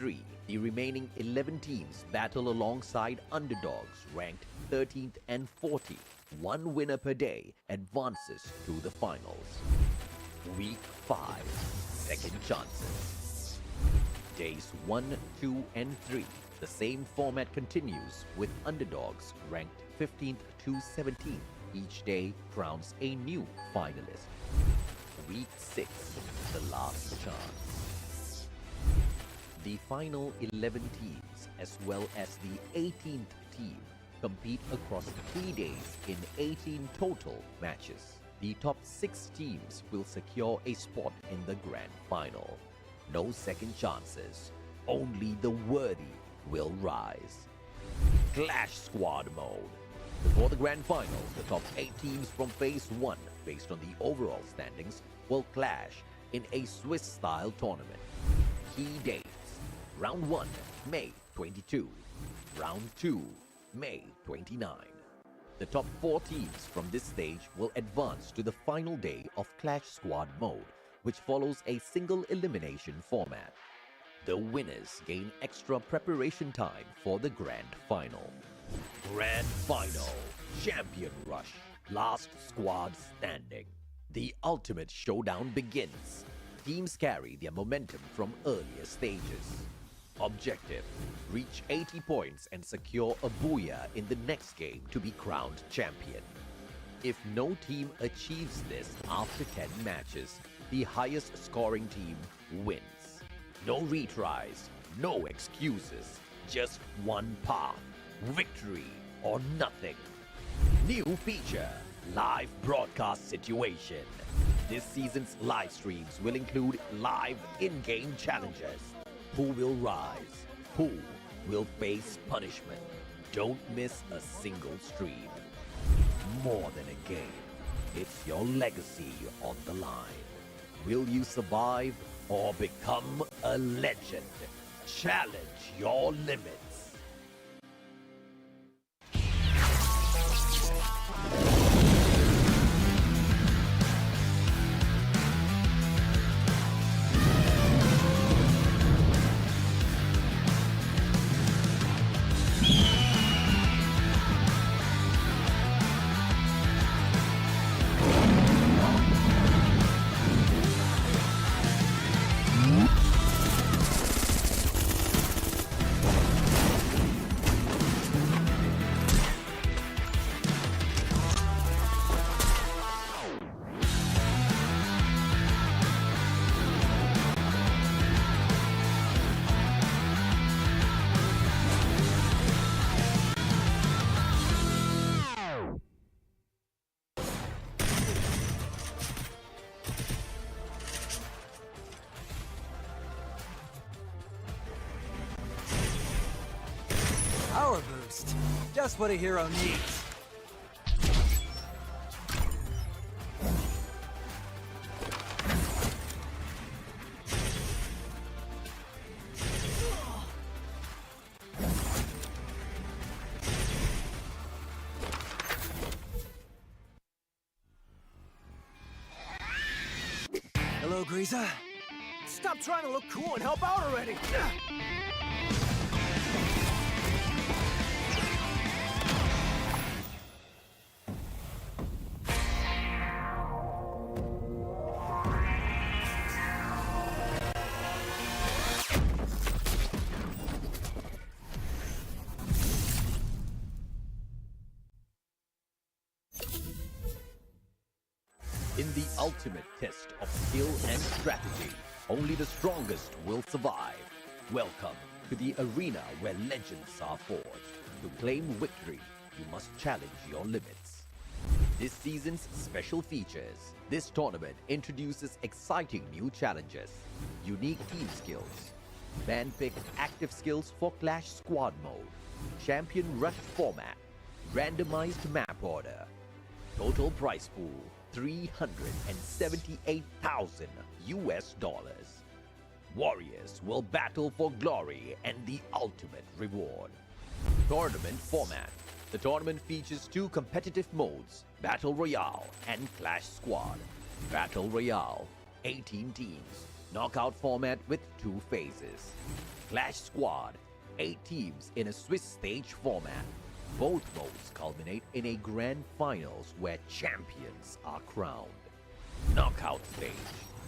3. The remaining 11 teams battle alongside underdogs ranked 13th and 14th. One winner per day advances to the finals. Week 5. Second chances. Days 1, 2, and 3. The same format continues with underdogs ranked 15th to 17th. Each day crowns a new finalist. Week 6. The last chance. The final 11 teams as well as the 18th team compete across 3 days in 18 total matches. The top 6 teams will secure a spot in the grand final. No second chances, only the worthy will rise. Clash Squad Mode. Before the grand final, the top 8 teams from Phase 1, based on the overall standings, will clash in a Swiss-style tournament. Key dates: Round 1, May 22. Round 2, May 29. The top 4 teams from this stage will advance to the final day of Clash Squad Mode, which follows a single elimination format. The winners gain extra preparation time for the grand final. Grand Final, Champion Rush, Last Squad Standing. The ultimate showdown begins. Teams carry their momentum from earlier stages. Objective: reach 80 points and secure a booyah in the next game to be crowned champion. If no team achieves this after 10 matches, the highest scoring team wins. No retries, no excuses, just one path: victory or nothing. New feature: live broadcast situation. This season's live streams will include live in-game challenges. Who will rise? Who will face punishment? Don't miss a single stream. More than a game, it's your legacy on the line. Will you survive or become a legend? Challenge your limits. Power boost. Just what a hero needs. Hello, Greaser. Stop trying to look cool and help out already! In the ultimate test of skill and strategy, only the strongest will survive. Welcome to the arena where legends are forged. To claim victory, you must challenge your limits. This season's special features. This tournament introduces exciting new challenges, unique team skills, man-picked active skills for Clash Squad Mode, Champion Rush format, randomized map order, total prize pool $378,000 US. Warriors will battle for glory and the ultimate reward. Tournament format. The tournament features 2 competitive modes, Battle Royale and Clash Squad. Battle Royale, 18 teams, Knockout format with 2 phases. Clash Squad, 8 teams in a Swiss stage format. Both modes culminate in a grand finals where champions are crowned. Knockout stage.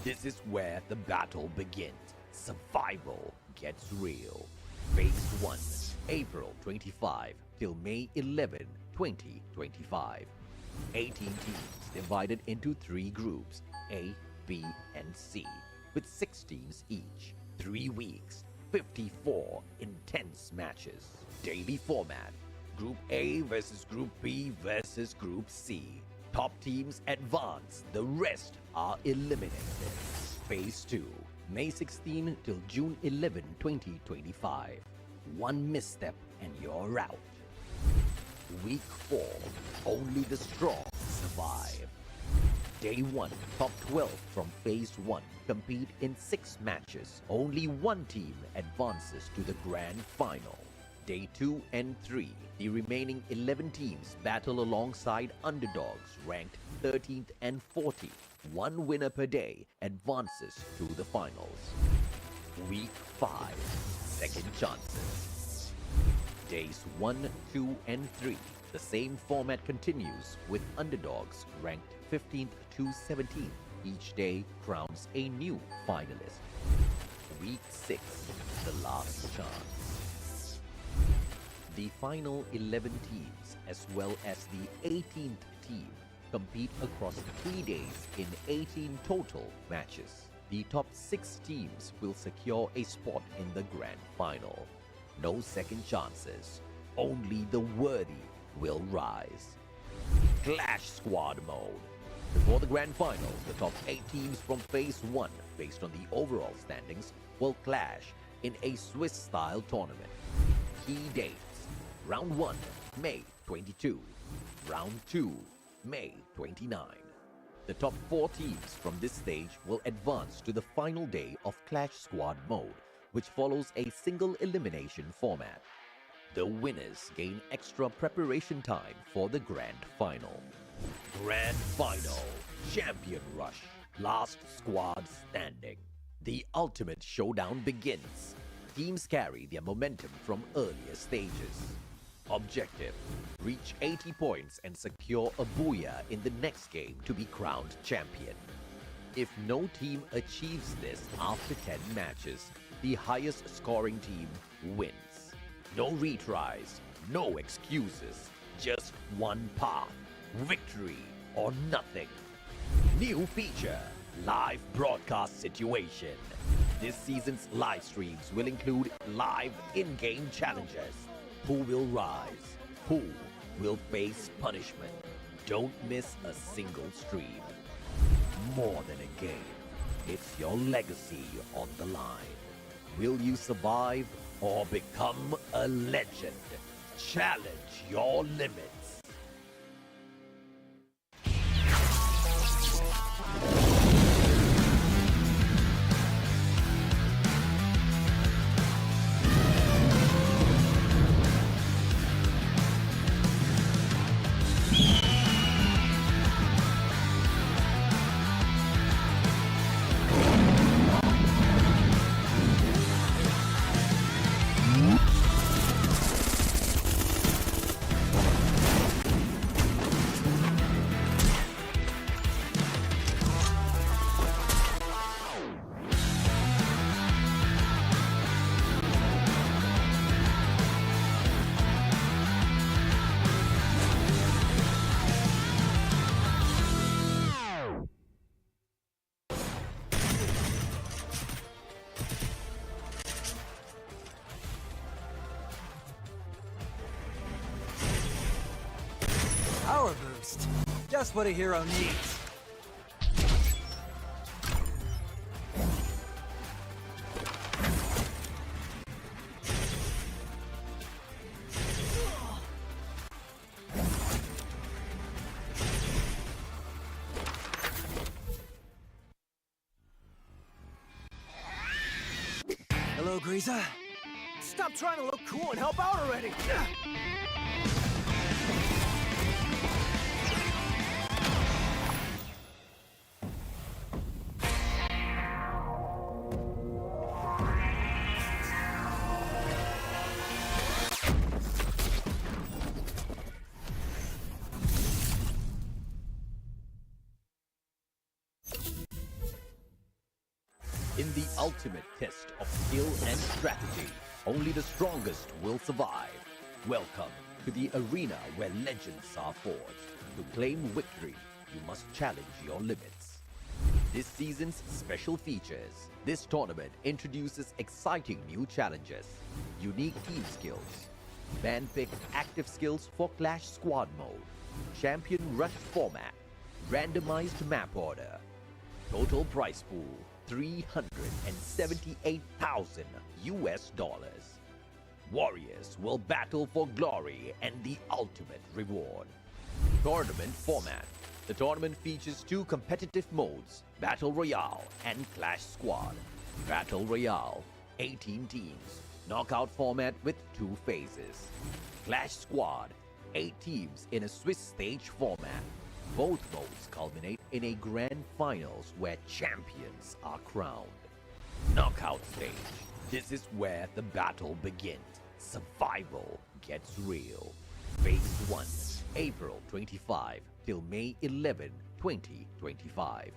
This is where the battle begins. Survival gets real. Phase 1, April 25 till May 11, 2025. 18 teams divided into 3 groups, A, B, and C, with 6 teams each. 3 weeks, 54 intense matches. Daily format. Group A versus Group B versus Group C. Top teams advance, the rest are eliminated. Phase 2, May 16 till June 11, 2025. 1 misstep and you're out. Week 4, only the strong survive. Day 1, top 12 from Phase 1 compete in 6 matches. Only 1 team advances to the grand final. Day 2 and 3, the remaining 11 teams battle alongside underdogs ranked 13th and 14th. 1 winner per day advances to the finals. Week 5, second chances. Days 1, 2, and 3. The same format continues with underdogs ranked 15th to 17th. Each day crowns a new finalist. Week 6, the last chance. The final 11 teams, as well as the 18th team, compete across 3 days in 18 total matches. The top 6 teams will secure a spot in the grand final. No second chances, only the worthy will rise. Clash Squad mode. Before the grand final, the top 8 teams from Phase 1, based on the overall standings, will clash in a Swiss-style tournament. Key dates. Round 1, May 22. Round 2, May 29. The top 4 teams from this stage will advance to the final day of Clash Squad mode, which follows a single elimination format. The winners gain extra preparation time for the grand final. Grand final, Champion Rush, last squad standing. The ultimate showdown begins. Teams carry their momentum from earlier stages. Objective: reach 80 points and secure a booyah in the next game to be crowned champion. If no team achieves this after 10 matches, the highest scoring team wins. No retries, no excuses, just one path: victory or nothing. New feature: live broadcast situation. This season's live streams will include live in-game challenges. Who will rise? Who will face punishment? Don't miss a single stream. More than a game, it's your legacy on the line. Will you survive or become a legend? Challenge your limits. Power boost. Just what a hero needs. Hello, Greaser. Stop trying to look cool and help out already! In the ultimate test of skill and strategy, only the strongest will survive. Welcome to the arena where legends are forged. To claim victory, you must challenge your limits. This season's special features. This tournament introduces exciting new challenges, unique team skills, man-picked active skills for Clash Squad mode, champion rush format, randomized map order, total prize pool $378,000. Warriors will battle for glory and the ultimate reward. Tournament format. The tournament features two competitive modes, Battle Royale and Clash Squad. Battle Royale, 18 teams, knockout format with 2 phases. Clash Squad, 8 teams in a Swiss stage format. Both modes culminate in a grand finals where champions are crowned. Knockout stage. This is where the battle begins. Survival gets real. Phase 1, April 25 till May 11, 2025.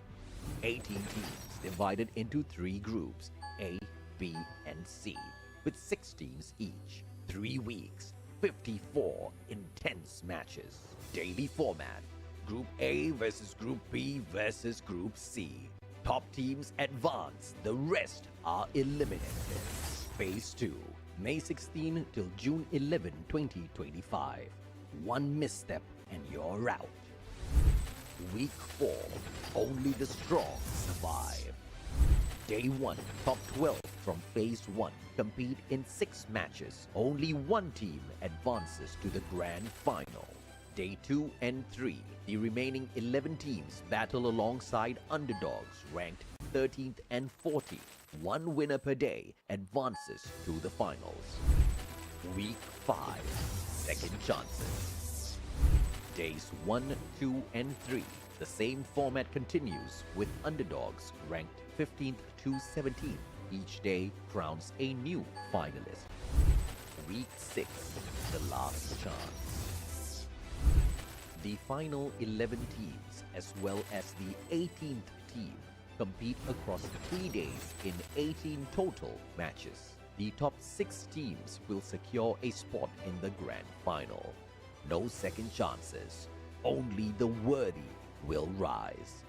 18 teams divided into 3 groups, A, B, and C, with 6 teams each. 3 weeks, 54 intense matches. Daily format. Group A versus Group B versus Group C. Top teams advance, the rest are eliminated. Phase 2, May 16 till June 11, 2025. 1 misstep and you're out. Week 4, only the strong survive. Day 1, top 12 from Phase 1 compete in 6 matches. Only 1 team advances to the grand final. Day 2 and 3, the remaining 11 teams battle alongside underdogs ranked 13th and 14th. 1 winner per day advances to the finals. Week 5, second chances. Days 1, 2, and 3, the same format continues with underdogs ranked 15th to 17th. Each day crowns a new finalist. Week 6, the last chance. The final 11 teams, as well as the 18th team, compete across 3 days in 18 total matches. The top 6 teams will secure a spot in the grand final. No second chances, only the worthy will rise.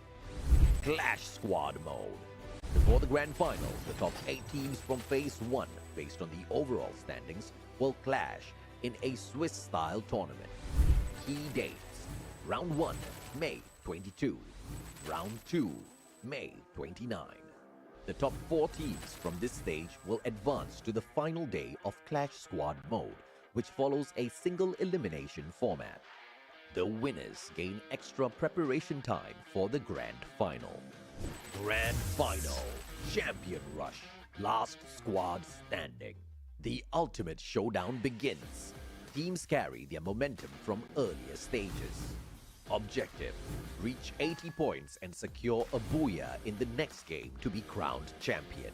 Clash Squad mode. Before the grand finals, the top 8 teams from Phase 1, based on the overall standings, will clash in a Swiss-style tournament. Key dates. Round 1, May 22. Round 2, May 29. The top 4 teams from this stage will advance to the final day of Clash Squad mode, which follows a single elimination format. The winners gain extra preparation time for the grand final. Grand final, Champion Rush, last squad standing. The ultimate showdown begins. Teams carry their momentum from earlier stages. Objective: reach 80 points and secure a booyah in the next game to be crowned champion.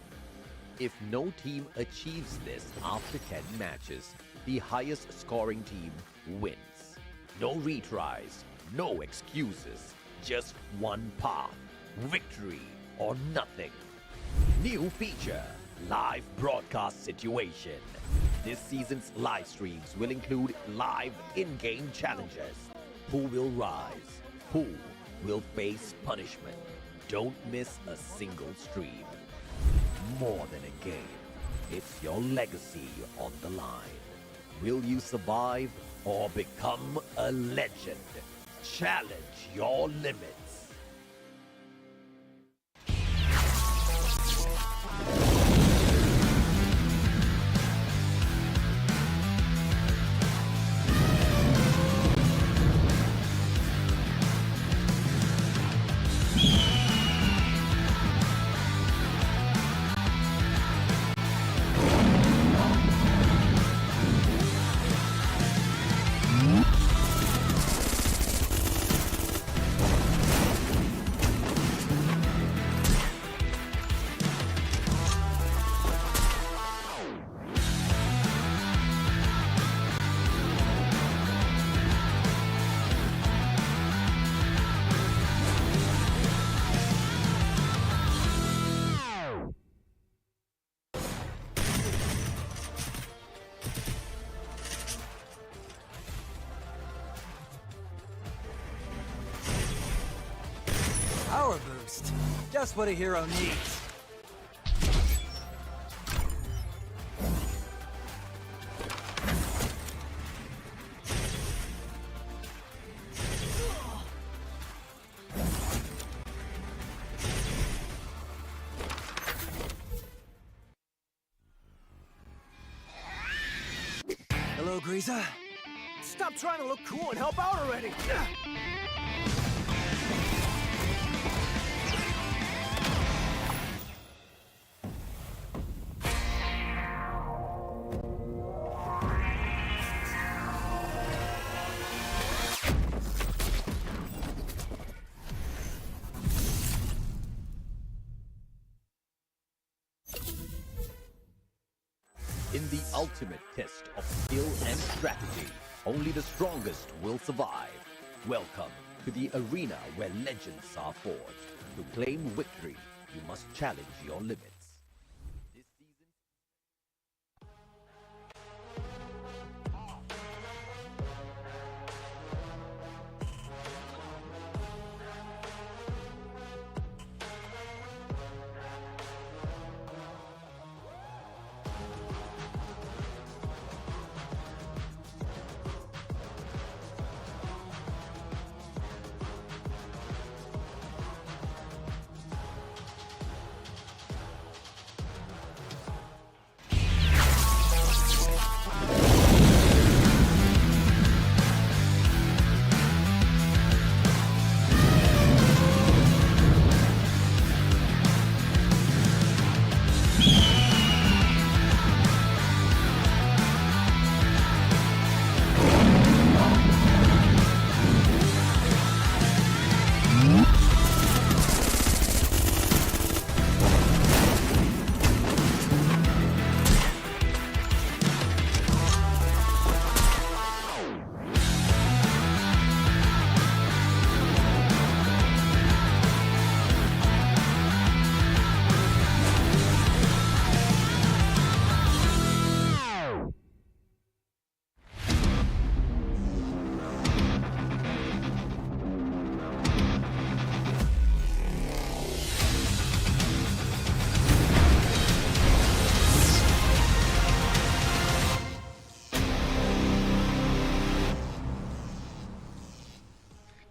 If no team achieves this after 10 matches, the highest scoring team wins. No retries, no excuses, just one path: victory or nothing. New feature: live broadcast situation. This season's live streams will include live in-game challenges. Who will rise? Who will face punishment? Don't miss a single stream. More than a game, it's your legacy on the line. Will you survive or become a legend? Challenge your limits. Just what a hero needs. Hello, Greaser. Stop trying to look cool and help out already! In the ultimate test of skill and strategy, only the strongest will survive. Welcome to the arena where legends are forged. To claim victory, you must challenge your limits. This season...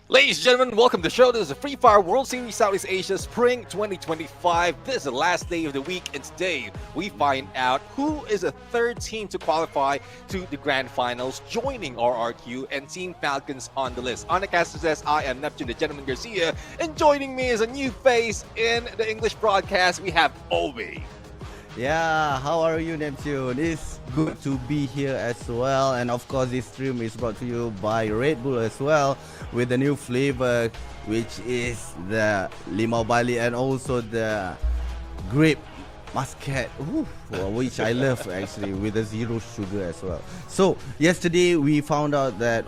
Ladies and gentlemen, welcome to the show. This is the Free Fire World Series Southeast Asia Spring 2025. This is the last day of the week, and today we find out who is the third team to qualify to the Grand Finals, joining RRQ and Team Falcons on the list. On the cast says, I am Neptune, the Gentleman Garcia, and joining me is a new face in the English broadcast. We have Obi. Yeah, how are you, Neptune? It's good to be here as well. And of course, this stream is brought to you by Red Bull as well, with the new flavor, which is the Limau Bali and also the grape muscat, which I love actually, with the zero sugar as well. So yesterday we found out that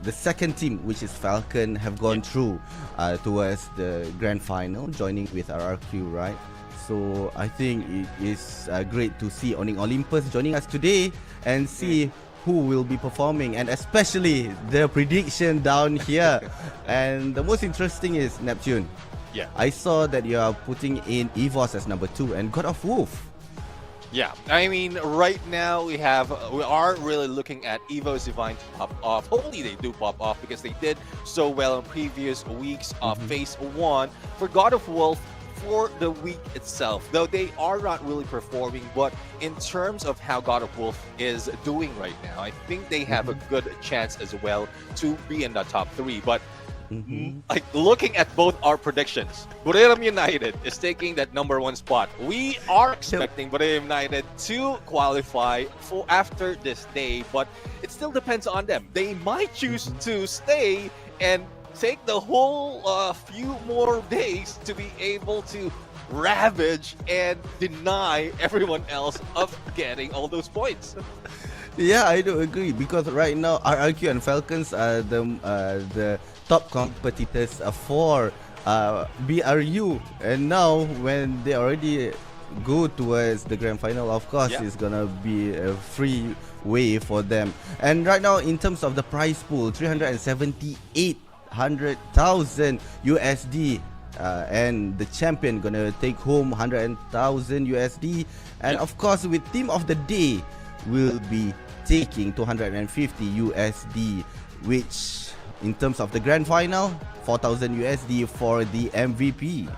the second team, which is Falcon, have gone through towards the grand final, joining with RRQ, right? So I think it is great to see Oning Olympus joining us today and see who will be performing, and especially the prediction down here. And the most interesting is Neptune. Yeah. I saw that you are putting in EVOS as number 2 and God of Wolf. Yeah, I mean, right now we are really looking at Evo's Divine to pop off. Hopefully they do pop off because they did so well in previous weeks of Phase 1. For God of Wolf, for the week itself, though they are not really performing, but in terms of how God of Wolf is doing right now, I think they have a good chance as well to be in the top 3. But like looking at both our predictions, Buriram United is taking that number 1 spot. We are expecting Buriram United to qualify for after this day, but it still depends on them. They might choose to stay and take the whole few more days to be able to ravage and deny everyone else of getting all those points. Yeah, I do agree, because right now RRQ and Falcons are the top competitors for BRU, and now when they already go towards the grand final, of course, it's gonna be a free way for them. And right now, in terms of the prize pool, 378,000 USD and the champion gonna take home 100,000 USD, and of course with team of the day will be taking 250 USD, which in terms of the grand final 4,000 USD for the MVP.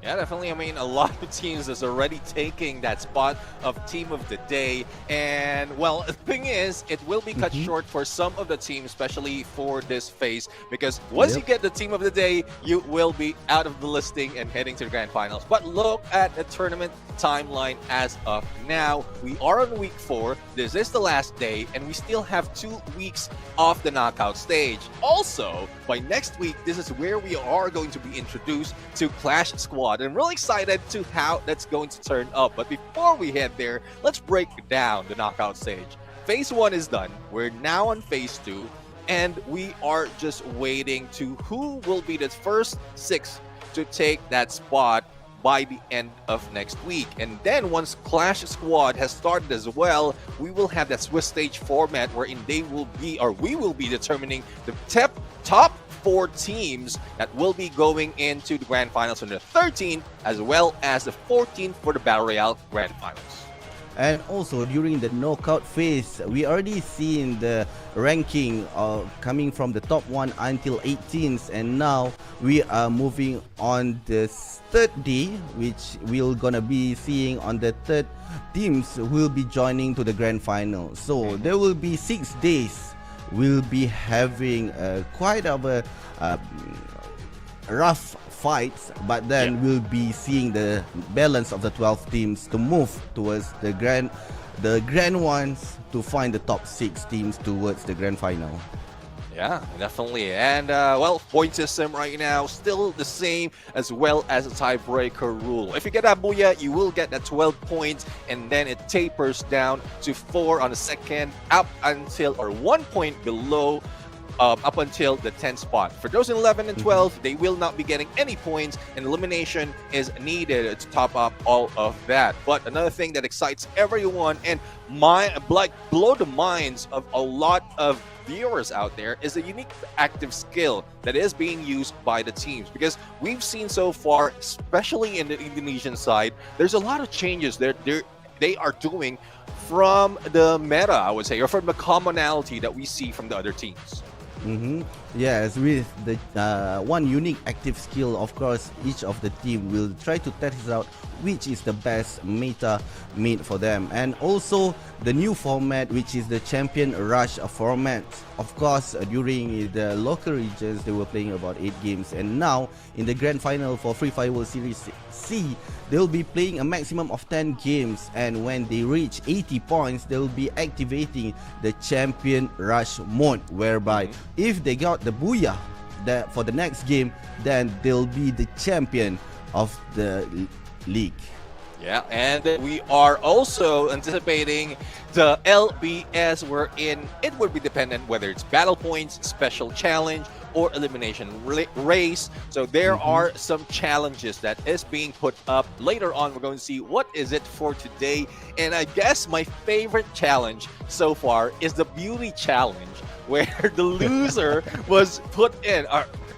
Yeah, definitely. I mean, a lot of teams is already taking that spot of team of the day. And, well, the thing is, it will be cut short for some of the teams, especially for this phase, because once you get the team of the day, you will be out of the listing and heading to the grand finals. But look at the tournament timeline as of now. We are on week 4. This is the last day, and we still have 2 weeks off the knockout stage. Also, by next week, this is where we are going to be introduced to Clash Squad. I'm really excited to how that's going to turn up. But before we head there, let's break down the knockout stage. Phase 1 is done. We're now on Phase 2, and we are just waiting to who will be the first 6 to take that spot by the end of next week. And then once Clash Squad has started as well, we will have that Swiss stage format wherein we will be determining the top 4 teams that will be going into the grand finals on the 13th as well as the 14th for the Battle Royale grand finals. And also during the knockout phase, we already seen the ranking coming from the top 1 until 18th, and now we are moving on the 3rd day, which we're gonna be seeing on the 3rd teams will be joining to the grand final. So there will be 6 days. We'll be having quite of a rough fights, but then we'll be seeing the balance of the 12 teams to move towards the grand ones to find the top 6 teams towards the grand final. Yeah, definitely. And, well, point system right now still the same, as well as a tiebreaker rule. If you get that booyah, you will get that 12 points, and then it tapers down to 4 on the second, up until, or 1 point below, up until the 10th spot. For those in 11 and 12, they will not be getting any points, and elimination is needed to top up all of that. But another thing that excites everyone and blow the minds of a lot of viewers out there is the unique active skill that is being used by the teams, because we've seen so far, especially in the Indonesian side, there's a lot of changes they are doing from the meta, I would say, or from the commonality that we see from the other teams. Yes, with the one unique active skill, of course, each of the team will try to test out which is the best meta made for them. And also the new format, which is the Champion Rush format. Of course, during the local regions, they were playing about 8 games, and now in the grand final for FFWS Series C, they'll be playing a maximum of 10 games, and when they reach 80 points, they'll be activating the Champion Rush mode, whereby if they got the booyah for the next game, then they'll be the champion of the league. Yeah, and we are also anticipating the LBS, wherein it would be dependent whether it's battle points, special challenge, or elimination race. So there are some challenges that is being put up. Later on, we're going to see what is it for today. And I guess my favorite challenge so far is the beauty challenge, where the loser was put in,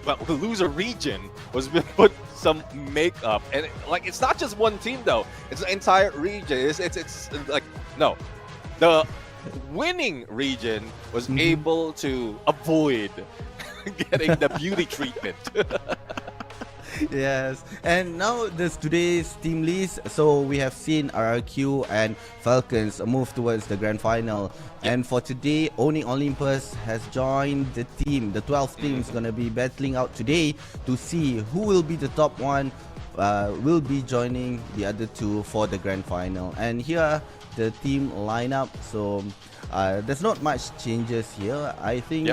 the loser region was put some makeup, and it's not just one team though, it's the entire region. It's like, no, the winning region was able to avoid getting the beauty treatment. Yes, and now today's team list. So we have seen RRQ and Falcons move towards the grand final. And for today, Owning Olympus has joined the team. The 12 teams gonna be battling out today to see who will be the top one. Will be joining the other 2 for the grand final. And here the team lineup. So there's not much changes here. I think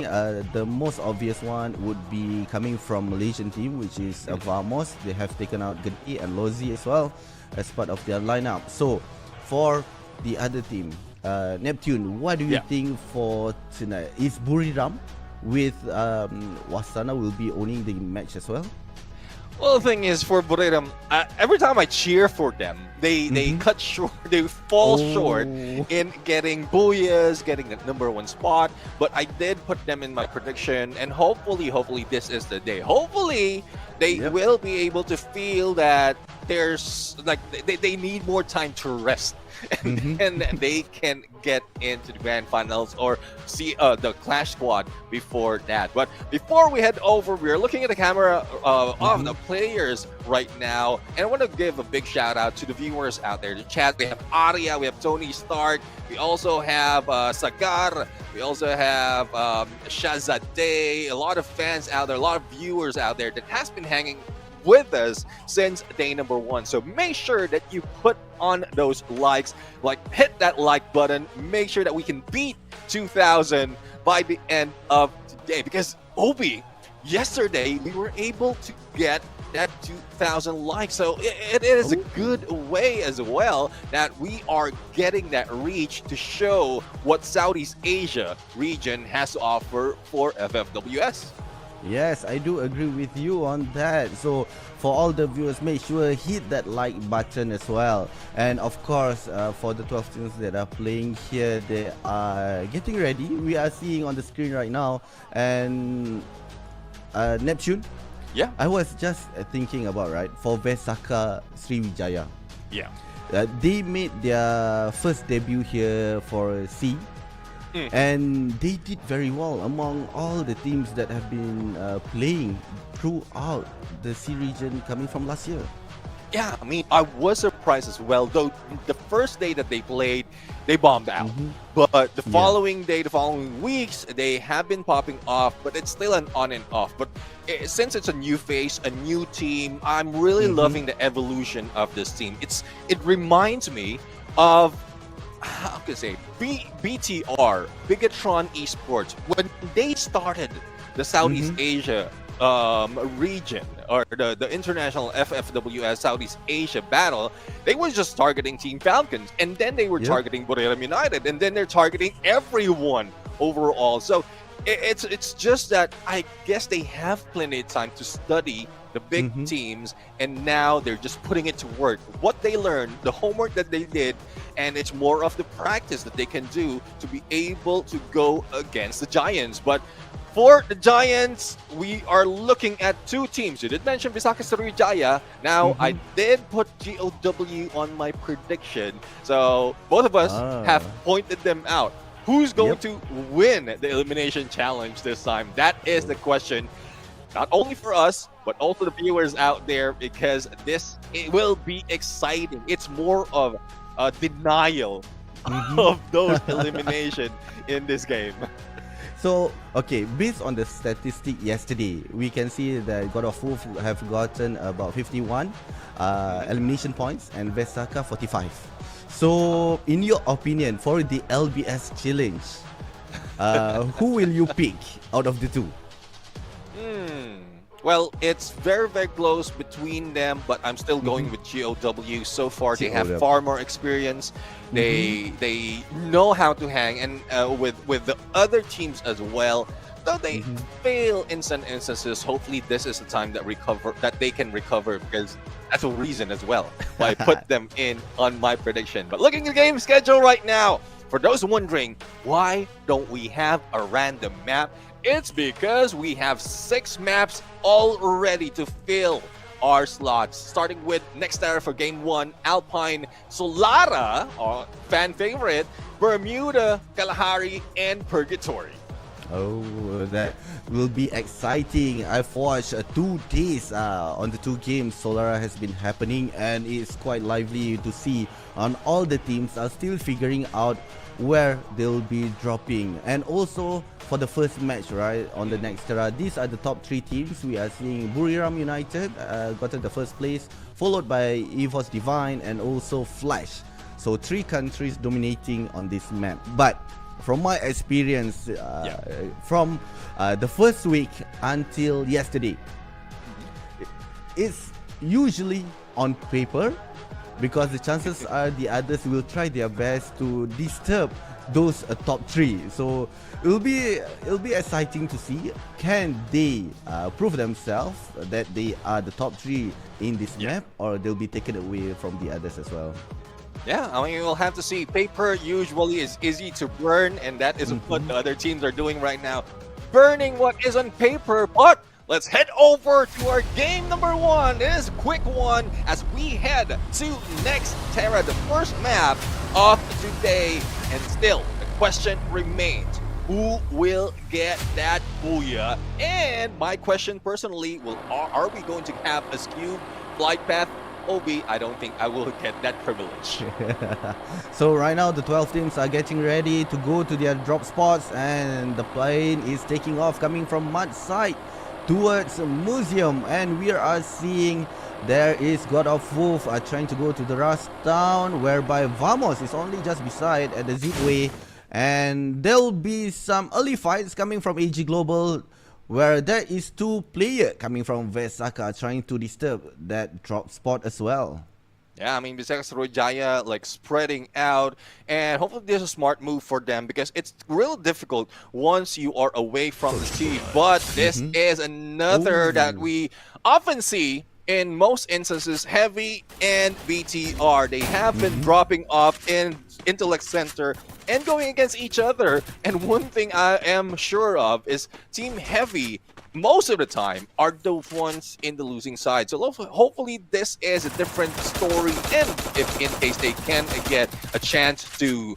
the most obvious one would be coming from Malaysian team, which is Vamos. They have taken out Gedi and Lozi as well as part of their lineup. So for the other team, Neptune, what do you think for tonight? Is Buriram with Wasana will be owning the match as well? Well, the thing is, for Buriram, every time I cheer for them, they cut short, they fall short in getting booyahs, getting the #1 spot. But I did put them in my prediction, and hopefully this is the day. Hopefully, they will be able to feel that there's like they need more time to rest, and they can get into the grand finals or see the Clash squad before that. But before we head over, we're looking at the camera of the players right now, and I want to give a big shout out to the viewers out there. The chat, we have Arya, we have Tony Stark, we also have Sagar, we also have Shazadeh, a lot of fans out there, a lot of viewers out there that has been hanging with us since day #1. So make sure that you put on those likes, like hit that like button, make sure that we can beat 2,000 by the end of today, because Obi, yesterday we were able to get that 2,000 likes, so it is a good way as well that we are getting that reach to show what Southeast Asia region has to offer for FFWS. Yes, I do agree with you on that. So for all the viewers, make sure hit that like button as well. And of course, for the 12 teams that are playing here, they are getting ready. We are seeing on the screen right now. And Neptune, Yeah. I was just thinking about, right, for Vesaka Sriwijaya. Yeah. They made their first debut here for Sea. And they did very well among all the teams that have been playing throughout the Sea region coming from last year. Yeah, I mean, I was surprised as well, though the first day that they played, they bombed out. But the following day, the following weeks, they have been popping off, but it's still an on and off. But since it's a new face, a new team, I'm really loving the evolution of this team. It reminds me of, how can I say, BTR, Bigatron Esports, when they started the Southeast Asia region, or the international FFWS Southeast Asia battle, they were just targeting Team Falcons, and then they were targeting Buriram United, and then they're targeting everyone overall. So it's just that I guess they have plenty of time to study the big teams, and now they're just putting it to work. What they learned, the homework that they did, and it's more of the practice that they can do to be able to go against the Giants. But for the Giants, we are looking at two teams. You did mention Visaka Sriwijaya. Now, I did put GOW on my prediction. So both of us have pointed them out. Who's going to win the elimination challenge this time? That is the question, not only for us, but also the viewers out there, because it will be exciting. It's more of a denial of those elimination in this game. So, okay, based on the statistic yesterday, we can see that God of War have gotten about 51 elimination points and Vesaka 45. So, in your opinion, for the LBS challenge, who will you pick out of the two? Well, it's very, very close between them, but I'm still going with GOW. So far, they have far more experience. They know how to hang, and with the other teams as well. Though they fail in some instances, hopefully this is the time that they can recover, because that's a reason as well why I put them in on my prediction. But looking at the game schedule right now, for those wondering, why don't we have a random map? It's because we have 6 maps all ready to fill our slots. Starting with next era for Game 1, Alpine, Solara, our fan favorite, Bermuda, Kalahari, and Purgatory. Oh, that will be exciting. I've watched 2 days on the 2 games Solara has been happening, and it's quite lively to see on all the teams are still figuring out where they'll be dropping. And also for the first match, right, on the next era, these are the top 3 teams. We are seeing Buriram United gotten the first place, followed by EVOS Divine and also Flash. So 3 countries dominating on this map. But from my experience, from the first week until yesterday, it's usually on paper, because the chances are the others will try their best to disturb those top 3. So it'll be exciting to see, can they prove themselves that they are the top 3 in this map, or they'll be taken away from the others as well. Yeah, I mean, we'll have to see. Paper usually is easy to burn, and that is what the other teams are doing right now. Burning what is on paper, but let's head over to our game number 1. It is a quick one as we head to Next Terra, the first map of today. And still, the question remains, who will get that booyah? And my question personally, are we going to have a skewed flight path? Obi, I don't think I will get that privilege. So right now the 12 teams are getting ready to go to their drop spots, and the plane is taking off coming from mud side towards Museum, and we are seeing there is God of Wolf trying to go to the Rust Town, whereby Vamos is only just beside at the zipway, and there'll be some early fights coming from AG Global, where there is 2 players coming from Vesaka trying to disturb that drop spot as well. Yeah, I mean, Visaka Sriwijaya like spreading out, and hopefully there's a smart move for them because it's real difficult once you are away from the team. But this is another that we often see in most instances. Heavy and BTR, they have been dropping off in Intellect Center and going against each other. And one thing I am sure of is Team Heavy most of the time are the ones in the losing side. So hopefully this is a different story, and if in case they can get a chance to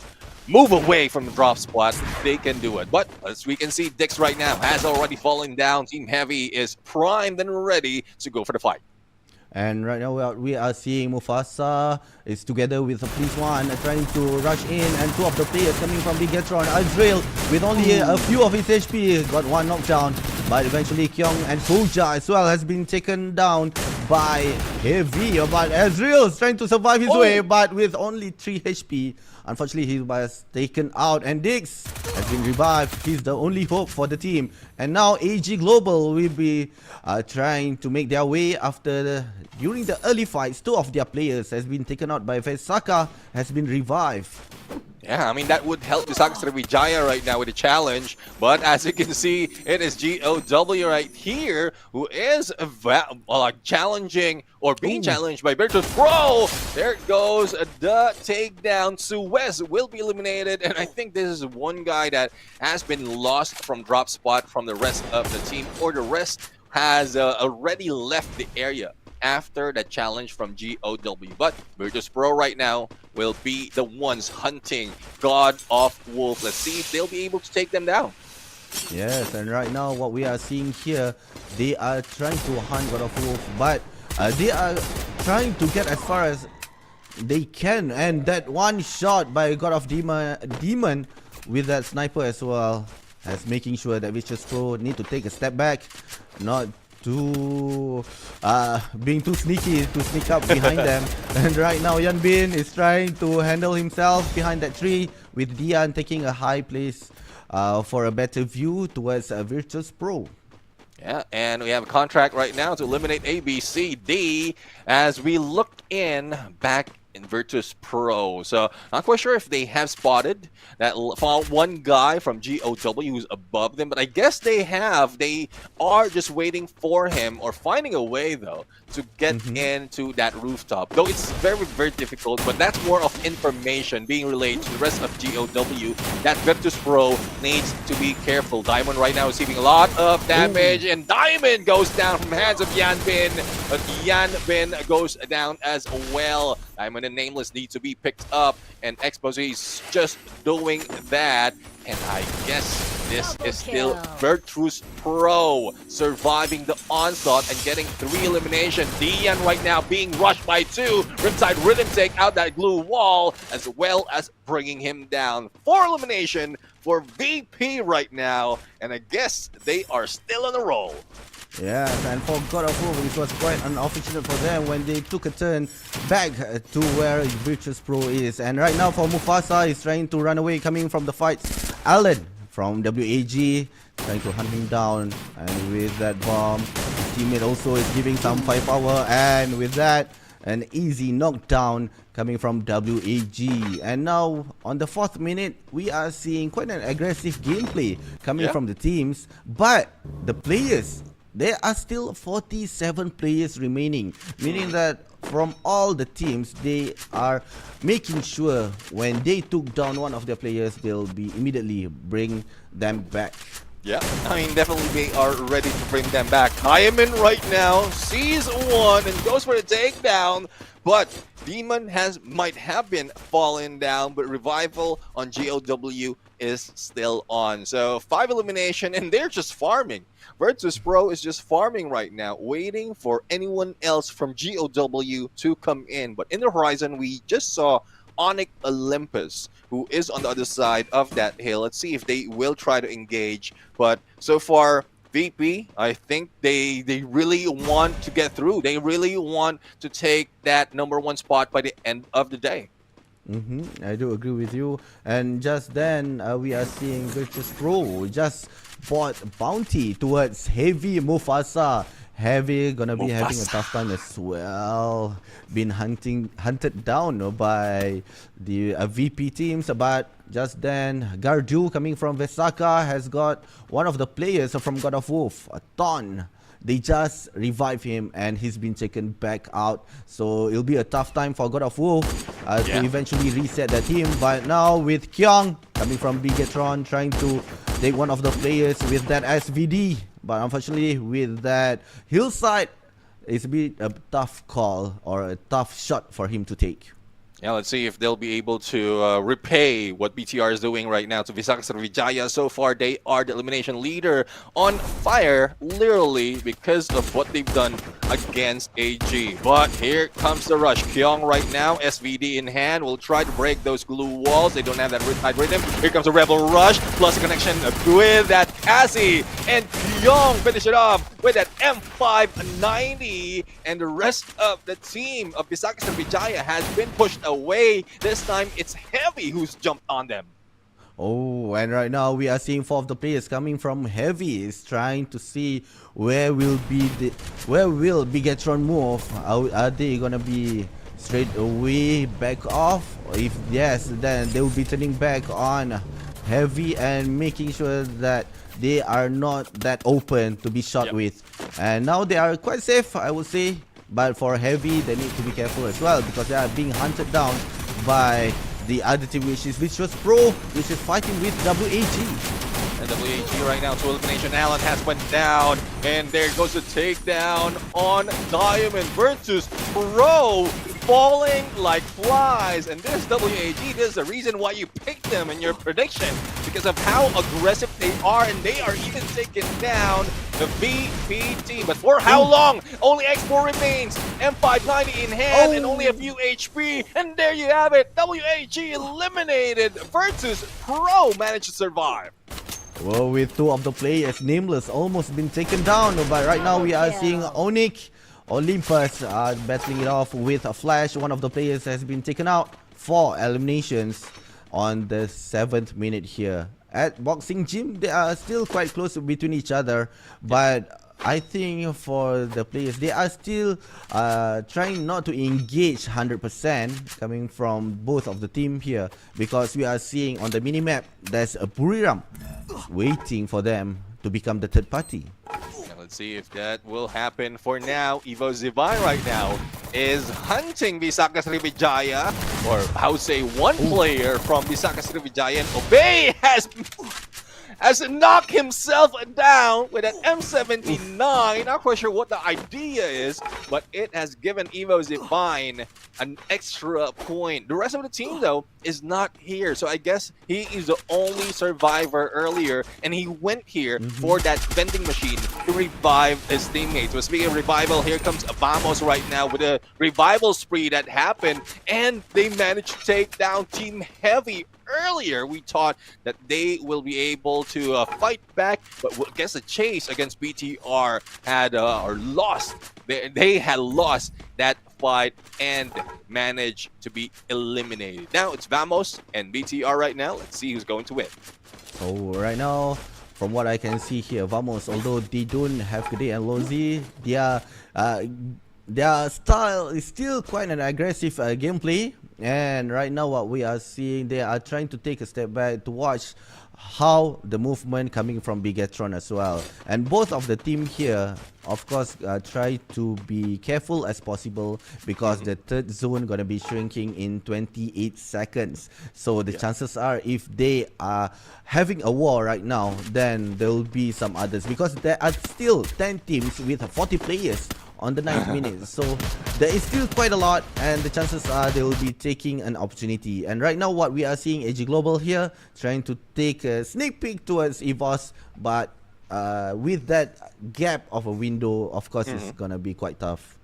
move away from the drop spot, they can do it. But as we can see, Dix right now has already fallen down. Team Heavy is primed and ready to go for the fight. And right now we are seeing Mufasa is together with the Police One trying to rush in, and 2 of the players coming from Bigatron. Azrael with only a few of his HP got 1 knockdown, but eventually Kyong and Fuja as well has been taken down by Heavy. But Azrael is trying to survive his way, but with only 3 HP. Unfortunately, he was taken out, and Dix has been revived. He's the only hope for the team. And now AG Global will be trying to make their way after during the early fights. 2 of their players has been taken out by Vesaka, has been revived. Yeah, I mean, that would help Visaka Sriwijaya right now with the challenge. But as you can see, it is GOW right here who is challenging or being challenged by Virtus Pro. There goes the takedown. Suez will be eliminated. And I think this is one guy that has been lost from drop spot from the rest of the team, or the rest has already left the area after that challenge from GOW. But Virtus Pro right now will be the ones hunting God of Wolf. Let's see if they'll be able to take them down. Yes, and right now what we are seeing here, they are trying to hunt God of Wolf, but they are trying to get as far as they can, and that one shot by God of Demon with that sniper as well as making sure that Virtus Pro need to take a step back, not to being too sneaky to sneak up behind them. And right now Yan Bin is trying to handle himself behind that tree, with Dian taking a high place for a better view towards Virtus Pro. Yeah, and we have a contract right now to eliminate ABCD as we look in back in Virtus Pro. So not quite sure if they have spotted that one guy from GOW who's above them, but I guess they have. They are just waiting for him, or finding a way though to get into that rooftop. Though it's very, very difficult, but that's more of information being relayed to the rest of GOW that Virtus Pro needs to be careful. Diamond right now is receiving a lot of damage, and Diamond goes down from the hands of Yan Bin, but Yan Bin goes down as well. Diamond and Nameless need to be picked up, and Expose is just doing that. And I guess this is still Virtus Pro surviving the onslaught and getting 3 elimination. Dian right now being rushed by 2. Riptide Rhythm take out that glue wall, as well as bringing him down. 4 elimination for VP right now, and I guess they are still on the roll. Yes, and for God of War, it was quite unfortunate for them when they took a turn back to where Virtus Pro is. And right now for Mufasa, he's trying to run away coming from the fights. Alan from WAG trying to hunt him down, and with that bomb, his teammate also is giving some firepower, and with that, an easy knockdown coming from WAG. And now on the 4th minute, we are seeing quite an aggressive gameplay coming from the teams. But the players, there are still 47 players remaining, meaning that from all the teams, they are making sure when they took down one of their players, they'll be immediately bring them back. Yeah, I mean, definitely they are ready to bring them back. Diamond right now sees one and goes for the takedown, but Demon might have been fallen down, but Revival on GOW is still on. So 5 elimination, and they're just farming. Virtus Pro is just farming right now, waiting for anyone else from GOW to come in. But in the horizon, we just saw Onyx Olympus, who is on the other side of that hill. Let's see if they will try to engage. But so far, VP, I think they really want to get through. They really want to take that #1 spot by the end of the day. I do agree with you. And just then, we are seeing Virtus Pro just bought bounty towards Heavy Mufasa. Heavy gonna be having a tough time as well. Been hunted down by the VP teams, but just then Gardu coming from Vesaka has got one of the players from God of War, Ton. They just revive him and he's been taken back out. So it'll be a tough time for God of War to eventually reset the team. But now with Kyung coming from Bigetron trying to take one of the players with that SVD. But unfortunately with that hillside, it's a bit a tough call or a tough shot for him to take. Yeah, let's see if they'll be able to repay what BTR is doing right now to Visaka Sriwijaya. So far, they are the elimination leader on fire, literally, because of what they've done against AG. But here comes the rush. Kyung right now, SVD in hand, will try to break those glue walls. They don't have that riptide rhythm. Here comes a Rebel Rush, plus a connection with that Cassie. And Kyung finish it off with that M590. And the rest of the team of Visaka Sriwijaya has been pushed away. This time it's Heavy who's jumped on them. Oh, and right now we are seeing 4 of the players coming from Heavy is trying to see where will Bigetron move. Are they gonna be straight away back off? If yes, then they will be turning back on Heavy and making sure that they are not that open to be shot with. And now they are quite safe, I would say. But for Heavy, they need to be careful as well because they are being hunted down by the other team, which is Pro, which is fighting with WAG. And WAG right now to elimination. Alan has went down, and there goes the takedown on Diamond versus Pro, falling like flies. And this WAG, this is the reason why you picked them in your prediction, because of how aggressive they are, and they are even taking down the VP team. But for how long? Only X4 remains. M590 in hand and only a few HP. And there you have it. WAG eliminated versus Pro managed to survive. Well, with 2 of the players, Nameless, almost been taken down. But right now we are seeing Onyx Olympus battling it off with a Flash. One of the players has been taken out. 4 eliminations on the 7th minute here. At Boxing Gym, they are still quite close between each other, but I think for the players, they are still trying not to engage 100% coming from both of the team here, because we are seeing on the minimap there's a Buriram waiting for them to become the 3rd party. Let's see if that will happen. For now, Evo Zivine right now is hunting Visaka Sriwijaya, or how say one player from Visaka Sriwijaya, and Obey has knocked himself down with an M79. Not quite sure what the idea is, but it has given Evo Zivine an extra point. The rest of the team, though, is not here. So I guess he is the only survivor earlier, and he went here for that vending machine to revive his teammates. So speaking of revival, here comes Vamos right now with a revival spree that happened, and they managed to take down Team Heavy. Earlier, we thought that they will be able to fight back, but I guess the chase against BTR had lost. They had lost that fight and managed to be eliminated. Now it's Vamos and BTR right now. Let's see who's going to win. So right now, from what I can see here, Vamos, although they don't have Gede and Lozi, their style is still quite an aggressive gameplay. And right now what we are seeing, they are trying to take a step back to watch how the movement coming from Bigatron as well. And both of the team here, of course, try to be careful as possible because the third zone gonna be shrinking in 28 seconds. So the chances are, if they are having a war right now, then there will be some others, because there are still 10 teams with 40 players on the 9th minute. So there is still quite a lot, and the chances are they will be taking an opportunity. And right now what we are seeing, AG Global here trying to take a sneak peek towards EVOS, but with that gap of a window, of course, it's gonna be quite tough.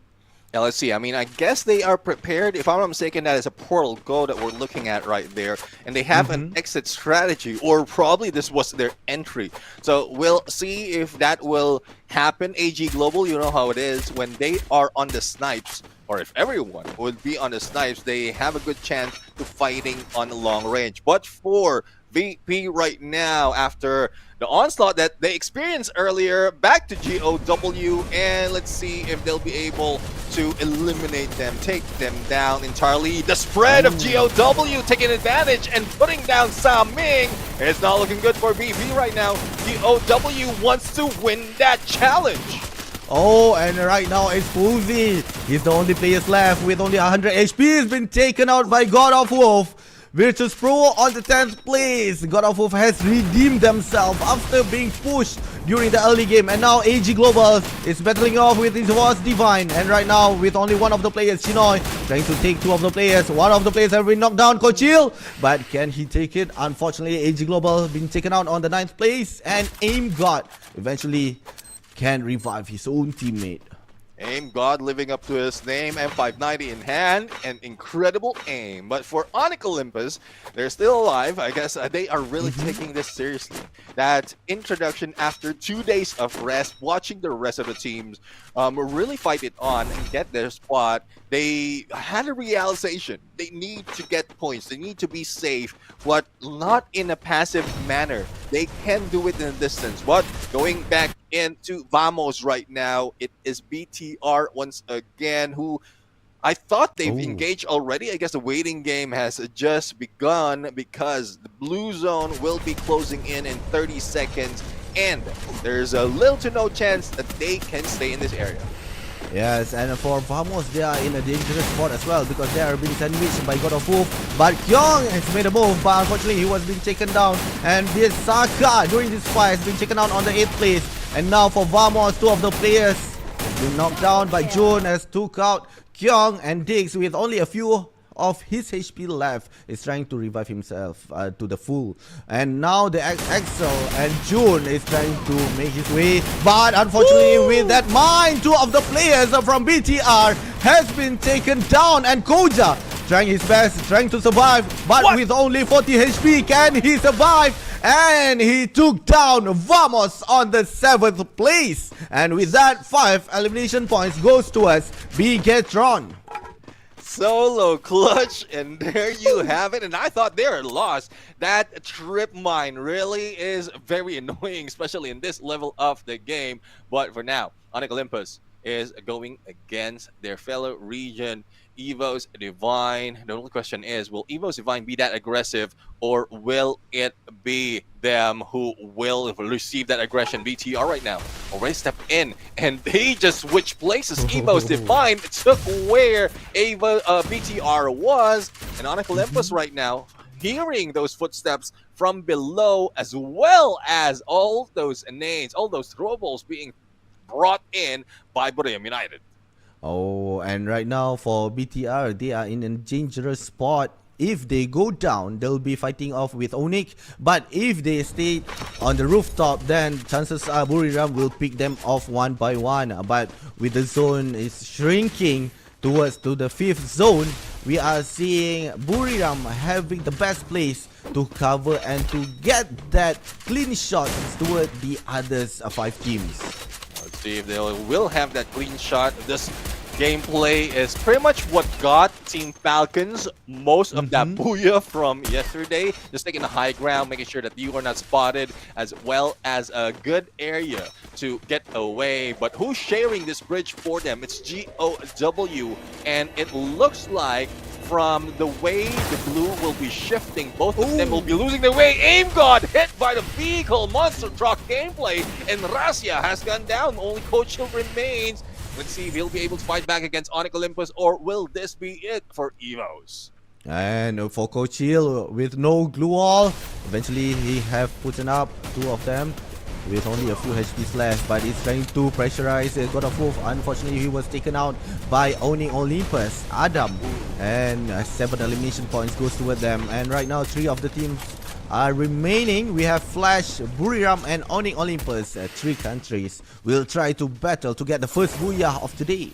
Yeah, let's see. I mean, I guess they are prepared. If I'm not mistaken, that is a portal go that we're looking at right there. And they have an exit strategy, or probably this was their entry. So we'll see if that will happen. AG Global, you know how it is. When they are on the snipes, or if everyone would be on the snipes, they have a good chance to fighting on long range. But for VP right now, after the onslaught that they experienced earlier, back to GOW, and let's see if they'll be able to eliminate them, take them down entirely. The spread of GOW taking advantage and putting down Saming. It's not looking good for VP right now. GOW wants to win that challenge. Oh, and right now it's Fuzi. He's the only player left with only 100 HP. He's been taken out by God of Wolf. Virtus Pro on the 10th place. God of Wolf has redeemed themselves after being pushed during the early game. And now AG Global is battling off with his Wars Divine. And right now with only one of the players, Chinoy, trying to take two of the players. One of the players have been knocked down, Kochil. But can he take it? Unfortunately, AG Global been taken out on the 9th place. And Aim God eventually can revive his own teammate. Aim God living up to his name, M590 in hand, an incredible aim. But for Onyx Olympus, they're still alive. I guess they are really taking this seriously. That introduction after 2 days of rest, watching the rest of the teams really fight it on and get their spot. They had a realization. They need to get points. They need to be safe, but not in a passive manner. They can do it in a distance. But going back into Vamos right now, it is BTR once again, who I thought they've engaged already. I guess the waiting game has just begun because the blue zone will be closing in 30 seconds, and there's a little to no chance that they can stay in this area. Yes, and for Vamos, they are in a dangerous spot as well because they are being sandwiched by God of Wolf. But Kyong has made a move, but unfortunately he was being taken down. And this Saka during this fight has been taken out on the 8th place. And now for Vamos, two of the players have been knocked down by June, has took out Kyong, and Diggs with only a few of his HP left is trying to revive himself to the full. And now the Axel and June is trying to make his way, but unfortunately with that mine, two of the players from BTR has been taken down, and Koja trying his best, trying to survive, but with only 40 HP, can he survive? And he took down Vamos on the 7th place. And with that, 5 elimination points goes towards Bigatron. Solo clutch, and there you have it. And I thought they were lost. That trip mine really is very annoying, especially in this level of the game. But for now, Onyx Olympus is going against their fellow region, EVOS Divine. The only question is, will EVOS Divine be that aggressive, or will it be them who will receive that aggression? BTR right now already stepped in, and they just switched places. EVOS Divine took where BTR was, and Onyx Olympus right now hearing those footsteps from below, as well as all those nades, all those throwables being brought in by Buriam United. Oh, and right now for BTR, they are in a dangerous spot. If they go down, they'll be fighting off with Onyx. But if they stay on the rooftop, then chances are Buriram will pick them off one by one. But with the zone is shrinking towards to the 5th zone, we are seeing Buriram having the best place to cover and to get that clean shot toward the others 5 teams. Let's see if they will have that clean shot. This gameplay is pretty much what got Team Falcons most of that booyah from yesterday. Just taking the high ground, making sure that you are not spotted, as well as a good area to get away. But who's sharing this bridge for them? It's GOW, and it looks like from the way the blue will be shifting. Both of them will be losing their way. Aim God hit by the vehicle monster truck gameplay, and Razia has gone down. Only Coach Hill remains. Let's see if he'll be able to fight back against Onyx Olympus, or will this be it for Evos? And for Coach Hill, with no glue wall, eventually he have put up 2 of them with only a few HPs left, but he's trying to pressurize God of Wolf. Unfortunately, he was taken out by owning Olympus, Adam, and 7 elimination points goes toward them. And right now, 3 of the teams are remaining. We have Flash, Buriram, and owning Olympus. 3 countries will try to battle to get the first booyah of today.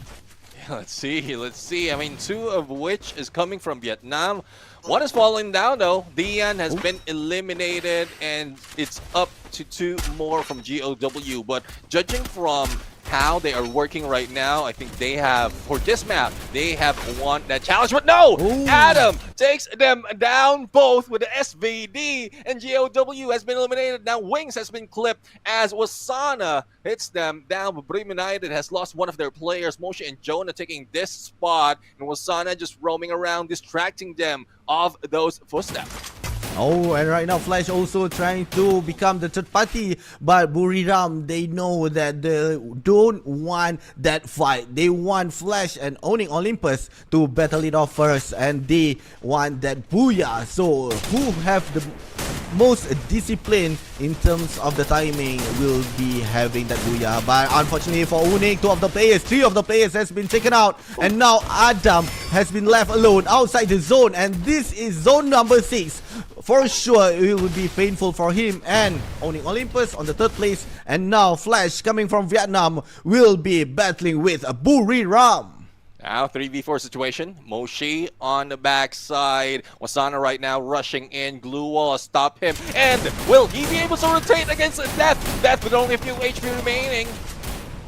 Let's see. I mean, 2 of which is coming from Vietnam. 1 is falling down though. Dian has been eliminated, and it's up to 2 more from GOW. But judging from how they are working right now, I think they have, for this map, they have won that challenge. But no! Ooh. Adam takes them down both with the SVD, and GOW has been eliminated. Now Wings has been clipped as Wasana hits them down. But Bremen United has lost one of their players, Moshi and Jonah, taking this spot, and Wasana just roaming around, distracting them of those footsteps. Oh, and right now Flash also trying to become the third party, but Buriram, they know that they don't want that fight. They want Flash and owning Olympus to battle it off first, and they want that booyah. So who have the most discipline in terms of the timing will be having that booyah. But unfortunately for Unik, 3 of the players has been taken out, and now Adam has been left alone outside the zone, and this is zone number 6. For sure, it will be painful for him, and owning Olympus on the 3rd place, and now Flash coming from Vietnam will be battling with Buriram. Now 3v4 situation. Moshi on the backside. Wasana right now rushing in. Glue wall stop him. And will he be able to rotate against Death? Death with only a few HP remaining.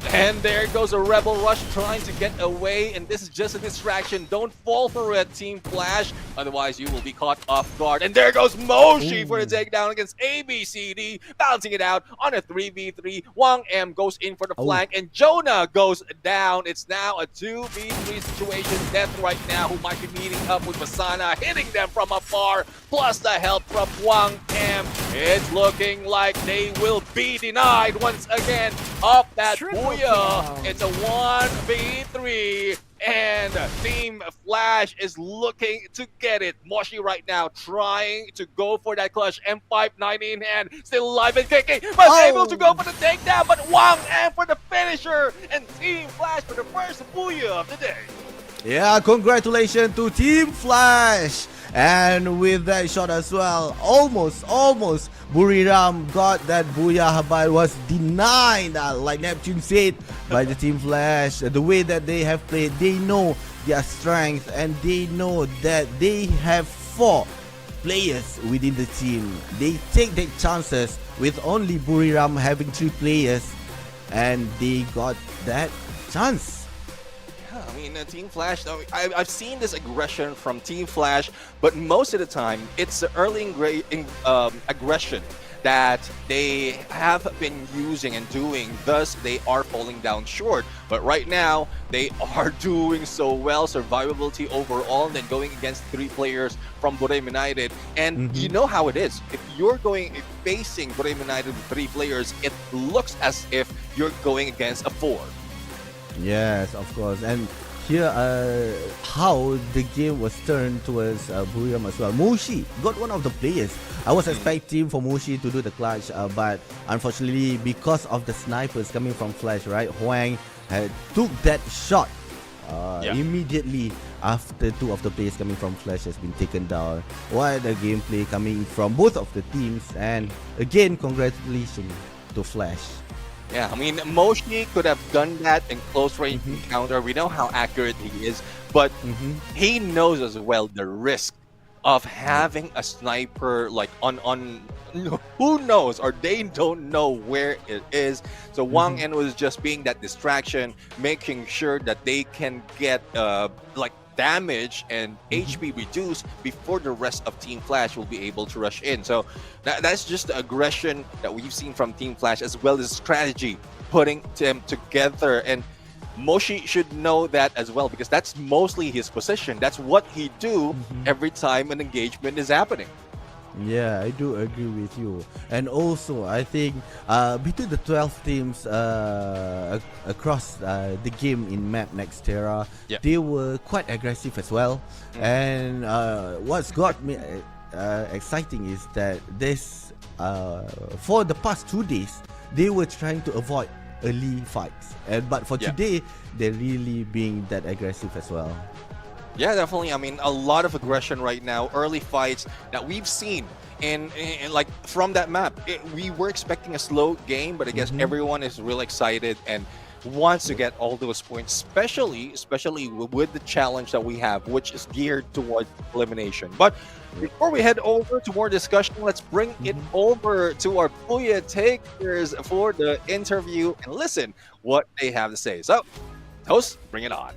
And there goes a Rebel Rush trying to get away, and this is just a distraction. Don't fall for it, Team Flash, otherwise you will be caught off guard. And there goes Moshi for the takedown against ABCD, balancing it out on a 3v3. Wang M goes in for the flank, and Jonah goes down. It's now a 2v3 situation. Death right now, who might be meeting up with Masana, hitting them from afar, plus the help from Wang M. It's looking like they will be denied once again of that booyah. It's a 1v3, and Team Flash is looking to get it. Moshi right now trying to go for that clutch. M5 90 in hand, still alive and kicking, but able to go for the takedown. But Wang M for the finisher, and Team Flash for the first booyah of the day. Yeah, congratulations to Team Flash. And with that shot as well, almost Buriram got that booyah, but was denied, like Neptune said, by the Team Flash. The way that they have played, they know their strength, and they know that they have 4 players within the team. They take their chances with only Buriram having 3 players, and they got that chance. I mean, Team Flash, I've seen this aggression from Team Flash, but most of the time, it's the early aggression that they have been using and doing, thus they are falling down short. But right now, they are doing so well, survivability overall, and then going against 3 players from Bremen United. And you know how it is. If you're facing Bremen United with 3 players, it looks as if you're going against a 4. Yes, of course. And here, how the game was turned towards Buriram as well. Moshi got one of the players. I was expecting for Moshi to do the clutch, but unfortunately, because of the snipers coming from Flash, right, Huang took that shot immediately after 2 of the players coming from Flash has been taken down. What a gameplay coming from both of the teams, and again, congratulations to Flash. Yeah, I mean, Moshi could have done that in close range encounter. We know how accurate he is, but he knows as well the risk of having a sniper like on who knows, or they don't know where it is. So Wang En was just being that distraction, making sure that they can get like damage and HP reduced before the rest of Team Flash will be able to rush in. So that's just the aggression that we've seen from Team Flash, as well as strategy, putting them together. And Moshi should know that as well because that's mostly his position. That's what he do every time an engagement is happening. Yeah, I do agree with you. And also, I think between the 12 teams across the game in map Nextera, they were quite aggressive as well. And what's got me exciting is that this for the past 2 days, they were trying to avoid early fights. But for today, they're really being that aggressive as well. Yeah, definitely. I mean, a lot of aggression right now. Early fights that we've seen in like from that map. We were expecting a slow game, but I guess everyone is real excited and wants to get all those points, especially with the challenge that we have, which is geared towards elimination. But before we head over to more discussion, let's bring it over to our Booyah takers for the interview and listen what they have to say. So, host, bring it on.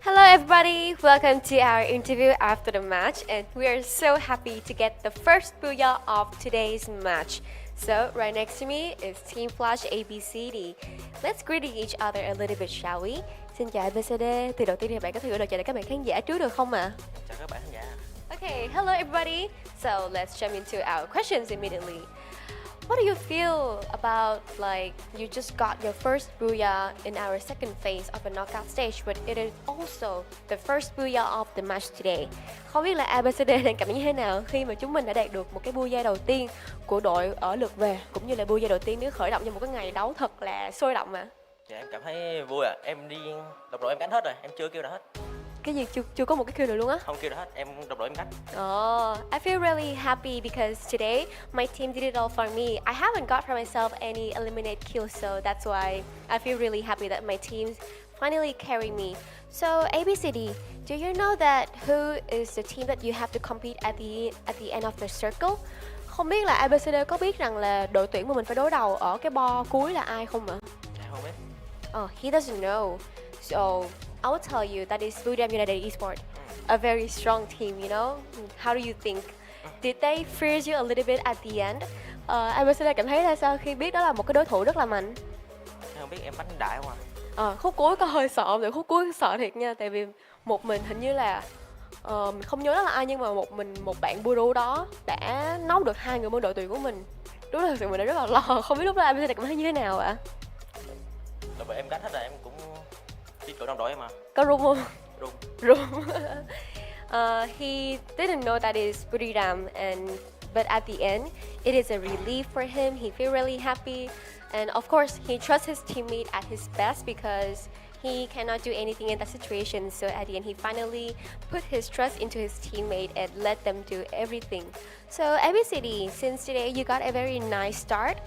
Hello everybody, welcome to our interview after the match, and we are so happy to get the first booyah of today's match. So right next to me is Team Flash ABCD. Let's greet each other a little bit, shall we? Xin chào ABCD, từ đầu tiên thì bạn có thể gửi lời chào đến các bạn khán giả trước được không ạ? Chào các bạn khán giả. Okay, hello everybody. So let's jump into our questions immediately. What do you feel about like you just got your first booyah in our second phase of the knockout stage, but it is also the first booyah of the match today? Không biết là ABCD đang cảm nhận như thế nào khi mà chúng mình đã đạt được một cái booyah đầu tiên của đội ở lượt về, cũng như là booyah đầu tiên nếu khởi động cho một cái ngày đấu thật là sôi động mà. Dạ em cảm thấy vui ạ. Em đi đồng đội em cánh hết rồi, em chưa kêu nào hết. Cái gì chưa có một cái kêu nào luôn á? Không kêu nào hết, em đồng đội em cánh. Oh, I feel really happy because today my team did it all for me. I haven't got for myself any eliminate kills, so that's why I feel really happy that my team finally carried me. So ABCD, do you know that who is the team that you have to compete at the end of the circle? Không biết là ABCD có biết rằng là đội tuyển mà mình phải đối đầu ở cái bo cuối là ai không ạ? Dạ không biết. Oh, he doesn't know. So I will tell you that is FFWS United Esports, a very strong team, you know? How do you think? Did they fear you a little bit at the end? ABCD cảm thấy là sao khi biết đó là một cái đối thủ rất là mạnh? Em không biết, em bắn đại không à? Khúc cuối có hơi sợ, rồi khúc cuối sợ thiệt nha, tại vì một mình hình như là mình không nhớ đó là ai, nhưng mà một bạn Buru đó đã nấu được 2 người bên đội tuyển của mình. Đúng là thật sự mình đã rất là lo, không biết lúc đó ABCD cảm thấy như thế nào ạ? Đồng đội em cánh hết rồi, em cũng biết chỗ đồng đội em mà. Có run không? Run. He didn't know that is Buriram, but at the end, it is a relief for him. He feel really happy, and of course, he trusts his teammate at his best because he cannot do anything in that situation. So at the end, he finally put his trust into his teammate and let them do everything. So ABCD, since today you got a very nice start,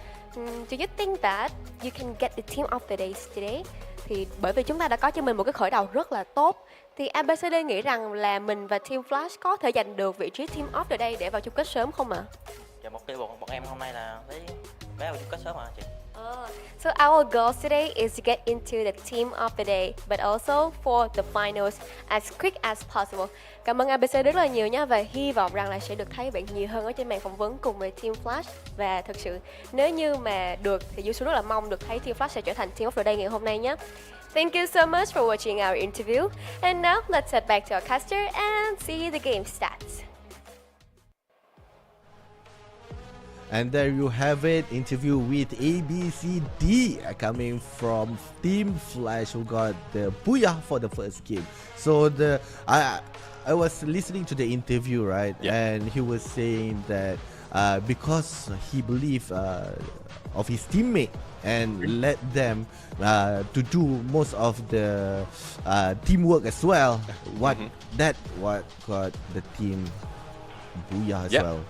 do you think that you can get the team of the days today? Thì bởi vì chúng ta đã có cho mình một cái khởi đầu rất là tốt, thì ABCD nghĩ rằng là mình và Team Flash có thể giành được vị trí Team of the Day để vào chung kết sớm không ạ? Dạ mục tiêu bọn em hôm nay là lấy vé vào chung kết sớm hả chị? So our goal today is to get into the team of the day, but also for the finals as quick as possible. Cảm ơn ABC rất là nhiều nha, và hy vọng rằng là sẽ được thấy bạn nhiều hơn ở trên màn phỏng vấn cùng với Team Flash. Và thực sự nếu như mà được thì Dusu rất là mong được thấy Team Flash sẽ trở thành team of the day ngày hôm nay nhé. Thank you so much for watching our interview. And now let's head back to our caster and see the game stats. And there you have it, interview with ABCD coming from Team Flash, who got the booyah for the first game. So I was listening to the interview, right? Yeah. And he was saying that because he believed of his teammate and let them to do most of the teamwork as well. What got the team booyah as well.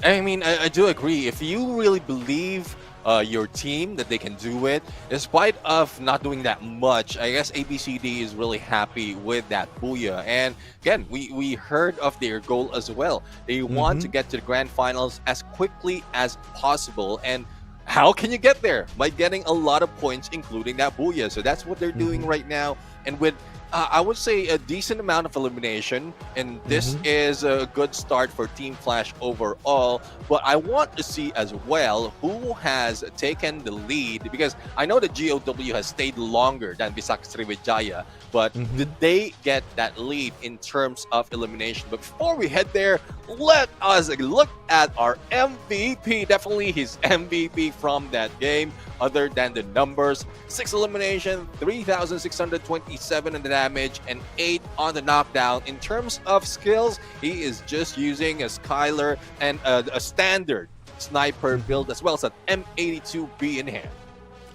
I mean, I do agree. If you really believe your team that they can do it, in spite of not doing that much, I guess ABCD is really happy with that booyah. And again, we heard of their goal as well. They want to get to the grand finals as quickly as possible. And how can you get there? By getting a lot of points, including that booyah. So that's what they're doing right now. And with I would say a decent amount of elimination, and this is a good start for Team Flash overall. But I want to see as well who has taken the lead, because I know that GOW has stayed longer than Visaka Sriwijaya, but did they get that lead in terms of elimination? But before we head there, let us look at our MVP. Definitely his MVP from that game, other than the numbers. 6 elimination, 3,627 in the damage, and 8 on the knockdown. In terms of skills, he is just using a Skylar and a standard sniper build, as well as an M82B in hand.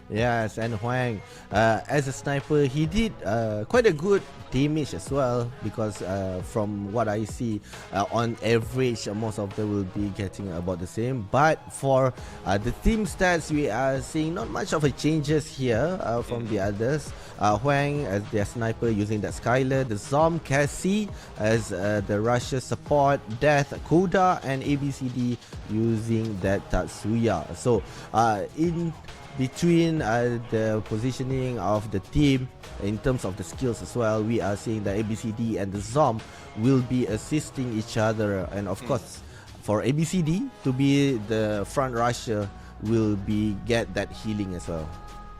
Yes, and Huang, as a sniper, he did quite a good damage as well, because from what I see, on average, most of them will be getting about the same. But for the team stats, we are seeing not much of a changes here from the others. Huang as their sniper using that Skylar, the Zom Cassie as the Russia support, Death, Koda, and ABCD using that Tatsuya. So in between the positioning of the team in terms of the skills as well, we are seeing that ABCD and the Zom will be assisting each other, and of course for ABCD to be the front rusher will be get that healing as well.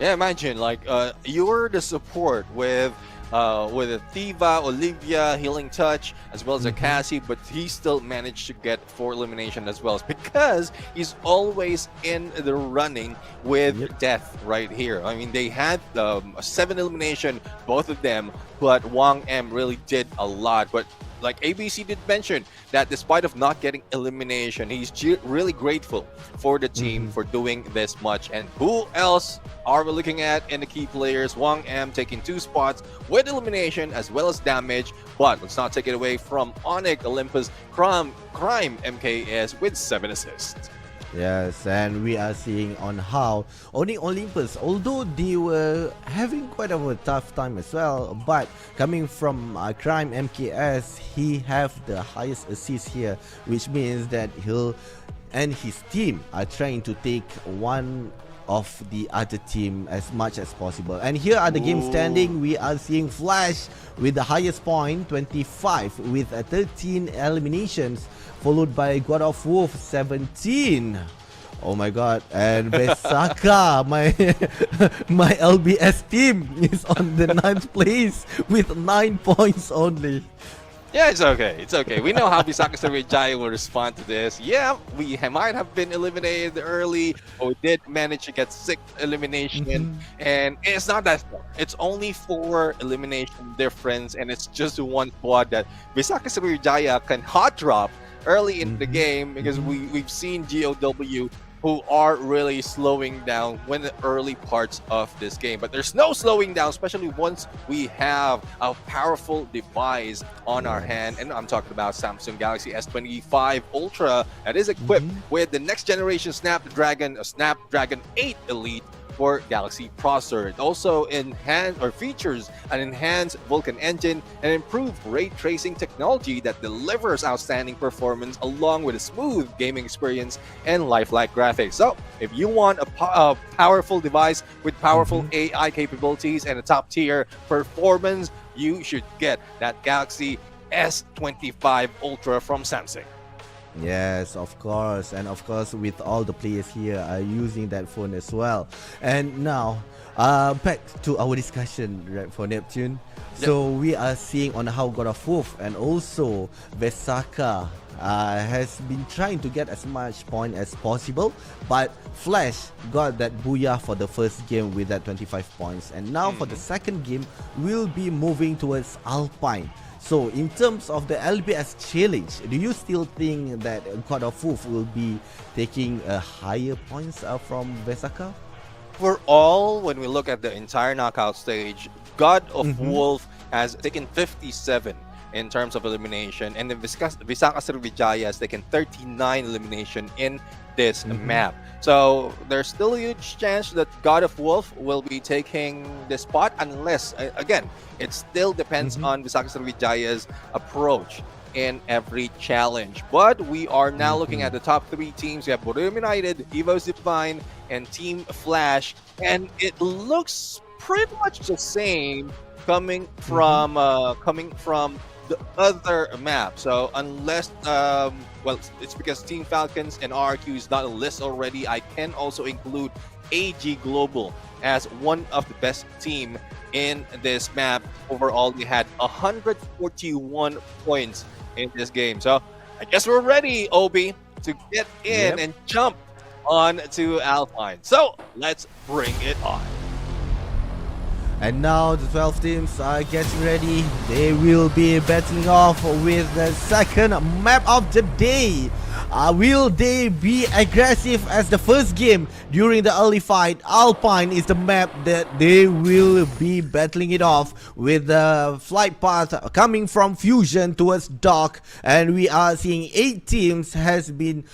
Yeah, imagine like you're the support with a Thiva, Olivia, Healing Touch, as well as a Cassie, but he still managed to get 4 elimination as well, because he's always in the running with Death right here. I mean, they had 7 elimination, both of them, but Wang M really did a lot. But like ABC did mention, that despite of not getting elimination, he's really grateful for the team for doing this much. And who else are we looking at in the key players? Wang M taking 2 spots with elimination as well as damage. But let's not take it away from Onyx Olympus Crime MKS with 7 assists. Yes, and we are seeing on how Onyx Olympus, although they were having quite of a tough time as well, but coming from Crime MKS, he have the highest assist here, which means that he'll and his team are trying to take one of the other team as much as possible. And here are the game standing. We are seeing Flash with the highest point, 25, with 13 eliminations, followed by God of Wolf, 17. Oh my god. And Besaka, my LBS team, is on the 9th place with 9 points only. Yeah, it's okay. It's okay. We know how Visaka Sriwijaya will respond to this. Yeah, we might have been eliminated early, but we did manage to get 6 elimination. And it's not that far. It's only 4 elimination difference, and it's just one squad that Visaka Sriwijaya can hot drop early in the game, because we've seen GOW who are really slowing down when the early parts of this game. But there's no slowing down, especially once we have a powerful device on our hand. And I'm talking about Samsung Galaxy S25 Ultra that is equipped with the next generation Snapdragon 8 Elite for Galaxy processor. It also features an enhanced Vulkan engine and improved ray tracing technology that delivers outstanding performance along with a smooth gaming experience and lifelike graphics. So if you want a powerful device with powerful AI capabilities and a top tier performance, you should get that Galaxy S25 Ultra from Samsung. Yes, of course, and of course with all the players here are using that phone as well. And now back to our discussion, right, for Neptune. So we are seeing on how God of Wolf and also Vesaka has been trying to get as much point as possible, but Flash got that booyah for the first game with that 25 points, and now for the second game we'll be moving towards Alpine. So in terms of the LBS challenge, do you still think that God of Wolf will be taking higher points from Vesaka? Overall, when we look at the entire knockout stage, God of Wolf has taken 57 in terms of elimination, and then Visaka Sriwijaya has taken 39 elimination in this map. So there's still a huge chance that God of Wolf will be taking the spot, unless, again, it still depends on Visaka Srivijaya's approach in every challenge. But we are now looking at the top 3 teams. We have Boreo United, EVOS Divine, and Team Flash, and it looks pretty much the same coming from the other map. So unless well, it's because Team Falcons and RRQ is not a list already. I can also include AG Global as one of the best team in this map. Overall, they had 141 points in this game. So I guess we're ready, Obi, to get in and jump on to Alpine. So let's bring it on. And now the 12 teams are getting ready. They will be battling off with the second map of the day. Will they be aggressive as the first game during the early fight? Alpine is the map that they will be battling it off with the flight path coming from Fusion towards Dock. And we are seeing 8 teams has been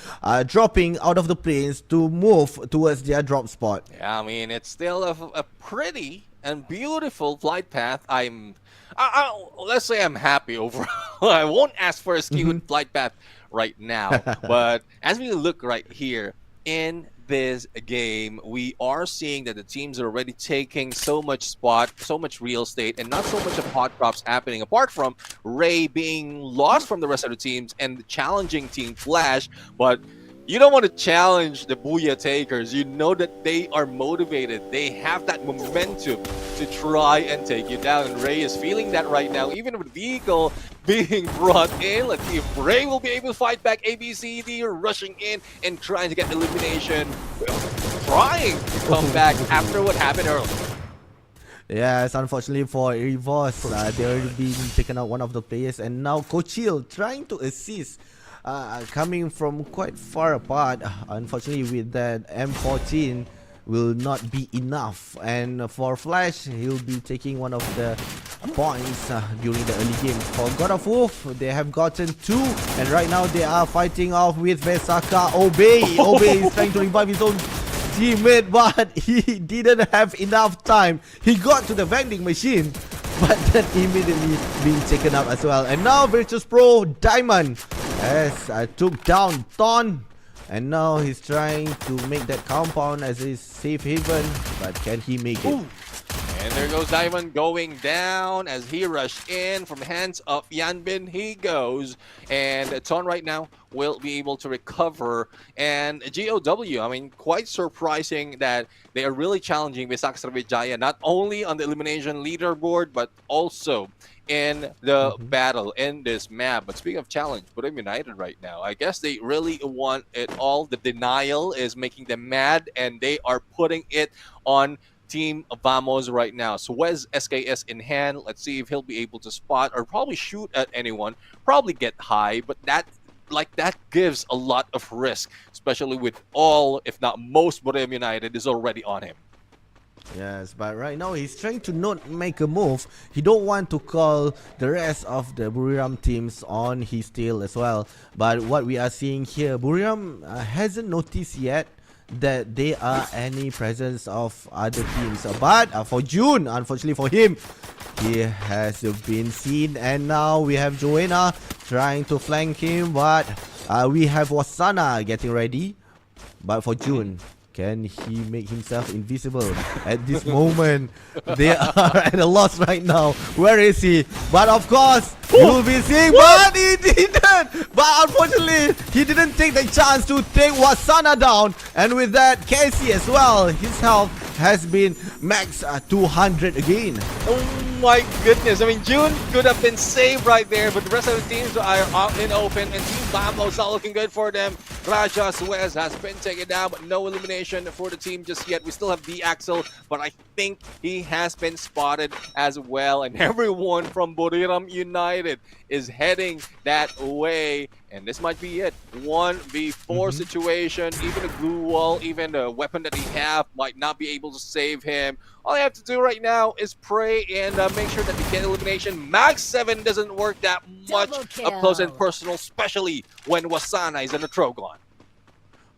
dropping out of the planes to move towards their drop spot. Yeah, I mean, it's still a pretty and beautiful flight path. Let's say I'm happy overall. I won't ask for a skewed flight path right now, but as we look right here in this game, we are seeing that the teams are already taking so much spot, so much real estate, and not so much of hot drops happening, apart from Ray being lost from the rest of the teams and the challenging Team Flash. But you don't want to challenge the Booyah Takers. You know that they are motivated. They have that momentum to try and take you down. And Ray is feeling that right now, even with the vehicle being brought in. Let's see if Ray will be able to fight back. ABCD are rushing in and trying to get elimination. Trying to come back after what happened earlier. Yes, unfortunately for Evos, they're being taken out one of the players. And now Kochil trying to assist. Coming from quite far apart. Unfortunately, with that M14 will not be enough, and for Flash, he'll be taking one of the points during the early game. For God of Wolf, they have gotten 2, and right now they are fighting off with Vesaka. Obey is trying to revive his own teammate, but he didn't have enough time. He got to the vending machine, but then immediately being taken out as well. And now Virtus Pro Diamond has took down Thorn, and now he's trying to make that compound as his safe haven, but can he make it? Ooh. And there goes Diamond going down as he rushed in from the hands of Yanbin. He goes, and Ton right now will be able to recover. And GOW, I mean, quite surprising that they are really challenging Visak Sriwijaya, not only on the elimination leaderboard, but also in the battle in this map. But speaking of challenge, Buram United right now, I guess they really want it all. The denial is making them mad, and they are putting it on Team Vamos right now. Suez SKS in hand. Let's see if he'll be able to spot or probably shoot at anyone, probably get high, but that gives a lot of risk, especially with all, if not most, Buram United is already on him. Yes, but right now he's trying to not make a move. He don't want to call the rest of the Buriram teams on his tail as well. But what we are seeing here, Buriram hasn't noticed yet that there are any presence of other teams. But for June, unfortunately for him, he has been seen. And now we have Joanna trying to flank him, but we have Wasana getting ready. But for June, can he make himself invisible at this moment? They are at a loss right now. Where is he? But of course, you will be seeing, but he didn't. But unfortunately, he didn't take the chance to take Wasana down. And with that, Casey as well, his health has been max 200 again. Oh my goodness. I mean, June could have been saved right there, but the rest of the teams are out in open, and Team Vamos not looking good for them. Raja Suez has been taken down, but no elimination for the team just yet. We still have the Axel, but I think he has been spotted as well. And everyone from Buriram United is heading that way. And this might be it. 1v4 situation. Even a glue wall, even the weapon that he have might not be able to save him. All you have to do right now is pray and make sure that they get elimination. Max 7 doesn't work that much up close and personal, especially when Wasana is on the Trogon.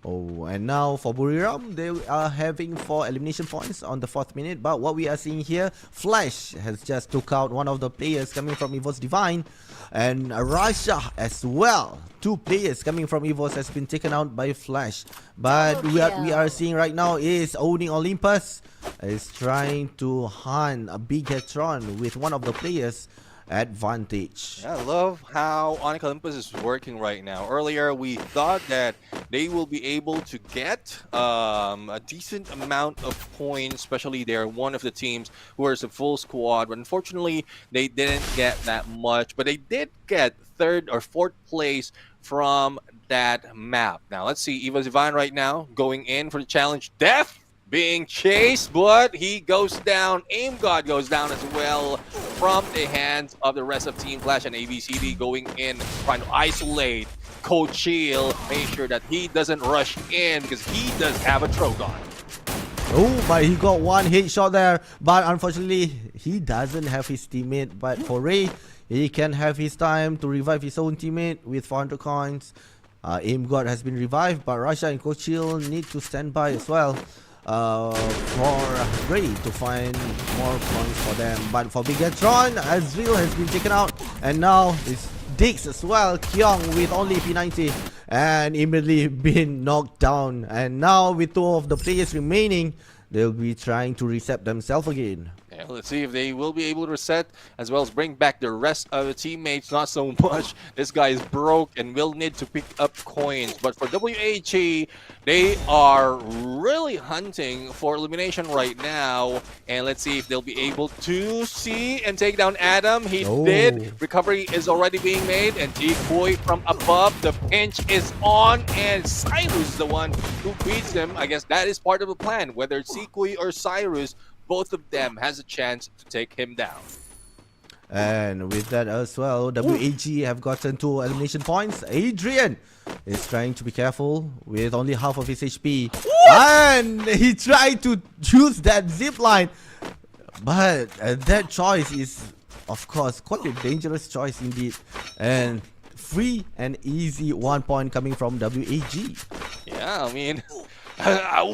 Oh, and now for Buriram, they are having 4 elimination points on the 4th minute. But what we are seeing here, Flash has just took out one of the players coming from Evos Divine. And Rasha as well. 2 players coming from Evos has been taken out by Flash. But what we are seeing right now is owning Olympus. is trying to hunt a big headron with one of the players advantage. Yeah, I love how Onyx Olympus is working right now. Earlier, we thought that they will be able to get a decent amount of points, especially they're one of the teams who is a full squad. But unfortunately, they didn't get that much. But they did get third or fourth place from that map. Now, let's see. Evo Divine right now going in for the challenge. Death being chased, but he goes down. Aim God goes down as well from the hands of the rest of Team Flash, and ABCD going in, trying to isolate Coach Shield, make sure that he doesn't rush in because he does have a Trogon. Oh, but he got one headshot there, but unfortunately he doesn't have his teammate. But for Ray, he can have his time to revive his own teammate with 400 coins. Aim God has been revived, but Russia and Coach Shield need to stand by as well for Ray to find more points for them. But for Bigatron, Azrael has been taken out, and now it's Dix as well. Kyung with only P90 and immediately been knocked down. And now with two of the players remaining, they'll be trying to reset themselves again. Yeah, let's see if they will be able to reset as well as bring back the rest of the teammates. Not so much. This guy is broke and will need to pick up coins. But for WHE, they are really hunting for elimination right now. And let's see if they'll be able to see and take down Adam. He did. Recovery is already being made. And Decoy from above. The pinch is on. And Cyrus is the one who beats them. I guess that is part of the plan. Whether it's Decoy or Cyrus, both of them has a chance to take him down. And with that as well, WAG have gotten 2 elimination points. Adrian is trying to be careful with only half of his HP. And he tried to choose that zip line. But that choice is, of course, quite a dangerous choice indeed. And free and easy 1 point coming from WAG. Yeah, I mean,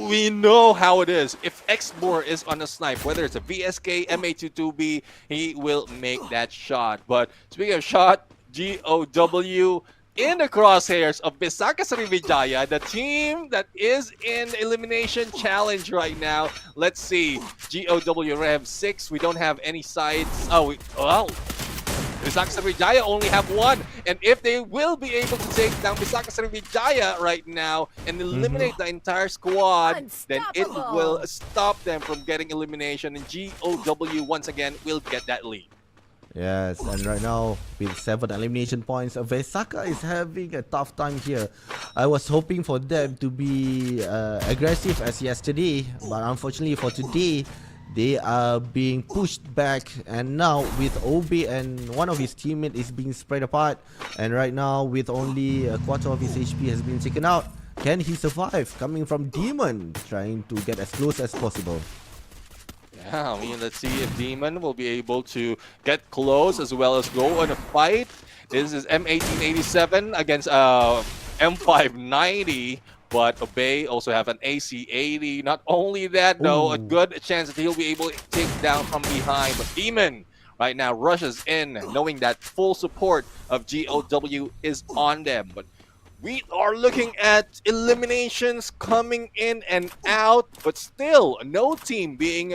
we know how it is. If Xmore is on a snipe, whether it's a VSK, MA22B, he will make that shot. But speaking of shot, GOW in the crosshairs of Bisaka Sriwijaya, the team that is in elimination challenge right now. Let's see. GOW Rev 6. We don't have any sides. Bisaka Sriwijaya only have 1, and if they will be able to take down Bisaka Sriwijaya right now and eliminate the entire squad, then it will stop them from getting elimination, and GOW once again will get that lead. Yes, and right now with 7 elimination points, Vesaka is having a tough time here. I was hoping for them to be aggressive as yesterday, but unfortunately for today, they are being pushed back, and now with OB and one of his teammates is being spread apart, and right now with only a quarter of his HP has been taken out. Can he survive? Coming from Demon, trying to get as close as possible. Yeah, I mean, let's see if Demon will be able to get close as well as go on a fight. This is M1887 against M590. But Obey also have an AC80. Not only that, though, a good chance that he'll be able to take down from behind. But Demon right now rushes in, knowing that full support of GOW is on them. But we are looking at eliminations coming in and out, but still no team being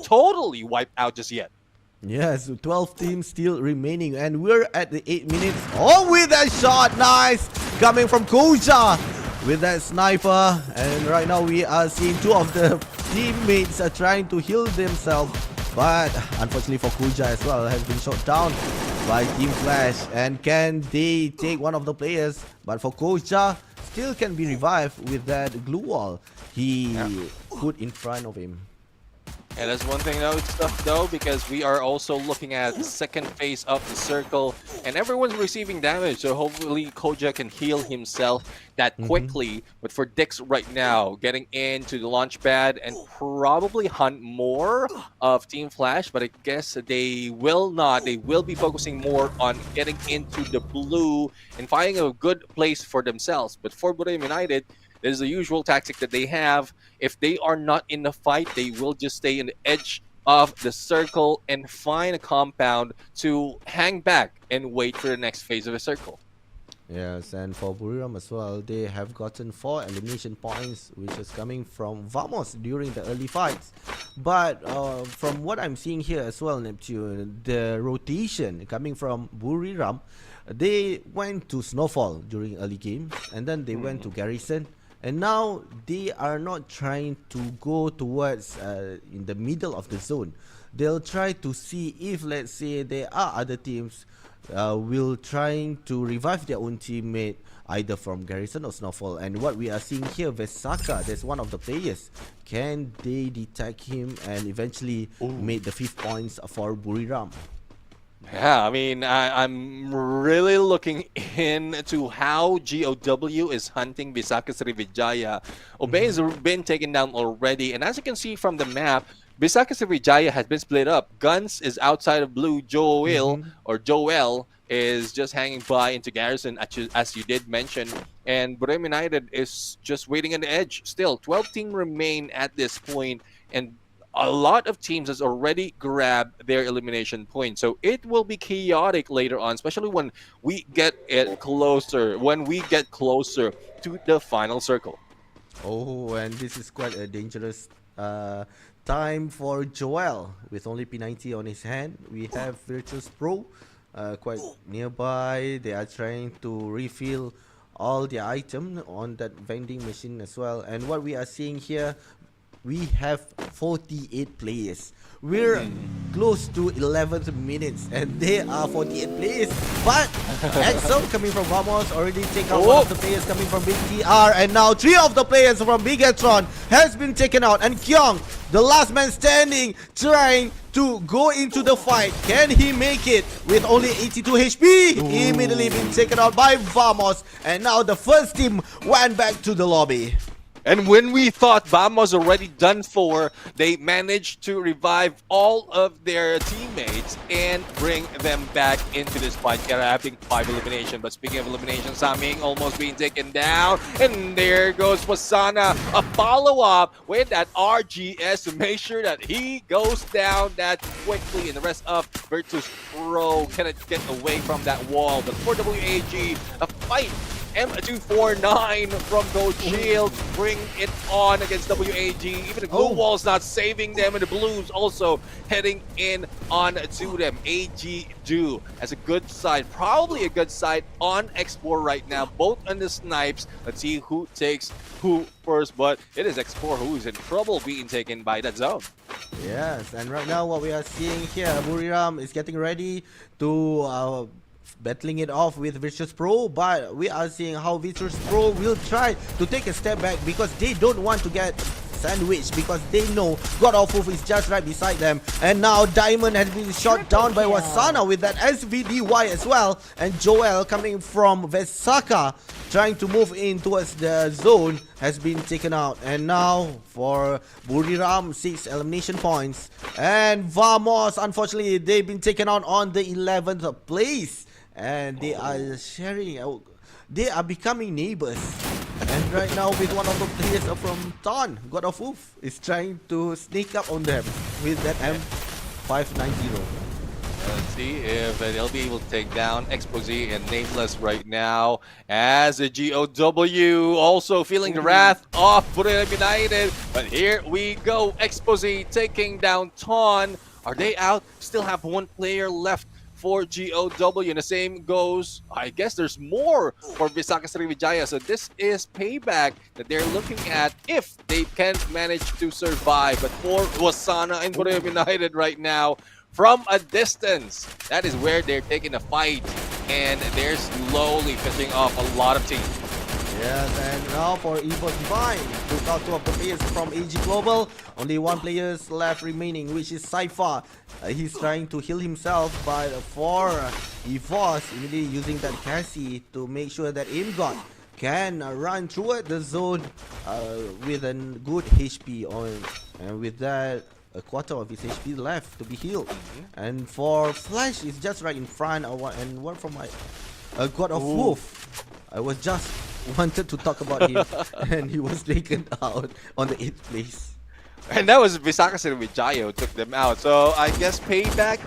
totally wiped out just yet. Yes, 12 teams still remaining, and we're at the 8 minutes. Oh, with that shot, nice! Coming from Koja with that sniper, and right now we are seeing 2 of the teammates are trying to heal themselves, but unfortunately for Kuja as well, has been shot down by Team Flash. And can they take one of the players? But for Kuja, still can be revived with that glue wall he put in front of him. And that's one thing though, it's tough though, because we are also looking at the second phase of the circle, and everyone's receiving damage, so hopefully Koja can heal himself that quickly. But for Dix right now, getting into the launch pad and probably hunt more of Team Flash, but I guess they will not. They will be focusing more on getting into the blue and finding a good place for themselves. But for Buram United, there's the usual tactic that they have. If they are not in the fight, they will just stay in the edge of the circle and find a compound to hang back and wait for the next phase of the circle. Yes, and for Buriram as well, they have gotten 4 elimination points, which is coming from Vamos during the early fights. But from what I'm seeing here as well, Neptune, the rotation coming from Buriram, they went to Snowfall during early games, and then they went to Garrison. And now they are not trying to go towards in the middle of the zone. They'll try to see if, let's say, there are other teams will trying to revive their own teammate either from Garrison or Snowfall. And what we are seeing here, Vesaka, that's one of the players. Can they detect him and eventually make the 5th points for Buriram? Yeah, I mean, I'm really looking into how GOW is hunting Visaka Srivijaya. Obey has been taken down already, and as you can see from the map, Visaka Srivijaya has been split up. Guns is outside of blue. Joel is just hanging by into Garrison, as you did mention. And Burem United is just waiting on the edge. Still, 12 teams remain at this point, and a lot of teams has already grabbed their elimination point. So it will be chaotic later on, especially when we get closer to the final circle. Oh, and this is quite a dangerous time for Joel. With only P90 on his hand, we have Virtus Pro quite nearby. They are trying to refill all their items on that vending machine as well. And what we are seeing here, we have 48 players. We're close to 11th minutes and there are 48 players. But Axel coming from Vamos already take out one of the players coming from Big TR, and now 3 of the players from Bigatron has been taken out, and Kyong, the last man standing, trying to go into the fight. Can he make it with only 82 HP? Immediately been taken out by Vamos, and now the first team went back to the lobby. And when we thought Bam was already done for, they managed to revive all of their teammates and bring them back into this fight, grabbing 5 elimination. But speaking of elimination, Saming almost being taken down. And there goes Wasana, a follow-up with that RGS to make sure that he goes down that quickly. And the rest of Virtus Pro cannot get away from that wall. But for WAG, a fight. M249 from Gold Shield bring it on against WAG. Even the blue wall's not saving them, and the blues also heading in on to them. AG do as a good side, probably a good side on X4 right now, both on the snipes. Let's see who takes who first, but it is X4 who is in trouble being taken by that zone. Yes, and right now what we are seeing here, Buriram is getting ready to battling it off with Virtus Pro, but we are seeing how Virtus Pro will try to take a step back because they don't want to get sandwiched, because they know God of Wolf is just right beside them. And now Diamond has been shot down by Wasana with that SVDY as well, and Joel coming from Vesaka trying to move in towards the zone has been taken out. And now for Buriram, 6 elimination points, and Vamos, unfortunately they've been taken out on the 11th place. And they are sharing, they are becoming neighbors. And right now with one of the players from Ton, God of Wolf, is trying to sneak up on them with that M590. Let's see if they'll be able to take down Expose and Nameless right now, as a GOW also feeling the wrath of Buriram United. But here we go, Expose taking down Ton. Are they out? Still have 1 player left for GOW, and the same goes, I guess there's more for Visaka Srivijaya. So this is payback that they're looking at if they can manage to survive. But for Wasana and Buriram United right now, from a distance, that is where they're taking a fight, and they're slowly pissing off a lot of teams. Yes, and now for Esports Divine, took out 2 of the players from AG Global. Only 1 player left remaining, which is Saifa. He's trying to heal himself, but for EVOS, immediately using that Cassie to make sure that Imgot can run through the zone with a good HP on, and with that, a quarter of his HP left to be healed. And for Flash, is just right in front. And what from my God of Wolf, I was just wanted to talk about him, and he was taken out on the 8th place. And that was Visaka Sriwijaya who took them out. So I guess payback,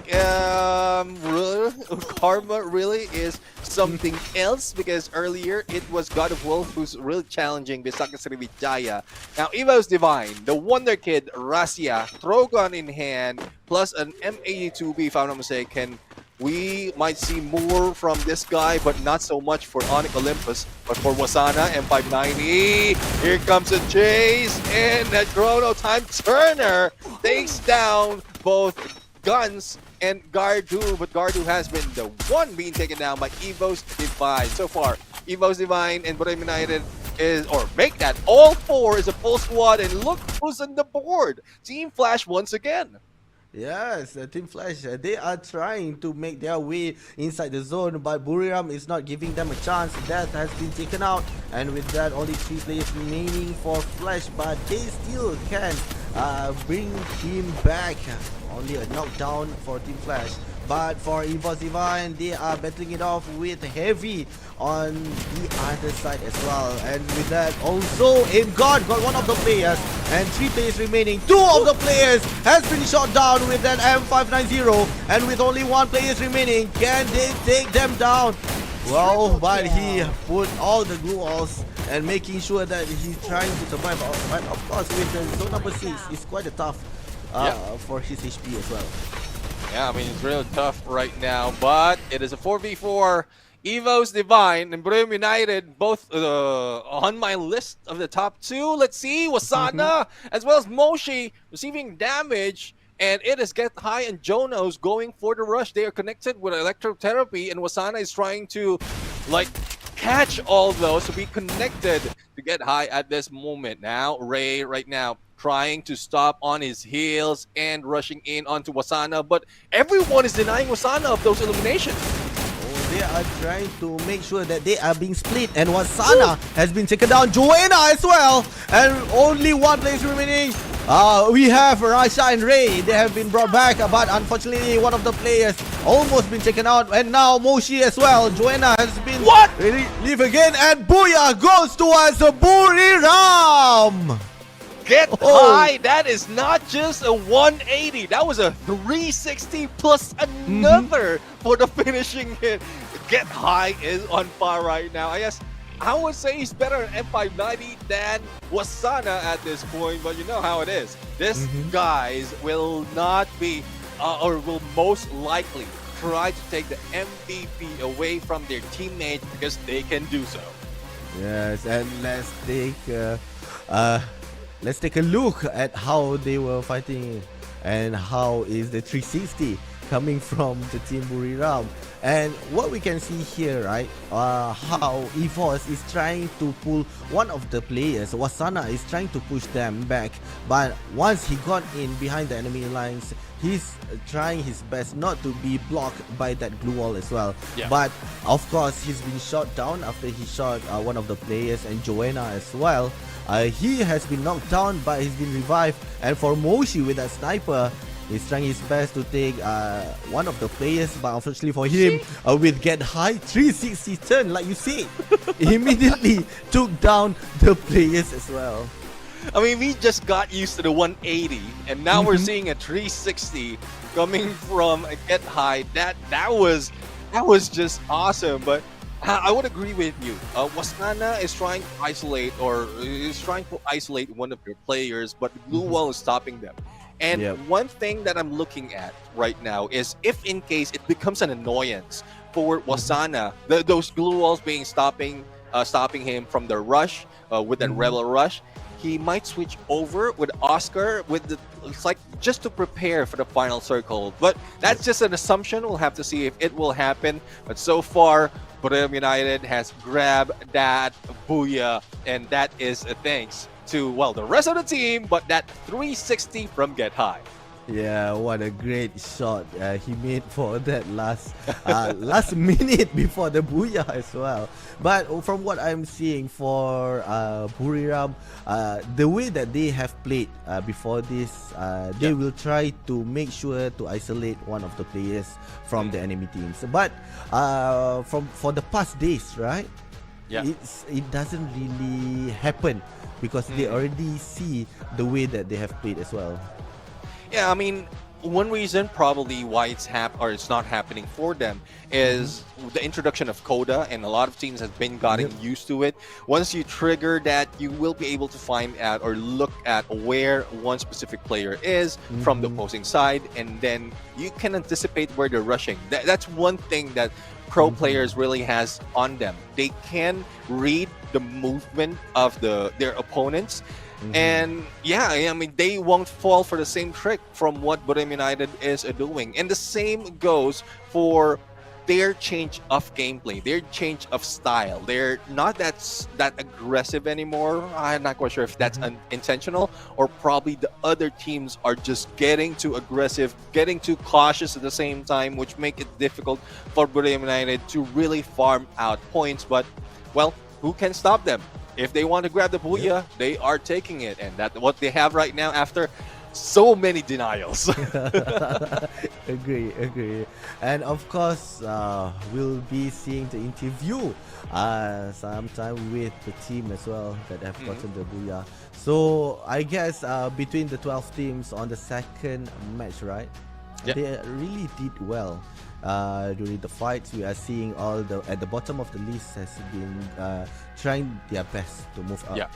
karma really is something else, because earlier it was God of Wolf who's really challenging Visaka Sriwijaya. Now Evo's Divine, the Wonder Kid, Rasia, throw gun in hand, plus an M82B if I'm not mistaken. We might see more from this guy, but not so much for Onyx Olympus. But for Wasana, M590, here comes a chase, and that Chrono Time Turner takes down both Guns and Gardu, but Gardu has been the one being taken down by Evo's Divine. So far, Evo's Divine and Brahim United is, or make that, all four is a full squad, and look who's on the board. Team Flash once again. Yes, Team Flash, they are trying to make their way inside the zone, but Buriram is not giving them a chance. That has been taken out, and with that, only 3 players remaining for Flash, but they still can bring him back. Only a knockdown for Team Flash. But for Evo's Divine, they are battling it off with Heavy on the other side as well. And with that, also AimGod got one of the players, and 3 players remaining. 2 of the players has been shot down with that M590, and with only 1 player remaining, can they take them down? Well, but he put all the glue walls and making sure that he's trying to survive. And of course, with the zone number 6, it's quite a tough for his HP as well. Yeah, I mean, it's real tough right now, but it is a 4v4. Evo's Divine and Brahim United both on my list of the top 2. Let's see, Wasana as well as Moshi receiving damage, and it is Get High and Jonos going for the rush. They are connected with electrotherapy, and Wasana is trying to like catch all those to be connected to Get High at this moment. Now Ray right now trying to stop on his heels and rushing in onto Wasana, but everyone is denying Wasana of those eliminations. They are trying to make sure that they are being split, and Wasana has been taken down. Joanna as well, and only 1 place remaining. We have Rasha and Ray. They have been brought back, but unfortunately one of the players almost been taken out, and now Moshi as well. Joanna has been leave again, and Booyah goes towards Buriram. Get High, that is not just a 180, that was a 360 plus another for the finishing hit. Get High is on fire right now. I guess I would say he's better at M590 than Wasana at this point, but you know how it is. This guys will not be, or will most likely try to take the MVP away from their teammates because they can do so. Yes, and let's take a look at how they were fighting and how is the 360 coming from the team Buriram. And what we can see here, right, how EVOS is trying to pull one of the players. Wasana is trying to push them back, but once he got in behind the enemy lines, he's trying his best not to be blocked by that glue wall as well. But of course, he's been shot down after he shot one of the players, and Joanna as well. He has been knocked down, but he's been revived. And for Moshi with that sniper, he's trying his best to take one of the players, but unfortunately for him, with Get High 360 turn, like you see, immediately took down the players as well. I mean, we just got used to the 180, and now we're seeing a 360 coming from a Get High. That was just awesome. But I would agree with you. Wasana is trying to isolate, or is trying to isolate one of their players, but the glue wall is stopping them. And one thing that I'm looking at right now is if in case it becomes an annoyance for Wasana, those glue walls being stopping him from the rush with that rebel rush, he might switch over with Oscar with the, it's like just to prepare for the final circle. But that's just an assumption. We'll have to see if it will happen. But so far, Brahim United has grabbed that booyah, and that is thanks to, well, the rest of the team, but that 360 from Get High. Yeah, what a great shot he made for that last minute before the booyah as well. But from what I'm seeing for Buriram, the way that they have played before this, they will try to make sure to isolate one of the players from the enemy teams. But for the past days, right? Yeah. it doesn't really happen because they already see the way that they have played as well. Yeah, I mean, one reason probably why it's not happening for them is the introduction of Coda, and a lot of teams have been getting used to it. Once you trigger that, you will be able to find out or look at where one specific player is from the opposing side, and then you can anticipate where they're rushing. That's one thing that pro players really has on them. They can read the movement of their opponents. And yeah, I mean, they won't fall for the same trick from what Burim United is doing. And the same goes for their change of gameplay, their change of style. They're not that aggressive anymore. I'm not quite sure if that's intentional or probably the other teams are just getting too aggressive, getting too cautious at the same time, which make it difficult for Burim United to really farm out points. But, well, who can stop them? If they want to grab the Booyah, they are taking it. And that's what they have right now after so many denials. Agree. And of course, we'll be seeing the interview sometime with the team as well that have gotten the Booyah. So I guess between the 12 teams on the second match, right? Yep. They really did well. During the fights, we are seeing at the bottom of the list has been trying their best to move up. Yeah.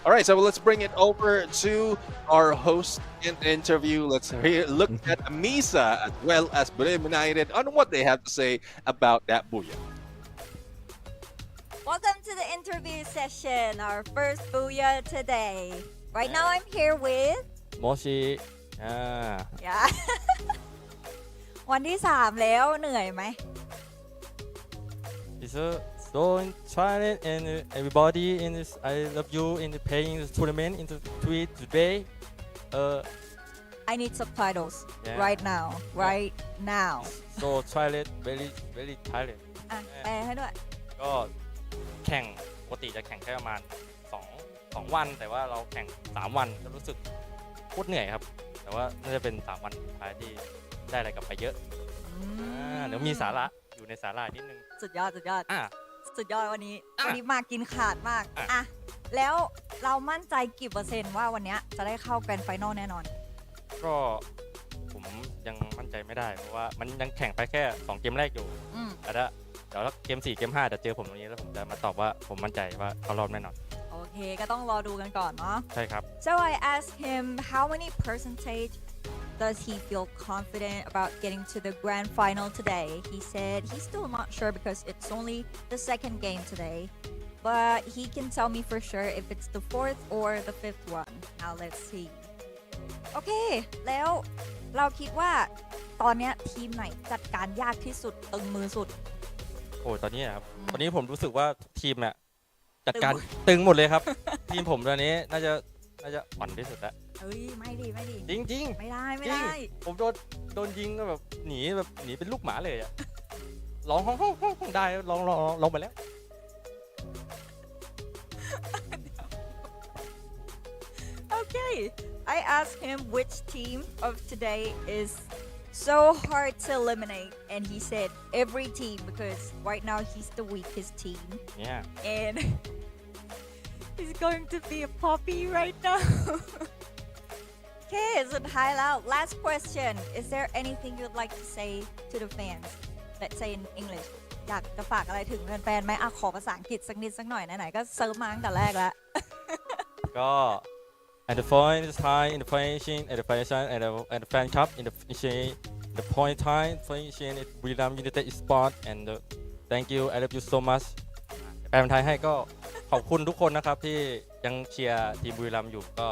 All right, so let's bring it over to our host in the interview. Let's look at Misa as well as Burim United on what they have to say about that Booyah. Welcome to the interview session, our first Booyah today. Right now I'm here with Moshi. yeah. วันที่ 3 แล้วเหนื่อยไหม Don't try it, and everybody in this, I love you in the playing this tournament in the tweet today. I need subtitles Yeah. right now. So try it very tired. อ่ะแปลให้ด้วย ก็แข่งปกติจะแข่งแค่ประมาณ2 วันแต่ว่าเราแข่ง3 วันก็รู้สึกโคตรเหนื่อยครับแต่ว่าน่าจะเป็น3 วันสุดท้ายที่ได้อะไรกลับไปเยอะเดี๋ยวมีสาระอยู่ในสาระนิดนึง สุดยอด สุดยอดวันนี้ อ่ะ วันนี้มากินขาดมาก อ่ะ อ่ะแล้วเรามั่นใจกี่เปอร์เซ็นต์ว่าวันนี้จะได้เข้าแกรนด์ไฟนอลแน่นอน ก็ผมยังมั่นใจไม่ได้เพราะว่ามันยังแข่งไปแค่2 เกมแรกอยู่ แต่เดี๋ยวถ้าเกม 4 เกม 5จะเจอผมตรงนี้แล้วผมจะมาตอบว่าผมมั่นใจว่าเขารอบแน่นอน โอเคก็ต้องรอดูกันก่อนเนาะ ใช่ครับ So I asked him how many percentage does he feel confident about getting to the grand final today. He said he's still not sure because it's only the second game today, but he can tell me for sure if it's the 4th or the 5th one. Now let's see. โอเคแล้วเราคิดว่าตอนเนี้ยทีมไหนจัดการยากที่สุดตึงมือสุด โอ้ตอนนี้ครับตอนนี้ผมรู้สึกว่าทีมเนี่ยจัดการตึงหมดเลยครับ ทีมผมตอนนี้น่าจะอ่อนที่สุดแล้ว เฮ้ยไม่ดี จริงๆ ไม่ได้ จริงผมโดนยิงก็แบบหนีเป็นลูกหมาเลยอะร้องห้องได้ลองไปแล้ว Okay, I asked him which team of today is so hard to eliminate, and he said every team because right now he's the weakest team, Yeah. and he's going to be a puppy right now. Okay, สุดท้ายแล้ว last question. Is there anything you'd like to say to the fans? Let's say in English. อยากจะฝากอะไรถึงแฟนๆไหมอ่ะขอภาษาอังกฤษสักนิดสักหน่อยไหนๆก็เซิร์ฟมาตั้งแต่แรกแล้ว ก็ at the point time in the finishing at the finishing at the fan cup in the finishing the point time finishing at Burim United Esports and thank you I love you so much แปลเป็นไทยให้ก็ขอบคุณทุกคนนะครับที่ยังเชียร์ทีมบุรีรัมย์อยู่ก็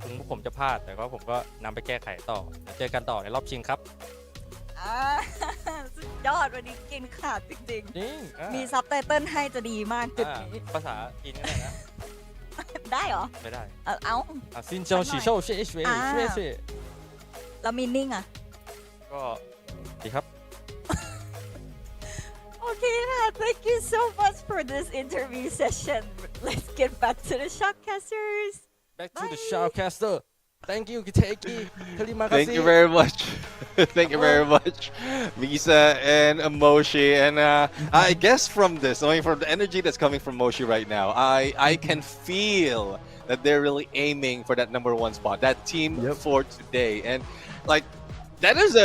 ถึงพวกผมจะพลาดแต่ก็ผมก็นำไปแก้ไขต่อเจอกันต่อในรอบชิงครับ สุดยอดวันนี้กินขาดจริง จริง ๆ มีซับไตเติ้ลให้จะดีมากจุดนี้ ภาษาจีนก็ได้นะ ได้เหรอ ไม่ได้ เอ้า ซินเจ้าฉีเช่าเช่เช่ อ่า เช่เช่ แล้วมีนิ่งอ่ะ ก็ดีครับ Okay, thank you so much for this interview session. Let's get back to the Shockcasters. back to the Bye. shoutcaster Thank you, Kiteki. Terima Thank you kasih. very much. Thank you very much, Misa and Moshi. And I guess from this, knowing from the energy that's coming from Moshi right now, I can feel that they're really aiming for that #1 spot, that team Yep. for today. And like that's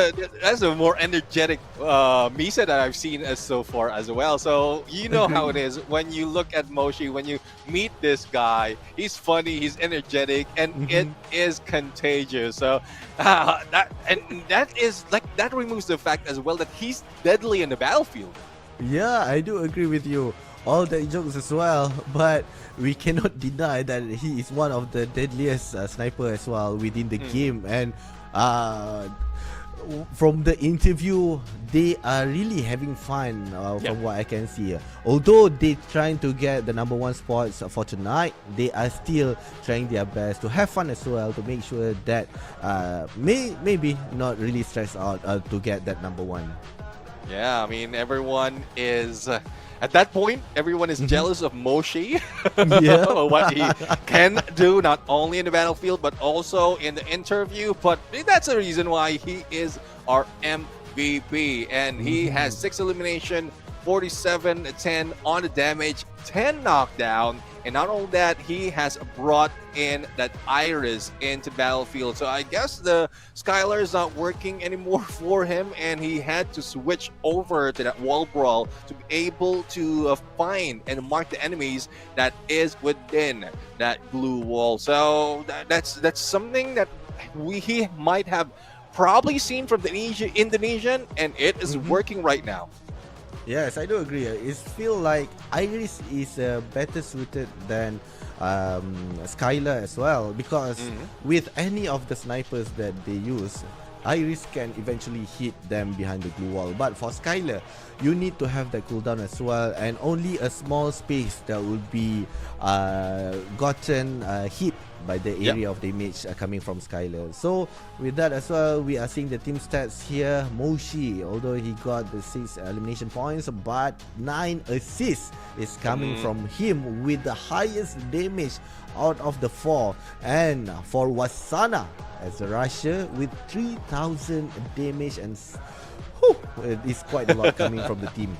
a more energetic Misa that I've seen as so far as well. So you know how it is when you look at Moshi, when you meet this guy. He's funny, he's energetic, and it is contagious. So that is like that removes the fact as well that he's deadly in the battlefield. Yeah, I do agree with you. All the jokes as well, but we cannot deny that he is one of the deadliest sniper as well within the game. And from the interview, they are really having fun from what I can see. Although they trying to get the #1 spots for tonight, they are still trying their best to have fun as well, to make sure that maybe not really stressed out to get that #1. Yeah, I mean everyone is at that point. Everyone is jealous of Moshi, Yeah. what he can do not only in the battlefield but also in the interview. But that's the reason why he is our MVP, and he has 6 elimination, 47-10 on the damage, 10 knockdown. And not only that, he has brought in that Iris into battlefield. So I guess the Skylar is not working anymore for him, and he had to switch over to that wall brawl to be able to find and mark the enemies that is within that blue wall. So that's something that he might have probably seen from the Indonesian, and it is working right now. Yes, I do agree. It feel like Iris is better suited than Skylar as well, because with any of the snipers that they use, Iris can eventually hit them behind the blue wall. But for Skylar, you need to have that cooldown as well, and only a small space that will be gotten hit by the area of damage coming from Skylar. So with that as well, we are seeing the team stats here. Moshi, although he got the 6 elimination points, but 9 assists is coming from him with the highest damage out of the 4. And for Wasana as a Russia with 3,000 damage, and it's quite a lot coming from the team.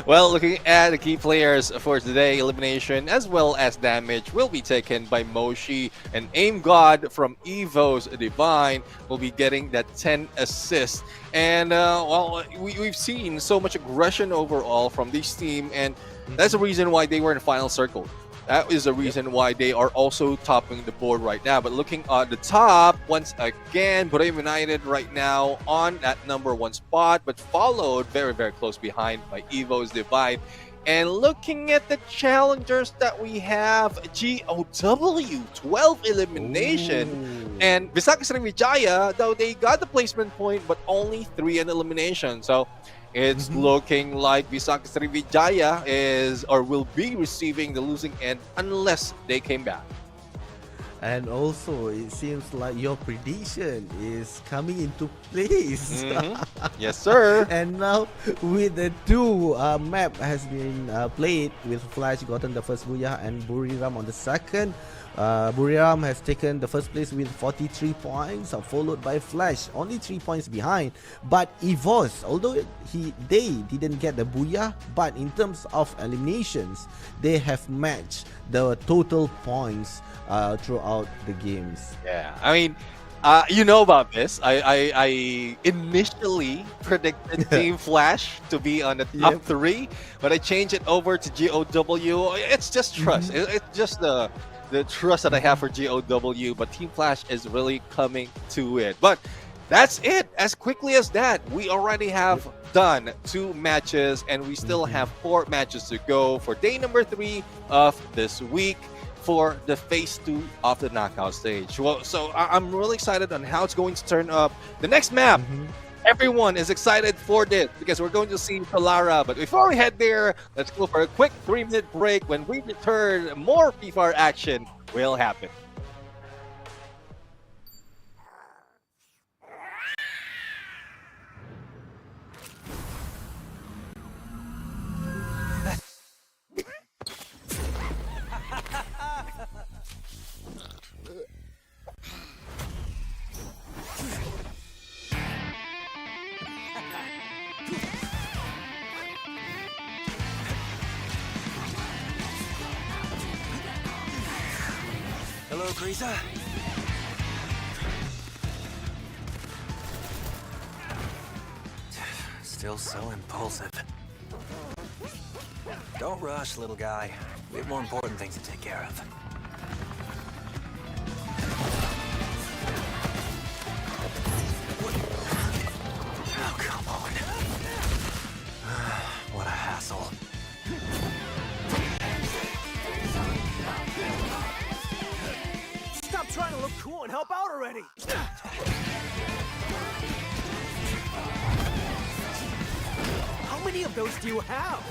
Well, looking at the key players for today, elimination as well as damage will be taken by Moshi, and Aim God from Evo's Divine will be getting that 10 assists. And well, we've seen so much aggression overall from this team, and that's the reason why they were in the final circle. That is the reason why they are also topping the board right now. But looking at the top, once again, Brave United right now on that #1 spot, but followed very, very close behind by Evo's Divine. And looking at the challengers that we have, GOW, 12 elimination. And Visaka Sriwijaya, though they got the placement point, but only 3 in elimination. So it's looking like Visaka Sriwijaya is or will be receiving the losing end unless they came back. And also, it seems like your prediction is coming into place. Yes, sir. And now, with the 2 map has been played, with Flash gotten the first Booyah and Buriram on the second. Buriram has taken the first place with 43 points, followed by Flash, only 3 points behind. But EVOS, although they didn't get the Booyah, but in terms of eliminations, they have matched the total points throughout the games. Yeah, I mean, you know about this. I initially predicted Team Flash to be on the top 3, but I changed it over to GOW. It's just trust. It's just the trust that I have for GOW, but Team Flash is really coming to it. But that's it. As quickly as that, we already have done 2 matches, and we still have 4 matches to go for day number 3 of this week for the phase 2 of the knockout stage. Well, so I'm really excited on how it's going to turn up. The next map, everyone is excited for this because we're going to see Solara. But before we head there, let's go for a quick 3-minute break. When we return, more FIFA action will happen. Hello, Krisa. Still so impulsive. Don't rush, little guy. We have more important things to take care of. Oh, come on. What a hassle. Stop trying to look cool and help out already! How many of those do you have?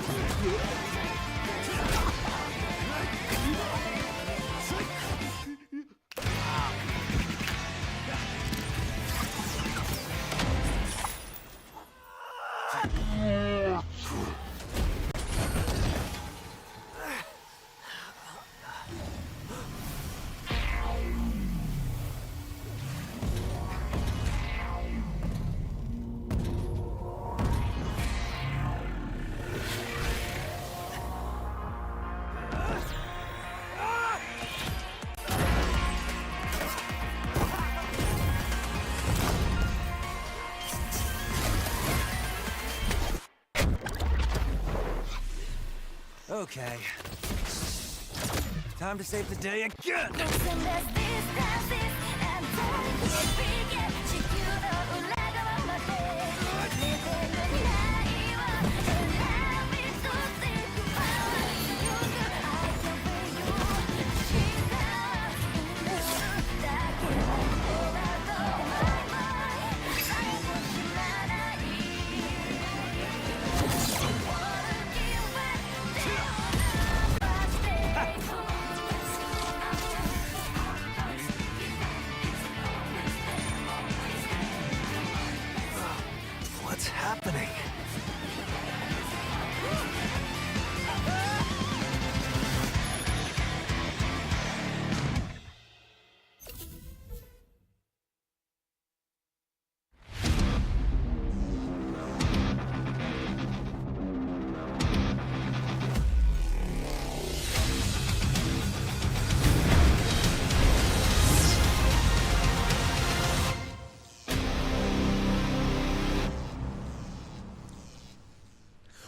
Okay. Time to save the day again! What's happening?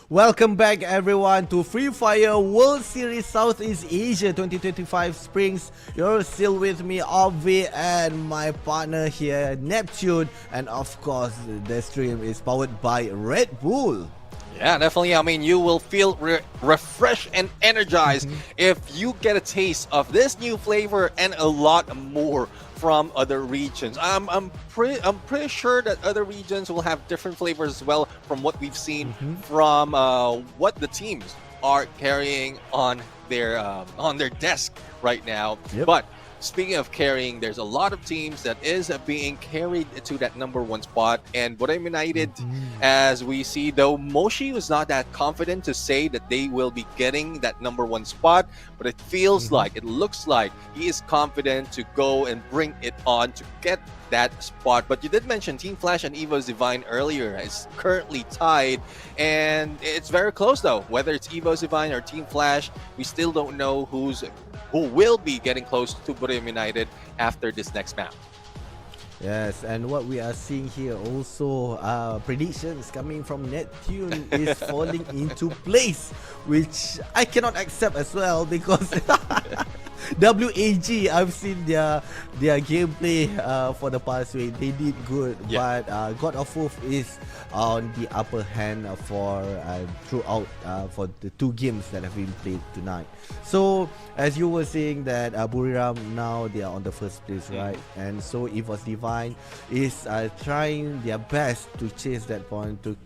Welcome back everyone to Free Fire World Series Southeast Asia 2025 Springs. You're still with me, Obvi, and my partner here, Neptune. And of course, the stream is powered by Red Bull. Yeah, definitely. I mean, you will feel refreshed and energized if you get a taste of this new flavor and a lot more from other regions. I'm pretty sure that other regions will have different flavors as well from what we've seen from what the teams are carrying on their desk right now. Yep. But speaking of carrying, there's a lot of teams that is being carried to that #1 spot. And Buram United, as we see, though Moshi was not that confident to say that they will be getting that #1 spot, but it feels like, it looks like he is confident to go and bring it on to get that spot. But you did mention Team Flash and Evo's Divine earlier. It's currently tied, and it's very close though. Whether it's Evo's Divine or Team Flash, we still don't know who will be getting close to Buram United after this next map. Yes, and what we are seeing here also, predictions coming from Neptune is falling into place, which I cannot accept as well because WAG, I've seen their gameplay for the past week. They did good, but God of Wolf is on the upper hand for throughout for the 2 games that have been played tonight. So as you were saying that Buriram now they are on the first place, right? And so EVOS Divine is trying their best to chase that point to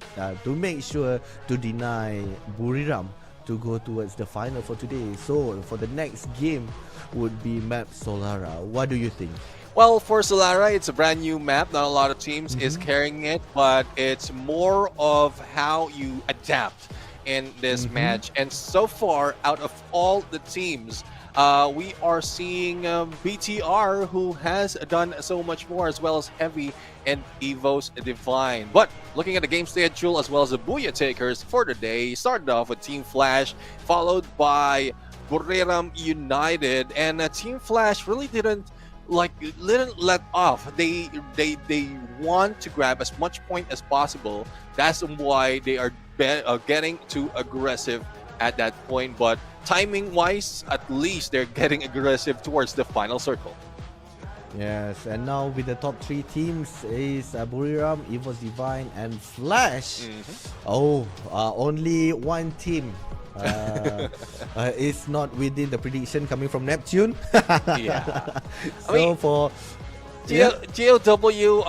make sure to deny Buriram to go towards the final for today. So for the next game would be map Solara. What do you think? Well, for Solara, it's a brand new map. Not a lot of teams is carrying it, but it's more of how you adapt in this match. And so far, out of all the teams, we are seeing BTR, who has done so much more, as well as Heavy and EVOS Divine. But looking at the game schedule as well as the Booyah Takers for the day, started off with Team Flash, followed by Buriram United, and Team Flash really didn't let off. They want to grab as much point as possible. That's why they are getting too aggressive at that point. But timing wise, at least they're getting aggressive towards the final circle. Yes, and now with the top 3 teams is Buriram, Evos Divine, and Flash. Only one team is not within the prediction coming from Neptune. Yeah. So for GOW,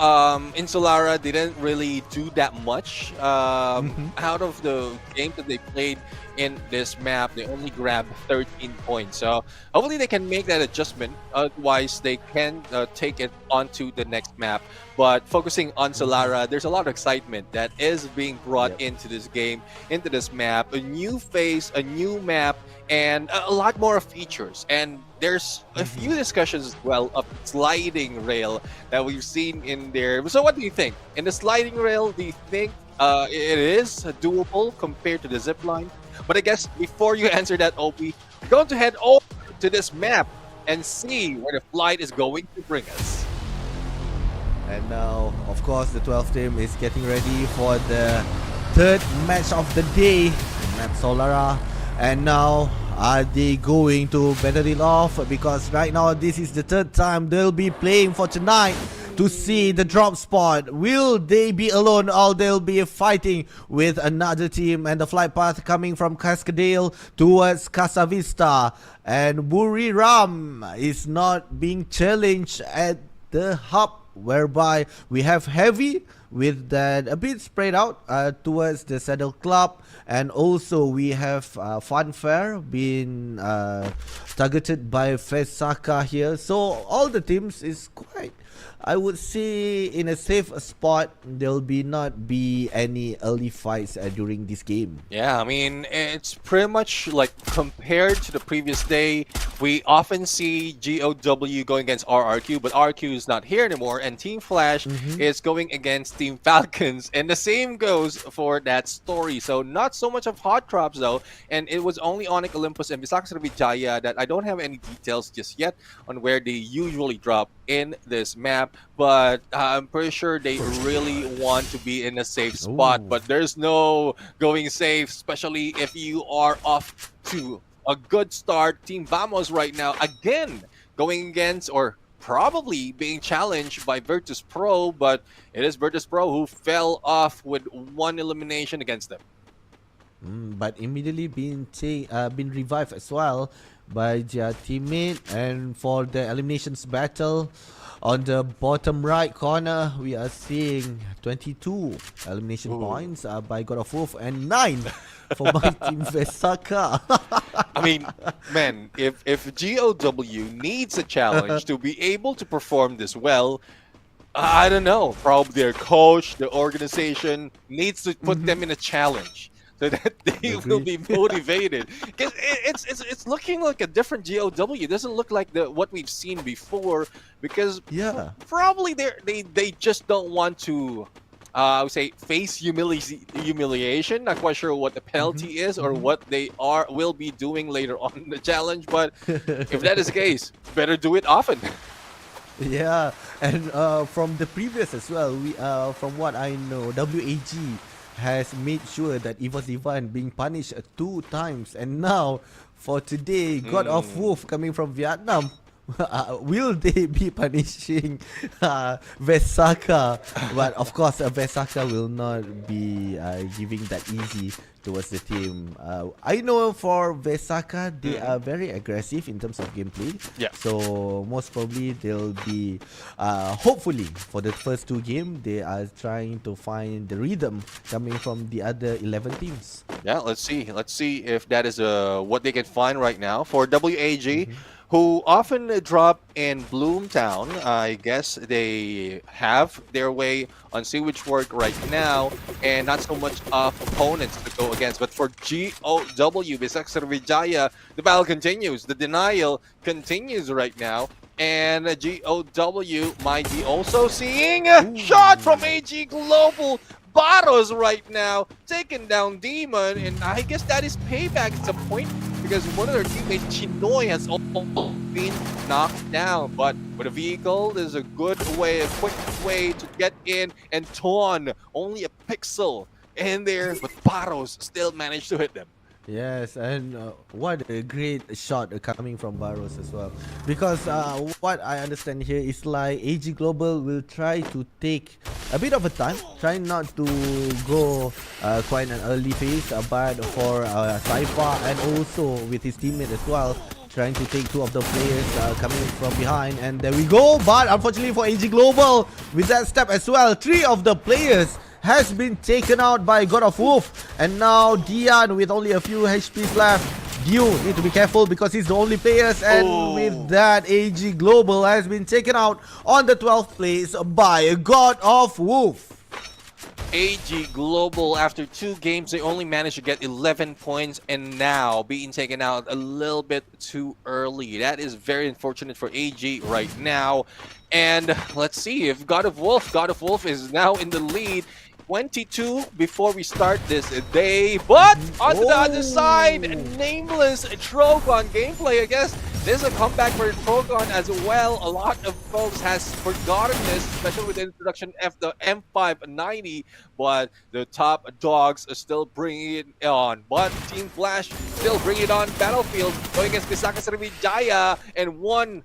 Insulara didn't really do that much. Out of the games that they played in this map, they only grabbed 13 points. So hopefully they can make that adjustment. Otherwise, they can take it onto the next map. But focusing on Solara, there's a lot of excitement that is being brought into this game, into this map. A new face, a new map, and a lot more features. And there's a few discussions as well of sliding rail that we've seen in there. So what do you think? In the sliding rail, do you think it is doable compared to the zip line? But I guess before you answer that, Opie, we're going to head over to this map and see where the flight is going to bring us. And now, of course, the 12th team is getting ready for the third match of the day, Map Solara. And now, are they going to battle it off? Because right now, this is the third time they'll be playing for tonight to see the drop spot. Will they be alone, or they'll be fighting with another team? And the flight path coming from Cascadale towards Casa Vista. And Buriram is not being challenged at the hub, whereby we have Heavy with that a bit spread out towards the Saddle Club, and also we have Funfair being targeted by Fesaka here. So all the teams is quite, I would say, in a safe spot. There'll not be any early fights during this game. Yeah, I mean, it's pretty much like compared to the previous day. We often see GOW going against RRQ, but RRQ is not here anymore, and Team Flash is going against Team Falcons, and the same goes for that story. So not so much of hot drops though, and it was only Onyx Olympus and Visaka Vijaya that I don't have any details just yet on where they usually drop in this map, but I'm pretty sure they really want to be in a safe spot. But there's no going safe, especially if you are off to a good start. Team Vamos right now again going against, or probably being challenged by Virtus Pro, but it is Virtus Pro who fell off with one elimination against them. But immediately been revived as well by their teammate. And for the eliminations battle, on the bottom right corner, we are seeing 22 elimination points by God of Wolf, and 9 for my team Vesaka. I mean, man, if GOW needs a challenge to be able to perform this well, I don't know, probably their coach, the organization needs to put them in a challenge so that they will be motivated. Because it's looking like a different GOW. It doesn't look like what we've seen before, because probably they just don't want to I would say face humiliation. Not quite sure what the penalty is or what they will be doing later on in the challenge, but if that is the case, better do it often. Yeah, and from the previous as well, we from what I know, WAG has made sure that Evos Divine being punished 2 times, and now for today, God of Wolf coming from Vietnam. Will they be punishing Vesaka? But of course, Vesaka will not be giving that easy towards the team. I know for Vesaka, they are very aggressive in terms of gameplay. Yeah. So most probably they'll be, hopefully for the first 2 games, they are trying to find the rhythm coming from the other 11 teams. Yeah, let's see. Let's see if that is what they can find right now for WAG. Who often drop in Bloomtown. I guess they have their way on Sewage Work right now, and not so much of opponents to go against. But for GOW, Visaksa Vijaya, the battle continues. The denial continues right now. And GOW might be also seeing a shot from AG Global. Barros right now taking down Demon, and I guess that is payback at some point, because one of their teammates, Chinoy, has also been knocked down. But with a vehicle, there's a good way, a quick way to get in, and Ton, only a pixel in there, but Barros still managed to hit them. Yes, and what a great shot coming from Barros as well. Because what I understand here is like AG Global will try to take a bit of a time, try not to go quite an early phase, but for Saifa and also with his teammate as well, trying to take two of the players coming from behind, and there we go. But unfortunately for AG Global, with that step as well, three of the players has been taken out by God of Wolf, and now Dian with only a few HPs left. Dio need to be careful because he's the only players, and with that, AG Global has been taken out on the 12th place by God of Wolf. AG Global, after 2 games, they only managed to get 11 points, and now being taken out a little bit too early. That is very unfortunate for AG right now. And let's see if God of Wolf is now in the lead. 22 before we start this day, but on the other side, nameless Trogon gameplay. I guess there's a comeback for Trogon as well. A lot of folks has forgotten this, especially with the introduction of the M590, but the top dogs are still bringing it on. But Team Flash still bringing it on Battlefield, going against Pisaka Sriwijaya, and one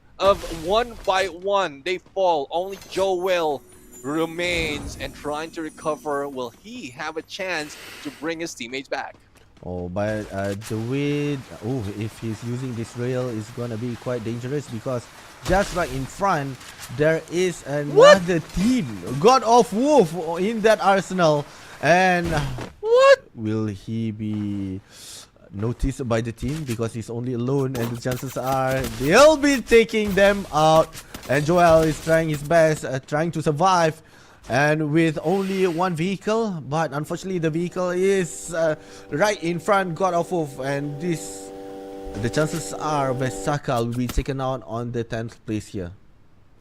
by one they fall. Only Joel remains and trying to recover. Will he have a chance to bring his teammates back? Oh, but the way, if he's using this rail, is gonna be quite dangerous because just right in front there is another team, God of Wolf, in that arsenal. And what will he be noticed by the team because he's only alone, and the chances are they'll be taking them out. And Joel is trying his best, trying to survive, and with only one vehicle, but unfortunately the vehicle is right in front God of Wolf, and the chances are Vesaka will be taken out on the 10th place here.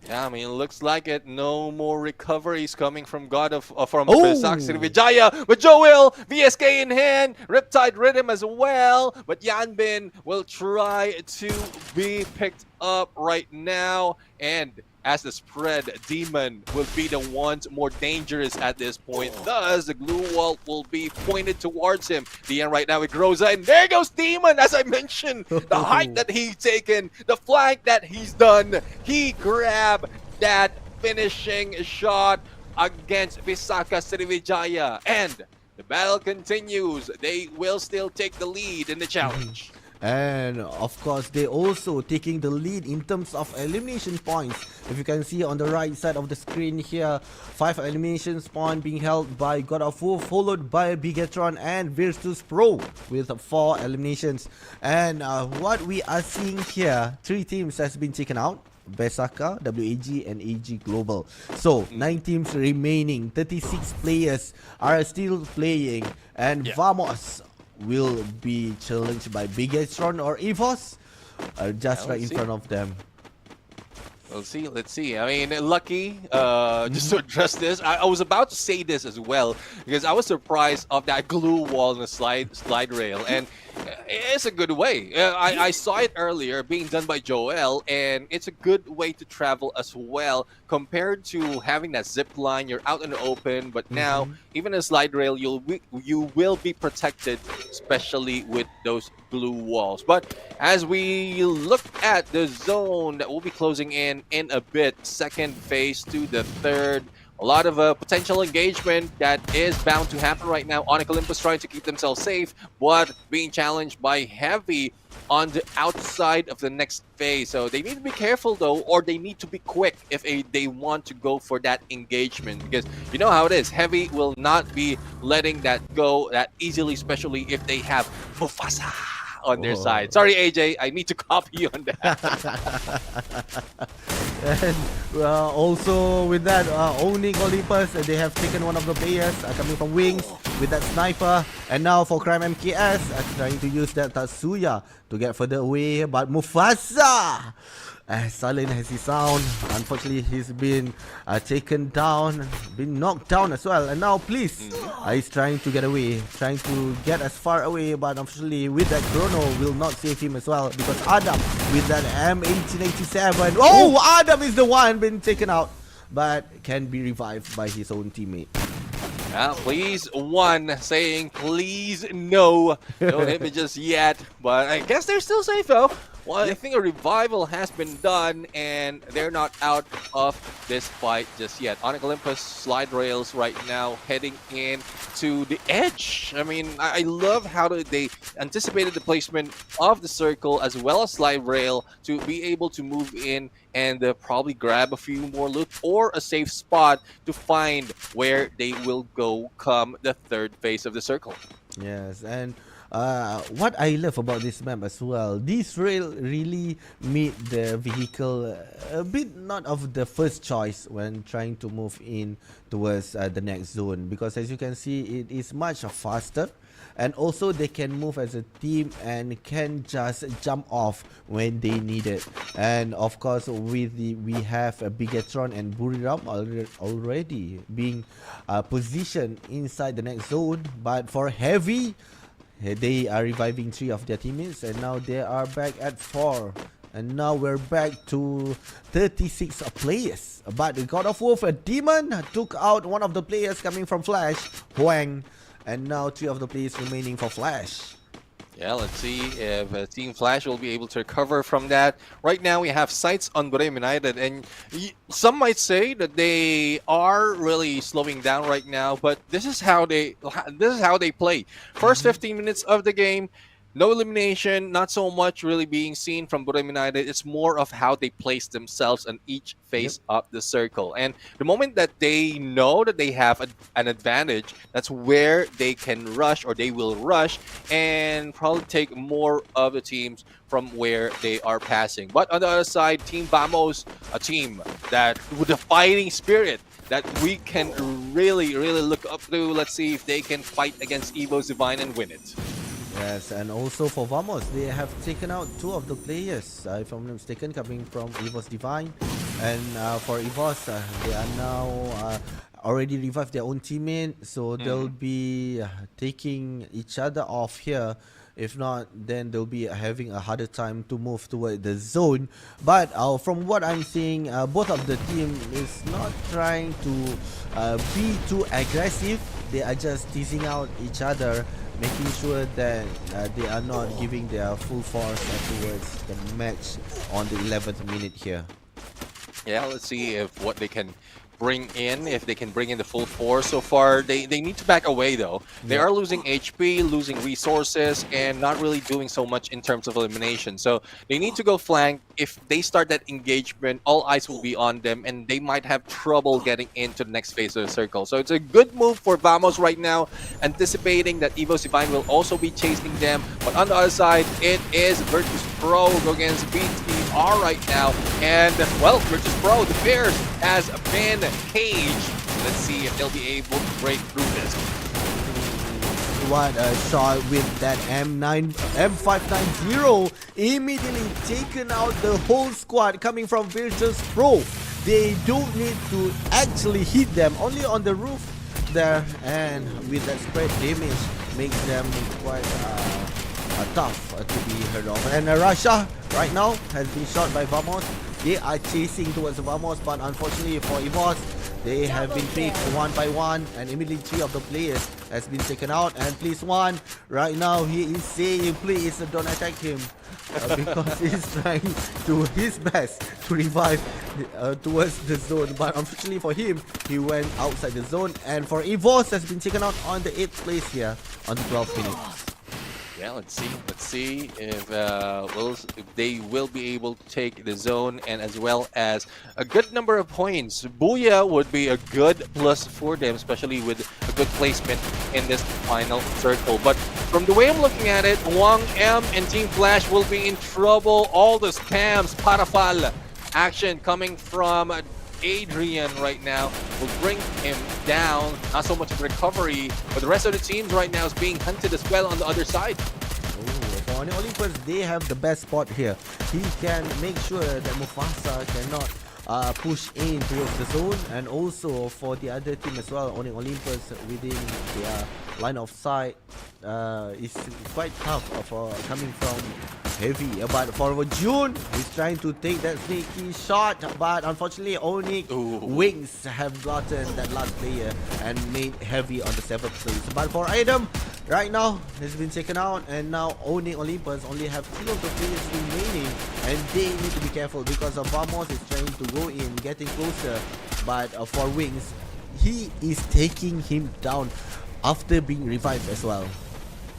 Yeah, I mean, it looks like it. No more recoveries coming from Pisaka Sriwijaya. But Joel, VSK in hand, Riptide Rhythm as well. But Yanbin will try to be picked up right now. And as the spread, Demon will be the ones more dangerous at this point. Thus, the glue wall will be pointed towards him. The end right now with Groza, and there goes Demon, as I mentioned. The height that he's taken, the flank that he's done. He grabbed that finishing shot against Pisaka Sriwijaya. And the battle continues. They will still take the lead in the challenge. And of course, they also taking the lead in terms of elimination points. If you can see on the right side of the screen here, 5 elimination points being held by God of Wolf, followed by Bigatron and Virtus Pro with 4 eliminations. And what we are seeing here, 3 teams has been taken out. Besaka, WAG, and AG Global. So 9 teams remaining, 36 players are still playing, and Vamos will be challenged by Bigatron or EVOS just right in front of them. Let's see. I mean, lucky, just to address this, I was about to say this as well, because I was surprised of that glue wall and the slide rail, and it's a good way. I saw it earlier being done by Joel, and it's a good way to travel as well, compared to having that zip line. You're out in the open, but now, even a slide rail, you will be protected, especially with those glue walls. But as we look at the zone that will be closing in a bit, second phase to the third, a lot of potential engagement that is bound to happen right now. Onyx Olympus trying to keep themselves safe, but being challenged by Heavy on the outside of the next phase. So they need to be careful though, or they need to be quick if they want to go for that engagement, because you know how it is. Heavy will not be letting that go that easily, especially if they have Mufasa on their side. Sorry, AJ, I need to copy you on that. And also with that, Onyx Olympus, they have taken one of the players coming from Wings with that sniper. And now for Crime MKS, trying to use that Tatsuya to get further away. But Mufasa, as silent as he sound, unfortunately he's been taken down, been knocked down as well. And now Please, he's trying to get away, trying to get as far away, but unfortunately with that chrono will not save him as well, because Adam with that M1887, oh, Adam is the one been taken out, but can be revived by his own teammate. Please one saying please no, don't hit me just yet, but I guess they're still safe though. Well, I think a revival has been done, and they're not out of this fight just yet. Onyx Olympus slide rails right now, heading in to the edge. I mean, I love how they anticipated the placement of the circle as well as slide rail to be able to move in and probably grab a few more loot or a safe spot to find where they will go come the third phase of the circle. Yes, and what I love about this map as well, this rail really made the vehicle a bit not of the first choice when trying to move in towards the next zone, because as you can see, it is much faster, and also they can move as a team and can just jump off when they need it. And of course, we have a Bigatron and Buriram already being positioned inside the next zone, but for Heavy, they are reviving 3 of their teammates, and now they are back at 4. And now we're back to 36 players. But the God of War, a Demon, took out one of the players coming from Flash, Huang. And now 3 of the players remaining for Flash. Yeah, let's see if Team Flash will be able to recover from that. Right now, we have sights on Bremen United, and some might say that they are really slowing down right now. But this is how they play. First 15 minutes of the game, no elimination, not so much really being seen from Bremen United. It's more of how they place themselves on each phase of the circle. And the moment that they know that they have an advantage, that's where they can rush, or they will rush, and probably take more of the teams from where they are passing. But on the other side, Team Vamos, a team that with a fighting spirit that we can really look up to. Let's see if they can fight against Evo's Divine and win it. Yes, and also for Vamos, they have taken out 2 of the players, if I'm not mistaken, coming from EVOS Divine. And for EVOS, they are now already revived their own teammate, so they'll be taking each other off here. If not, then they'll be having a harder time to move toward the zone. But from what I'm seeing, both of the team is not trying to be too aggressive. They are just teasing out each other, making sure that they are not giving their full force towards the match on the 11th minute here. Yeah, let's see if what they can bring in, if they can bring in the full force. So far, they need to back away though. They are losing HP, losing resources, and not really doing so much in terms of elimination. So they need to go flank. If they start that engagement, all eyes will be on them, and they might have trouble getting into the next phase of the circle. So it's a good move for Vamos right now, anticipating that Evo's Divine will also be chasing them. But on the other side, it is Virtus Pro against BTR right now. And, well, Virtus Pro, the Bears, has been caged. Let's see if they'll be able to break through this. What a shot with that M590, immediately taken out the whole squad coming from Virtus Pro. They don't need to actually hit them, only on the roof there, and with that spread damage makes them quite tough to be heard of. And Russia right now has been shot by Vamos. They are chasing towards Vamos, but unfortunately for EVOS, they have been picked one by one, and immediately 3 of the players has been taken out. And Please One right now, he is saying please don't attack him, because he's trying to his best to revive towards the zone, but unfortunately for him, he went outside the zone. And for EVOS has been taken out on the 8th place here on the 12th minute. Yeah, let's see if they will be able to take the zone, and as well as a good number of points. Booyah would be a good plus for them, especially with a good placement in this final circle. But from the way I'm looking at it, Wang M and Team Flash will be in trouble. All the spams, Parafal, action coming from Adrian right now will bring him down. Not so much of recovery, but the rest of the teams right now is being hunted as well on the other side. For Olympus, they have the best spot here. He can make sure that Mufasa cannot push in towards the zone, and also for the other team as well, owning Olympus within their line of sight is quite tough for coming from Heavy. But for June, he's trying to take that sneaky shot, but unfortunately only Wings have gotten that last player and made Heavy on the 7th place. But for Adam, right now has been taken out, and now owning Olympus only have 2 of the players remaining, and they need to be careful because of Vamos is trying to go in, getting closer. But for Wings, he is taking him down after being revived as well.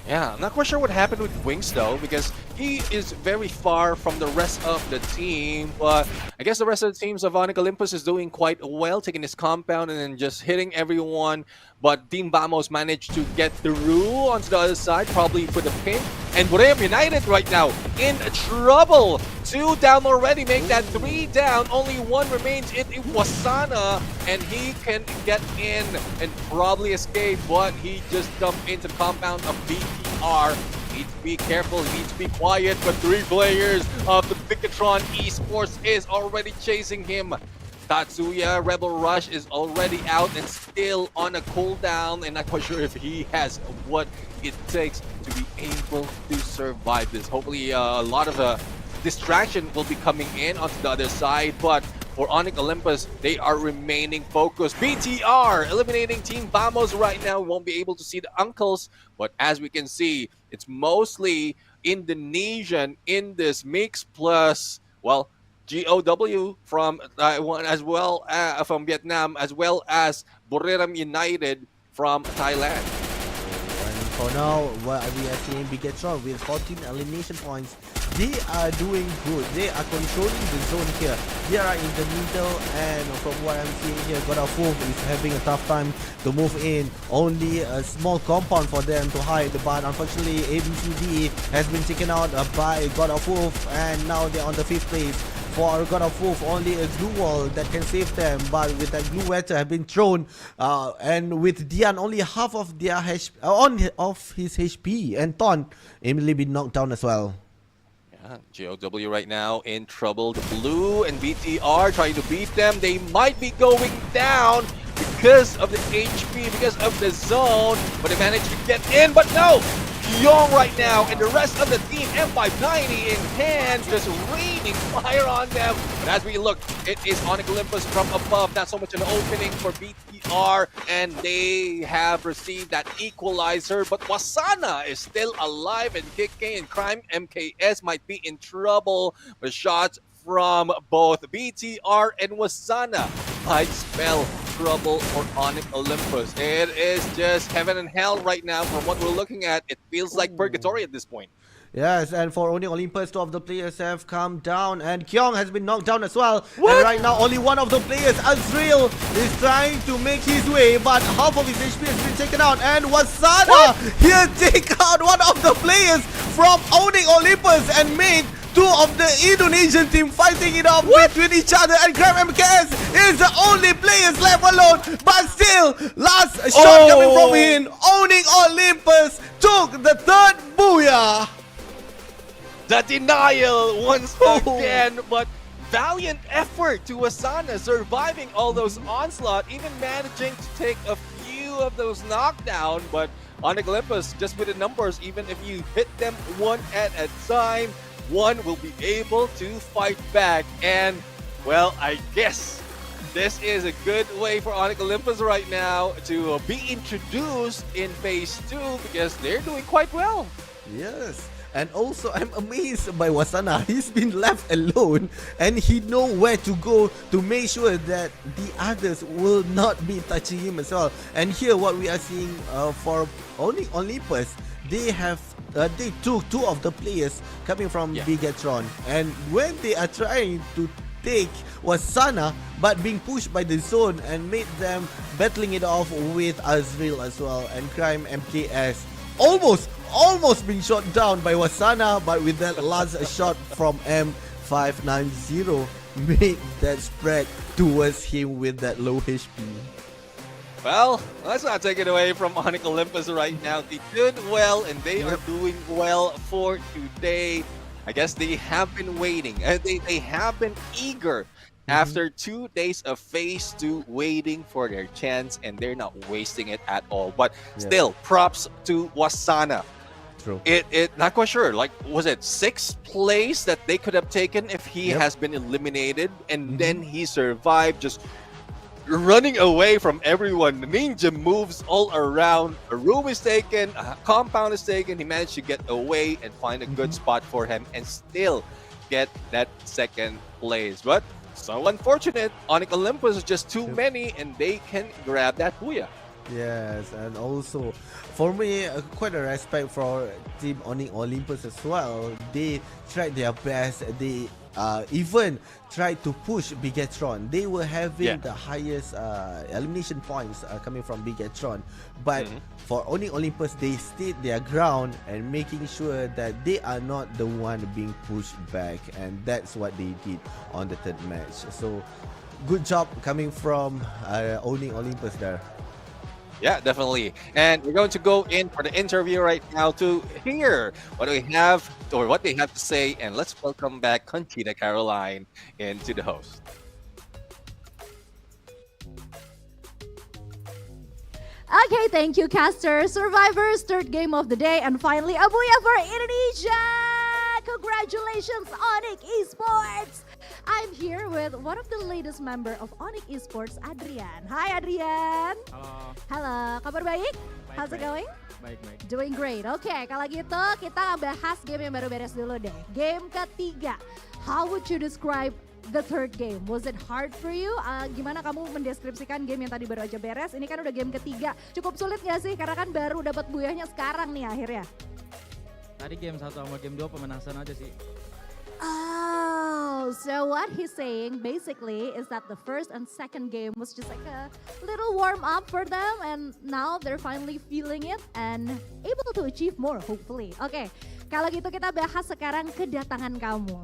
Yeah, I'm not quite sure what happened with Wings though, because he is very far from the rest of the team. But I guess the rest of the teams of Onyx Olympus is doing quite well, taking his compound and then just hitting everyone. But Team Vamos managed to get through onto the other side, probably for the pin. And Royale United right now in trouble. 2 down already, make that 3 down. Only 1 remains. It was Sana, and he can get in and probably escape, but he just dumped into the compound of BTR. Needs to be careful, needs to be quiet, but 3 players of the Bicatron Esports is already chasing him. Tatsuya Rebel Rush is already out and still on a cooldown, and not quite sure if he has what it takes to be able to survive this. Hopefully a lot of distraction will be coming in onto the other side, but for Onyx Olympus, they are remaining focused. BTR eliminating Team Vamos right now. We won't be able to see the uncles, but as we can see, it's mostly Indonesian in this mix, plus, well, GOW from Taiwan as well, from Vietnam, as well as Buriram United from Thailand. And for now, what we are seeing Bigatron with 14 elimination points. They are doing good. They are controlling the zone here. They are in the middle, and from what I'm seeing here, God of Wolf is having a tough time to move in. Only a small compound for them to hide, but unfortunately ABCD has been taken out by God of Wolf, and now they're on the 5th place. For God of Wolf, only a glue wall that can save them, but with that glue wetter have been thrown, and with Dian only half of their of his HP, and Ton immediately been knocked down as well. GOW right now in trouble. The Blue and BTR trying to beat them. They might be going down because of the HP, because of the zone, but they managed to get in, but no! Young right now, and the rest of the team, M590 in hand, just raining fire on them. And as we look, it is Onyx Olympus from above, not so much an opening for BTR, and they have received that equalizer, but Wasana is still alive and kicking, and Crime MKS might be in trouble with shots from both BTR and Wasana might spell trouble for Onyx Olympus. It is just heaven and hell right now from what we're looking at. It feels like purgatory at this point. Yes, and for Onyx Olympus, 2 of the players have come down, and Kyung has been knocked down as well. What? And right now, only 1 of the players, Azrael, is trying to make his way, but half of his HP has been taken out. And Wasana here take out 1 of the players from Onyx Olympus and made 2 of the Indonesian team fighting it off between each other, and Crab MKS is the only players left alone, but still, last shot coming from him, Onyx Olympus took the 3rd booyah. The denial once again, but valiant effort to Wasana, surviving all those onslaught, even managing to take a few of those knockdown, but Onyx Olympus, just with the numbers, even if you hit them 1 at a time, 1 will be able to fight back. And, well, I guess this is a good way for Onyx Olympus right now to be introduced in Phase 2, because they're doing quite well. Yes. And also, I'm amazed by Wasana. He's been left alone, and he know where to go to make sure that the others will not be touching him as well. And here, what we are seeing for Olympus, they took 2 of the players coming from Bigatron, and when they are trying to take Wasana, but being pushed by the zone and made them battling it off with Azrael as well, and Crime MKS almost being shot down by Wasana, but with that last shot from M590, make that spread towards him with that low HP. Well, let's not take it away from Onyx Olympus right now. They did well, and they are doing well for today. I guess they have been waiting, and they have been eager after 2 days of phase 2 waiting for their chance, and they're not wasting it at all. But still, props to Wasana. True. It not quite sure. Like, was it 6th place that they could have taken if he has been eliminated, and then he survived, just running away from everyone. The ninja moves all around. A room is taken, a compound is taken. He managed to get away and find a good spot for him and still get that 2nd place. But so unfortunate, Onyx Olympus is just too many, and they can grab that booyah. Yes, and also for me, quite a respect for Team Onyx Olympus as well. They tried their best. They even tried to push Bigatron. They were having the highest elimination points coming from Bigatron, but for Onyx Olympus, they stayed their ground and making sure that they are not the one being pushed back, and that's what they did on the 3rd match. So good job coming from Onyx Olympus there. Yeah, definitely. And we're going to go in for the interview right now to hear what we have or what they have to say. And let's welcome back Conchita Caroline into the host. Okay, thank you, Caster. Survivors, 3rd game of the day, and finally, a booyah for Indonesia! Congratulations, Onyx Esports! I'm here with one of the latest member of Onyx Esports, Adrian. Hi, Adrian. Halo. Halo, kabar baik? How's it going? Baik. Doing great. Oke, kalau gitu kita bahas game yang baru beres dulu deh. Game ketiga. How would you describe the 3rd game? Was it hard for you? Gimana kamu mendeskripsikan game yang tadi baru aja beres? Ini kan udah game ketiga. Cukup sulit gak sih? Karena kan baru dapat buyahnya sekarang nih akhirnya. Tadi game 1 sama game 2 pemanasan aja sih. Oh, so what he's saying basically is that the 1st and 2nd game was just like a little warm up for them, and now they're finally feeling it and able to achieve more, hopefully. Oke, kalau gitu kita bahas sekarang kedatangan kamu.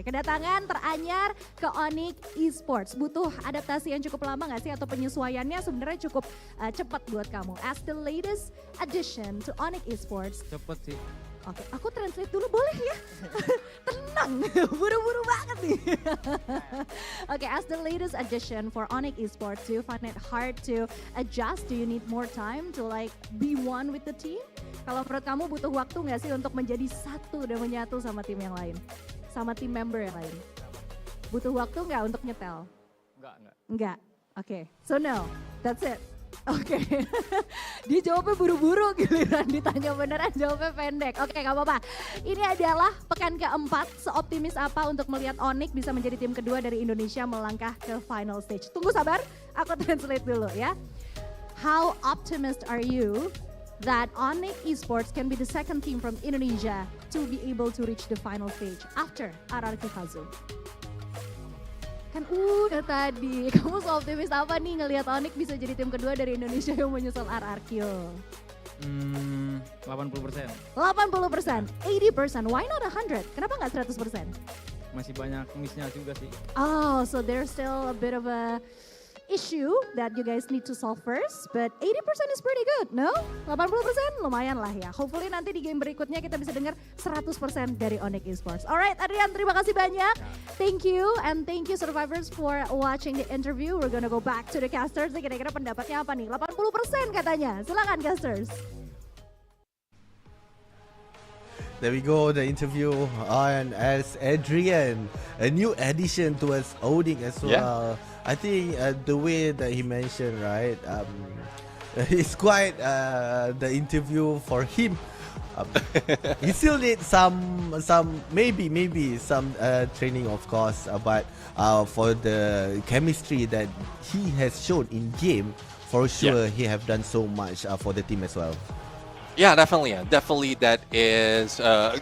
Kedatangan teranyar ke Onyx Esports. Butuh adaptasi yang cukup lama nggak sih, atau penyesuaiannya sebenarnya cukup cepat buat kamu? As the latest addition to Onyx Esports. Cepet sih. Oke, aku translate dulu boleh ya? Tenang, buru-buru banget nih. Oke, as the latest addition for Onyx Esports, do you find it hard to adjust? Do you need more time to like be one with the team? Kalau menurut kamu butuh waktu nggak sih untuk menjadi satu dan menyatu sama tim yang lain? Sama tim member yang lain? Butuh waktu nggak untuk nyetel? Enggak. Oke, so no, that's it. Oke, dia jawabnya buru-buru, giliran ditanya beneran jawabnya pendek. Oke, gak apa-apa. Ini adalah pekan keempat. Seoptimis apa untuk melihat Onyx bisa menjadi tim kedua dari Indonesia melangkah ke final stage? Tunggu sabar, aku translate dulu ya. How optimistic are you that Onyx Esports can be the 2nd team from Indonesia to be able to reach the final stage after RRQ Kazu? Kan udah tadi, kamu seoptimis apa nih ngelihat Onyx bisa jadi tim kedua dari Indonesia yang menyusul RRQ? 80%. 80%, 80%, why not 100? Kenapa nggak 100%? Masih banyak missnya juga sih. Oh, so there's still a bit of a issue that you guys need to solve first, but 80% is pretty good, no? 80% lumayan lah ya. Hopefully nanti di game berikutnya kita bisa dengar 100% dari Onyx Esports. Alright, Adrian, terima kasih banyak. Thank you, and thank you survivors for watching the interview. We're gonna go back to the casters. Kira-kira pendapatnya apa nih? 80% katanya. Silakan casters. There we go, the interview on as Adrian, a new addition to us Onyx as well. I think the way that he mentioned, right, it's quite the interview for him. He still needs some maybe some training, of course, but for the chemistry that he has shown in game, for sure he have done so much for the team as well. Yeah, definitely. Definitely, that is a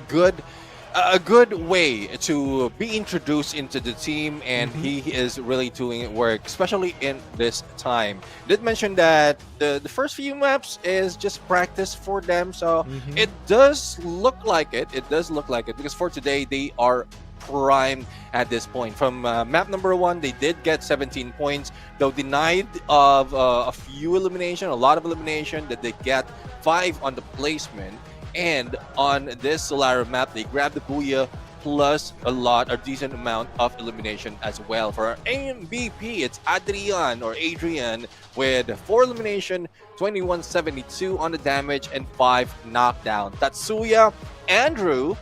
good way to be introduced into the team, and he is really doing work, especially in this time. Did mention that the first few maps is just practice for them, so it does look like it. It does look like it, because for today they are primed at this point. From map number 1, they did get 17 points, though denied of a few elimination, a lot of elimination, that they get 5 on the placement. And on this Solara map, they grabbed the Booyah plus a decent amount of elimination as well. For our MVP, it's Adrian with 4 elimination, 2172 on the damage, and 5 knockdown. Tatsuya, Andrew,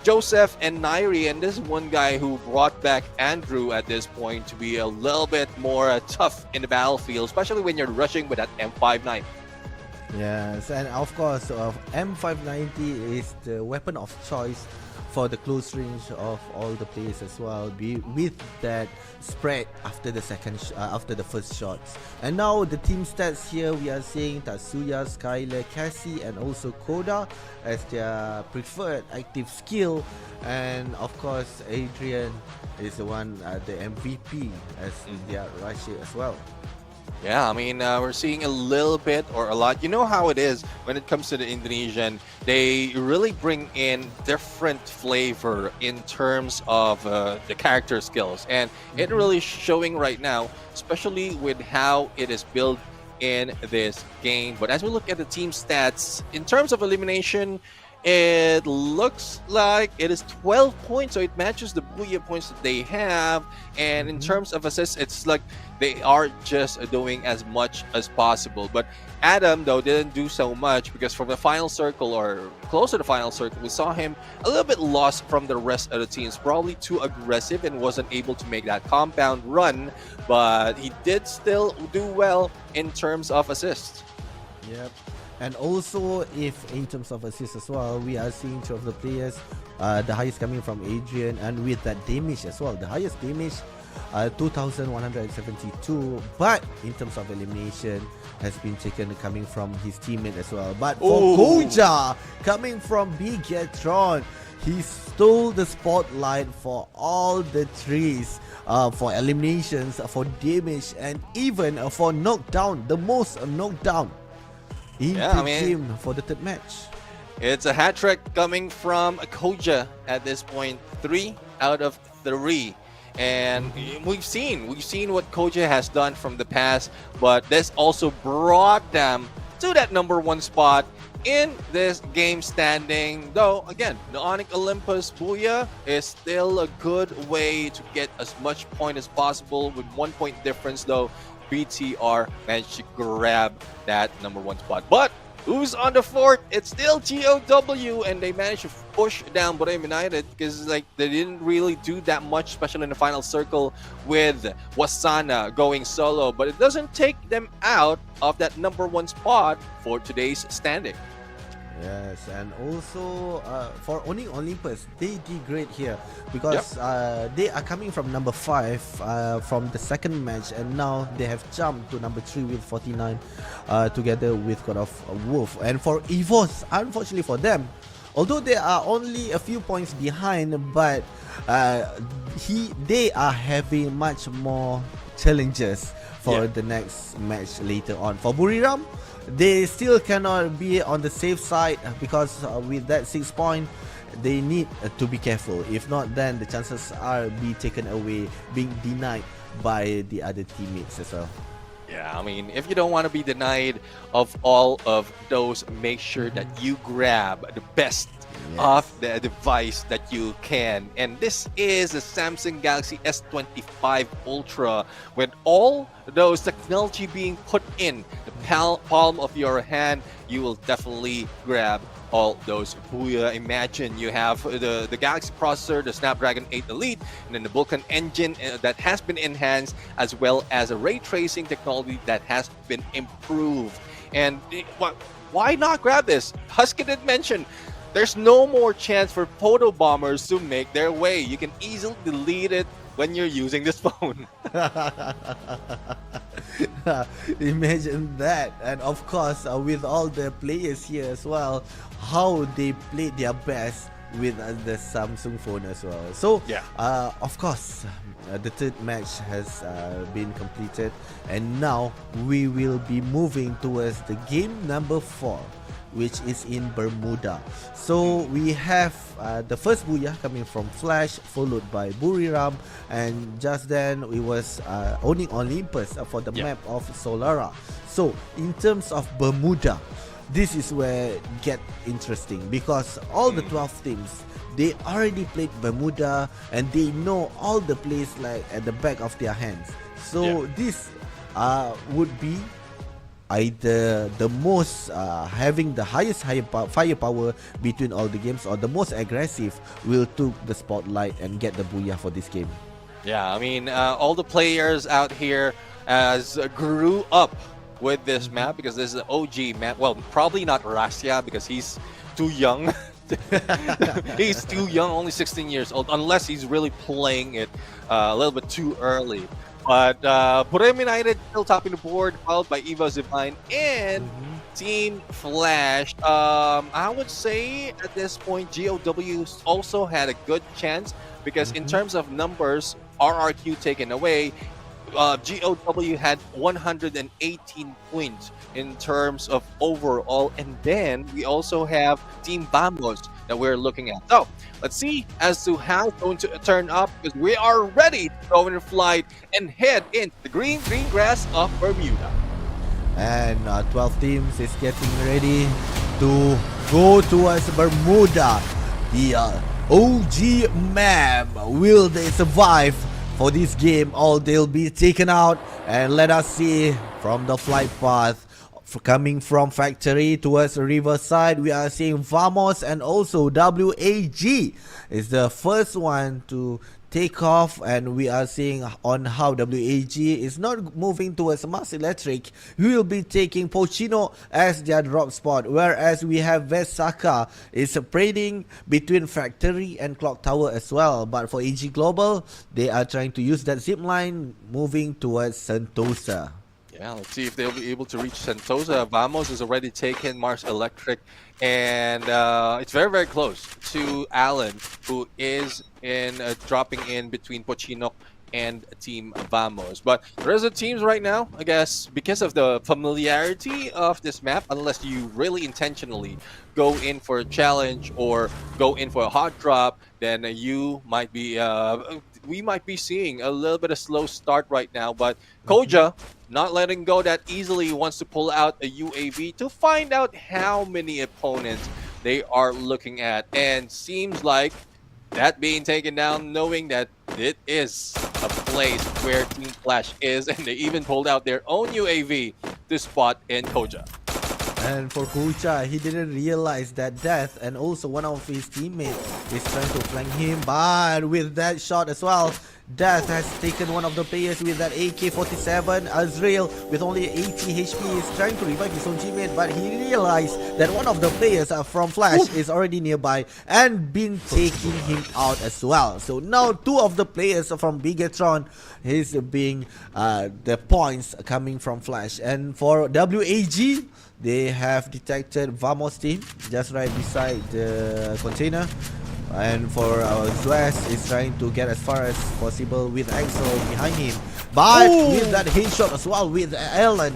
Joseph, and Nairi, and this is one guy who brought back Andrew at this point to be a little bit more tough in the battlefield, especially when you're rushing with that M59. Yes, and of course, M590 is the weapon of choice for the close range of all the players as well, with that spread after the after the first shots. And now the team stats here, we are seeing Tatsuya, Skylar, Cassie, and also Koda as their preferred active skill. And of course, Adrian is the one, the MVP as their rusher as well. Yeah, I mean, we're seeing a little bit or a lot. You know how it is when it comes to the Indonesian. They really bring in different flavor in terms of the character skills. And it really showing right now, especially with how it is built in this game. But as we look at the team stats, in terms of elimination, it looks like it is 12 points, so it matches the Booyah points that they have. And in terms of assists, it's like they are just doing as much as possible. But Adam, though, didn't do so much because from the final circle or close to the final circle, we saw him a little bit lost from the rest of the teams. Probably too aggressive and wasn't able to make that compound run. But he did still do well in terms of assists. Yep. And also, if in terms of assists as well, we are seeing 2 of the players, the highest coming from Adrian, and with that damage as well, the highest damage, 2,172. But in terms of elimination, has been taken coming from his teammate as well. But for Koja, coming from Bigetron, he stole the spotlight for all the threes, for eliminations, for damage, and even for knockdown, the most knockdown in the team for the third match. It's a hat trick coming from Koja at this point, 3 out of 3. And we've seen what Koja has done from the past, but this also brought them to that number 1 spot in this game standing. Though again, the Onyx Olympus Booyah is still a good way to get as much point as possible with 1 point difference, though BTR managed to grab that number 1 spot. But who's on the 4th? It's still GOW, and they managed to push down Borem United because like they didn't really do that much, especially in the final circle with Wasana going solo. But it doesn't take them out of that number 1 spot for today's standing. Yes, and also for Onyx Olympus, they did great here because they are coming from number 5 from the second match, and now they have jumped to number 3 with 49 together with God of Wolf. And for EVOS, unfortunately for them, although they are only a few points behind, but they are having much more challenges for the next match later on. For Buriram, they still cannot be on the safe side because with that 6 point, they need to be careful. If not, then the chances are be taken away, being denied by the other teammates as well. Yeah, I mean, if you don't want to be denied of all of those, make sure that you grab the best of the device that you can. And this is the Samsung Galaxy S25 Ultra with all those technology being put in the palm of your hand. You will definitely grab all those Booyah. Imagine you have the Galaxy processor, the Snapdragon 8 Elite, and then the Vulkan engine that has been enhanced, as well as a ray tracing technology that has been improved. And why not grab this? Husky did mention there's no more chance for photo bombers to make their way. You can easily delete it when you're using this phone. Imagine that. And of course, with all the players here as well, how they played their best with the Samsung phone as well. So, of course, the third match has been completed, and now we will be moving towards the game number 4. which is in Bermuda. So we have the first Booyah coming from Flash, followed by Buriram, and just then it was owning Olympus for the map of Solara. So in terms of Bermuda, this is where it get interesting because all the 12 teams, they already played Bermuda and they know all the plays like at the back of their hands. So this would be either the most having the highest firepower between all the games, or the most aggressive will took the spotlight and get the Booyah for this game. Yeah, I mean, all the players out here as grew up with this map because this is an OG map. Well, probably not Rasya because he's too young. He's too young, only 16 years old, unless he's really playing it a little bit too early. But Purem United still topping the board, followed by Evo Divine and Team Flash. I would say at this point, GOW also had a good chance because in terms of numbers, RRQ taken away, GOW had 118 points in terms of overall, and then we also have Team Vamos that we're looking at. So let's see as to how it's going to turn up because we are ready to go in flight and head into the green grass of Bermuda. And 12 teams is getting ready to go towards Bermuda. The OG map. Will they survive for this game, or they'll be taken out? And let us see from the flight path coming from factory towards Riverside, we are seeing Vamos and also WAG is the first one to take off, and we are seeing on how WAG is not moving towards Mars Electric. We will be taking Pochino as their drop spot, whereas we have Vesaka is parading between factory and clock tower as well. But for AG Global, they are trying to use that zip line moving towards Sentosa. Yeah, let's see if they'll be able to reach Sentosa. Vamos has already taken Mars Electric, and it's very, very close to Alan, who is in dropping in between Pochino and Team Vamos. But the rest of the teams right now, I guess, because of the familiarity of this map, unless you really intentionally go in for a challenge or go in for a hot drop, then you might be we might be seeing a little bit of slow start right now. But Koja, not letting go that easily, wants to pull out a UAV to find out how many opponents they are looking at, and seems like that being taken down, knowing that it is a place where Team Flash is, and they even pulled out their own UAV to spot in Koja. And for Koja, he didn't realize that Death and also one of his teammates is trying to flank him, but with that shot as well, Death has taken one of the players with that AK-47. Azrael with only 80 HP is trying to revive his own teammate, but he realized that one of the players from Flash is already nearby and been taking him out as well. So now two of the players from Bigatron is being the points coming from Flash. And for WAG, they have detected Vamos team just right beside the container. And for Zuez is trying to get as far as possible with Axel behind him. But with that headshot as well with Alan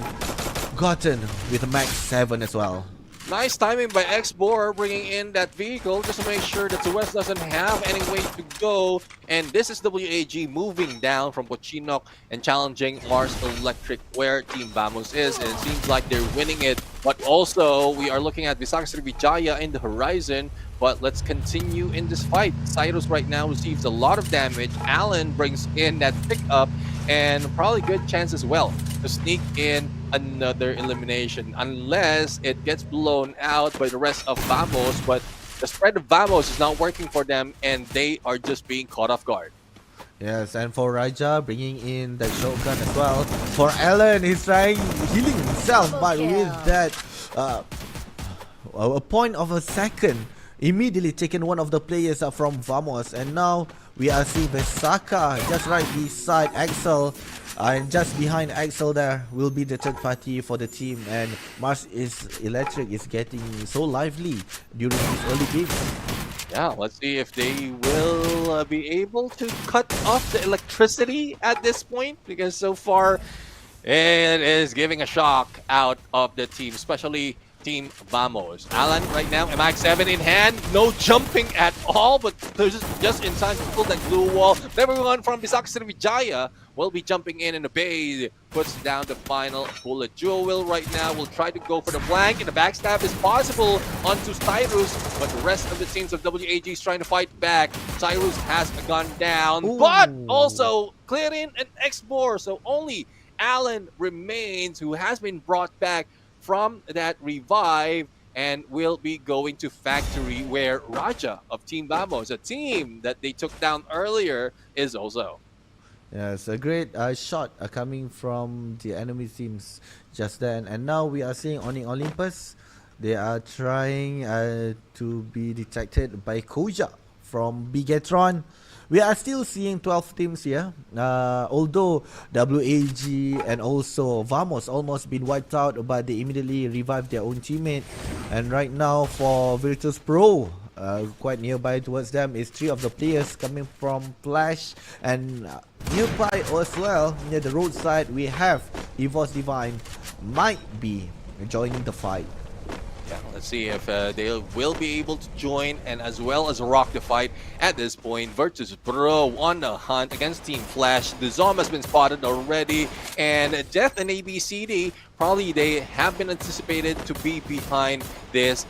gotten with Max 7 as well. Nice timing by X-Bor bringing in that vehicle just to make sure that Zuez doesn't have any way to go. And this is WAG moving down from Pochino and challenging Mars Electric where Team Vamos is. And it seems like they're winning it. But also, we are looking at Visaka Srivijaya in the horizon. But let's continue in this fight. Cyrus right now receives a lot of damage. Alan brings in that pickup and probably good chance as well to sneak in another elimination unless it gets blown out by the rest of Vamos. But the spread of Vamos is not working for them and they are just being caught off guard. Yes, and for Raja bringing in the shotgun as well. For Alan, he's trying healing himself, but with that a point of a second, immediately taken one of the players from Vamos, and now we are seeing Vesaka just right beside Axel, and just behind Axel there will be the third party for the team. And Mars Electric is getting so lively during these early games. Yeah, let's see if they will be able to cut off the electricity at this point, because so far it is giving a shock out of the team, especially Team Vamos. Alan right now, MX7 in hand, no jumping at all, but there's just in time to pull that glue wall. Everyone from Bisaka Sriwijaya will be jumping in the bay, puts down the final bullet. Jewel right now will try to go for the flank, and the backstab is possible onto Cyrus, but the rest of the teams of WAG is trying to fight back. Cyrus has gone down, but also Clearin and Xbor, so only Alan remains, who has been brought back from that revive and will be going to factory, where Raja of Team Vamos, a team that they took down earlier, is also. Yes, a great shot coming from the enemy teams just then. And now we are seeing Onyx Olympus. They are trying to be detected by Koja from Bigetron. We are still seeing 12 teams here, although WAG and also Vamos almost been wiped out, but they immediately revived their own teammate. And right now for Virtus Pro, quite nearby towards them is 3 of the players coming from Flash, and nearby as well, near the roadside, we have EVOS Divine might be joining the fight. Yeah, let's see if they will be able to join and as well as rock the fight at this point. Virtus Pro on the hunt against Team Flash. The Zom has been spotted already, and Death and ABCD, probably they have been anticipated to be behind this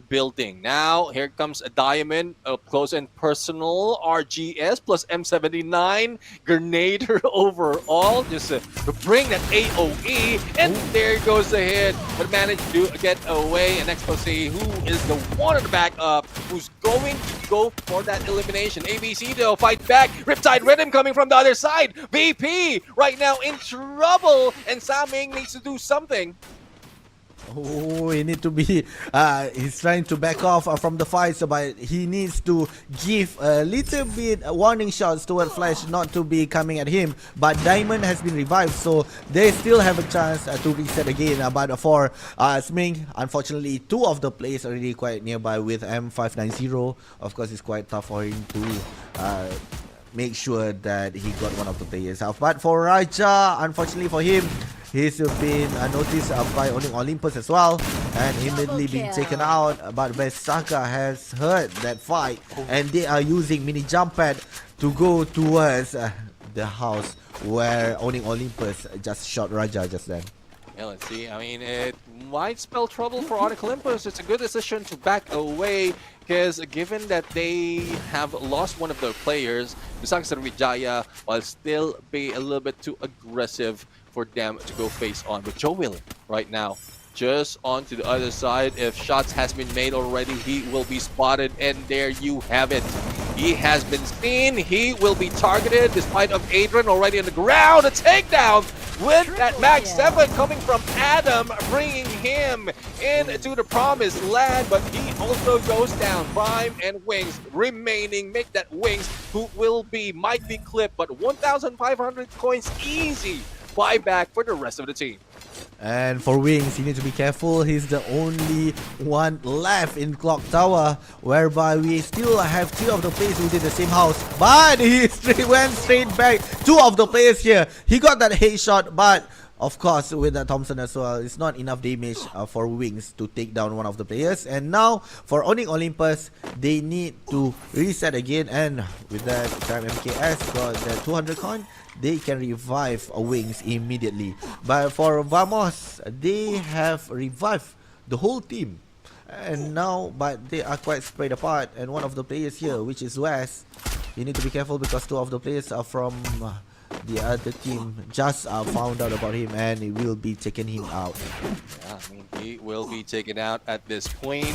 building. Now, here comes a Diamond, up close and personal, RGS plus M79, Grenader overall, just to bring that AOE, and there goes the hit, but managed to get away. And Expose, who is the one on the back up, who's going to go for that elimination. ABC though, fight back, Riptide Rhythm coming from the other side. VP right now in trouble, and Saming needs to do something. Oh, he need to be, he's trying to back off from the fight, so but he needs to give a little bit warning shots toward Flash not to be coming at him. But Diamond has been revived, so they still have a chance to reset again. But for Sming, unfortunately, 2 of the players already quite nearby with M590. Of course, it's quite tough for him to make sure that he got one of the players out. But for Raja, unfortunately for him, he's been noticed by Olympus as well, and immediately been taken out. But Vesaka has heard that fight, and they are using mini jump pad to go towards the house where Olympus just shot Raja just then. Yeah, let's see. I mean, it might spell trouble for Onyx Olympus. It's a good decision to back away, because given that they have lost one of their players, Bisaka Sriwijaya will still be a little bit too aggressive for them to go face on. But Joel right now, just onto the other side. If shots has been made already, he will be spotted, and there you have it. He has been seen. He will be targeted despite of Adrian already on the ground. A takedown with that Mag 7 coming from Adam, bringing him into the promised land, but he also goes down. Prime and Wings remaining, make that Wings, who might be clipped, but 1,500 coins easy buyback for the rest of the team. And for Wings, you need to be careful. He's the only one left in Clock Tower, whereby we still have 2 of the players within the same house. But he went straight back. 2 of the players here. He got that headshot, but of course, with that Thompson as well, it's not enough damage for Wings to take down one of the players. And now, for Onyx Olympus, they need to reset again. And with that, Time MKS got that 200 coin, they can revive Wings immediately. But for Vamos, they have revived the whole team. And now, but they are quite spread apart. And one of the players here, which is West, you need to be careful because 2 of the players are from the other team just found out about him, and he will be taking him out. Yeah, I mean, he will be taken out at this point.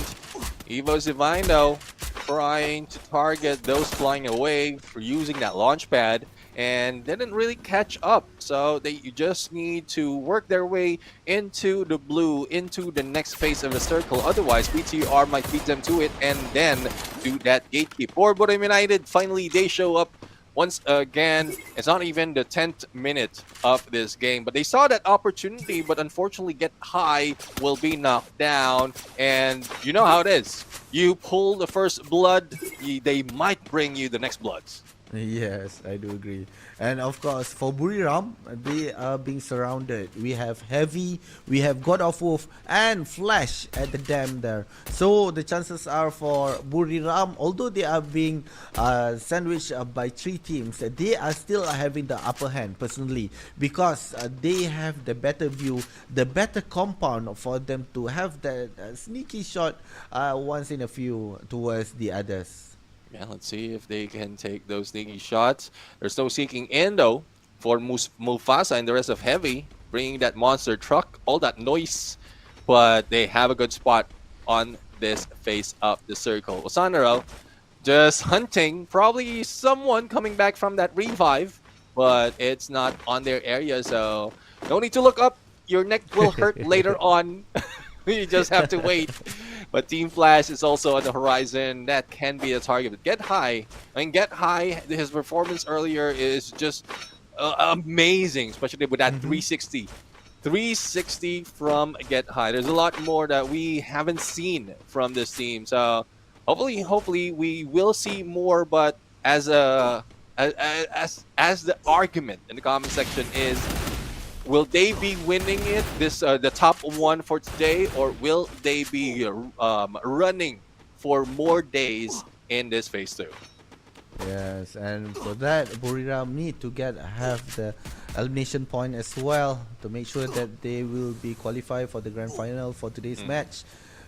EVOS Divine, though, trying to target those flying away for using that launch pad, and didn't really catch up. So they just need to work their way into the blue, into the next phase of the circle. Otherwise, BTR might beat them to it and then do that gatekeep. For Bodom United, finally they show up once again. It's not even the 10th minute of this game, but they saw that opportunity, but unfortunately Get High will be knocked down. And you know how it is. You pull the first blood, they might bring you the next bloods. Yes, I do agree. And of course, for Buriram, they are being surrounded. We have Heavy, we have God of Wolf, and Flash at the dam there. So the chances are for Buriram, although they are being sandwiched by 3 teams, they are still having the upper hand personally, because they have the better view, the better compound for them to have that sneaky shot once in a few towards the others. Yeah, let's see if they can take those sneaky shots. There's no seeking in though for Mufasa and the rest of Heavy, bringing that monster truck, all that noise. But they have a good spot on this face of the circle. Osanaro just hunting, probably someone coming back from that revive, but it's not on their area, so no need to look up. Your neck will hurt later on. You just have to wait. But Team Flash is also on the horizon. That can be a target. But Get High, Get High, his performance earlier is just amazing, especially with that 360. 360 from Get High. There's a lot more that we haven't seen from this team. So hopefully we will see more. But as the argument in the comment section is, will they be winning it, the top one for today, or will they be running for more days in this phase 2? Yes, and for that, Buriram need to have the elimination point as well to make sure that they will be qualified for the grand final for today's match.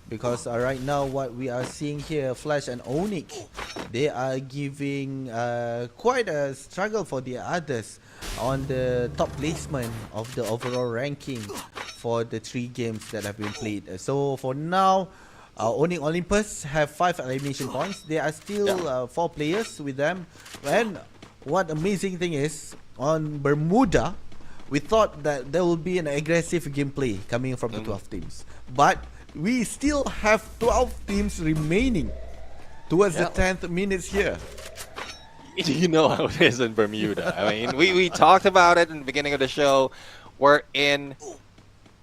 Because right now what we are seeing here, Flash and Onyx, they are giving quite a struggle for the others on the top placement of the overall ranking for the 3 games that have been played. So for now, Onyx Olympus have 5 elimination points. There are still 4 players with them. And what amazing thing is, on Bermuda, we thought that there will be an aggressive gameplay coming from the 12 teams. But we still have 12 teams remaining towards the 10th minutes here. You know how it is in Bermuda. I mean, we talked about it in the beginning of the show.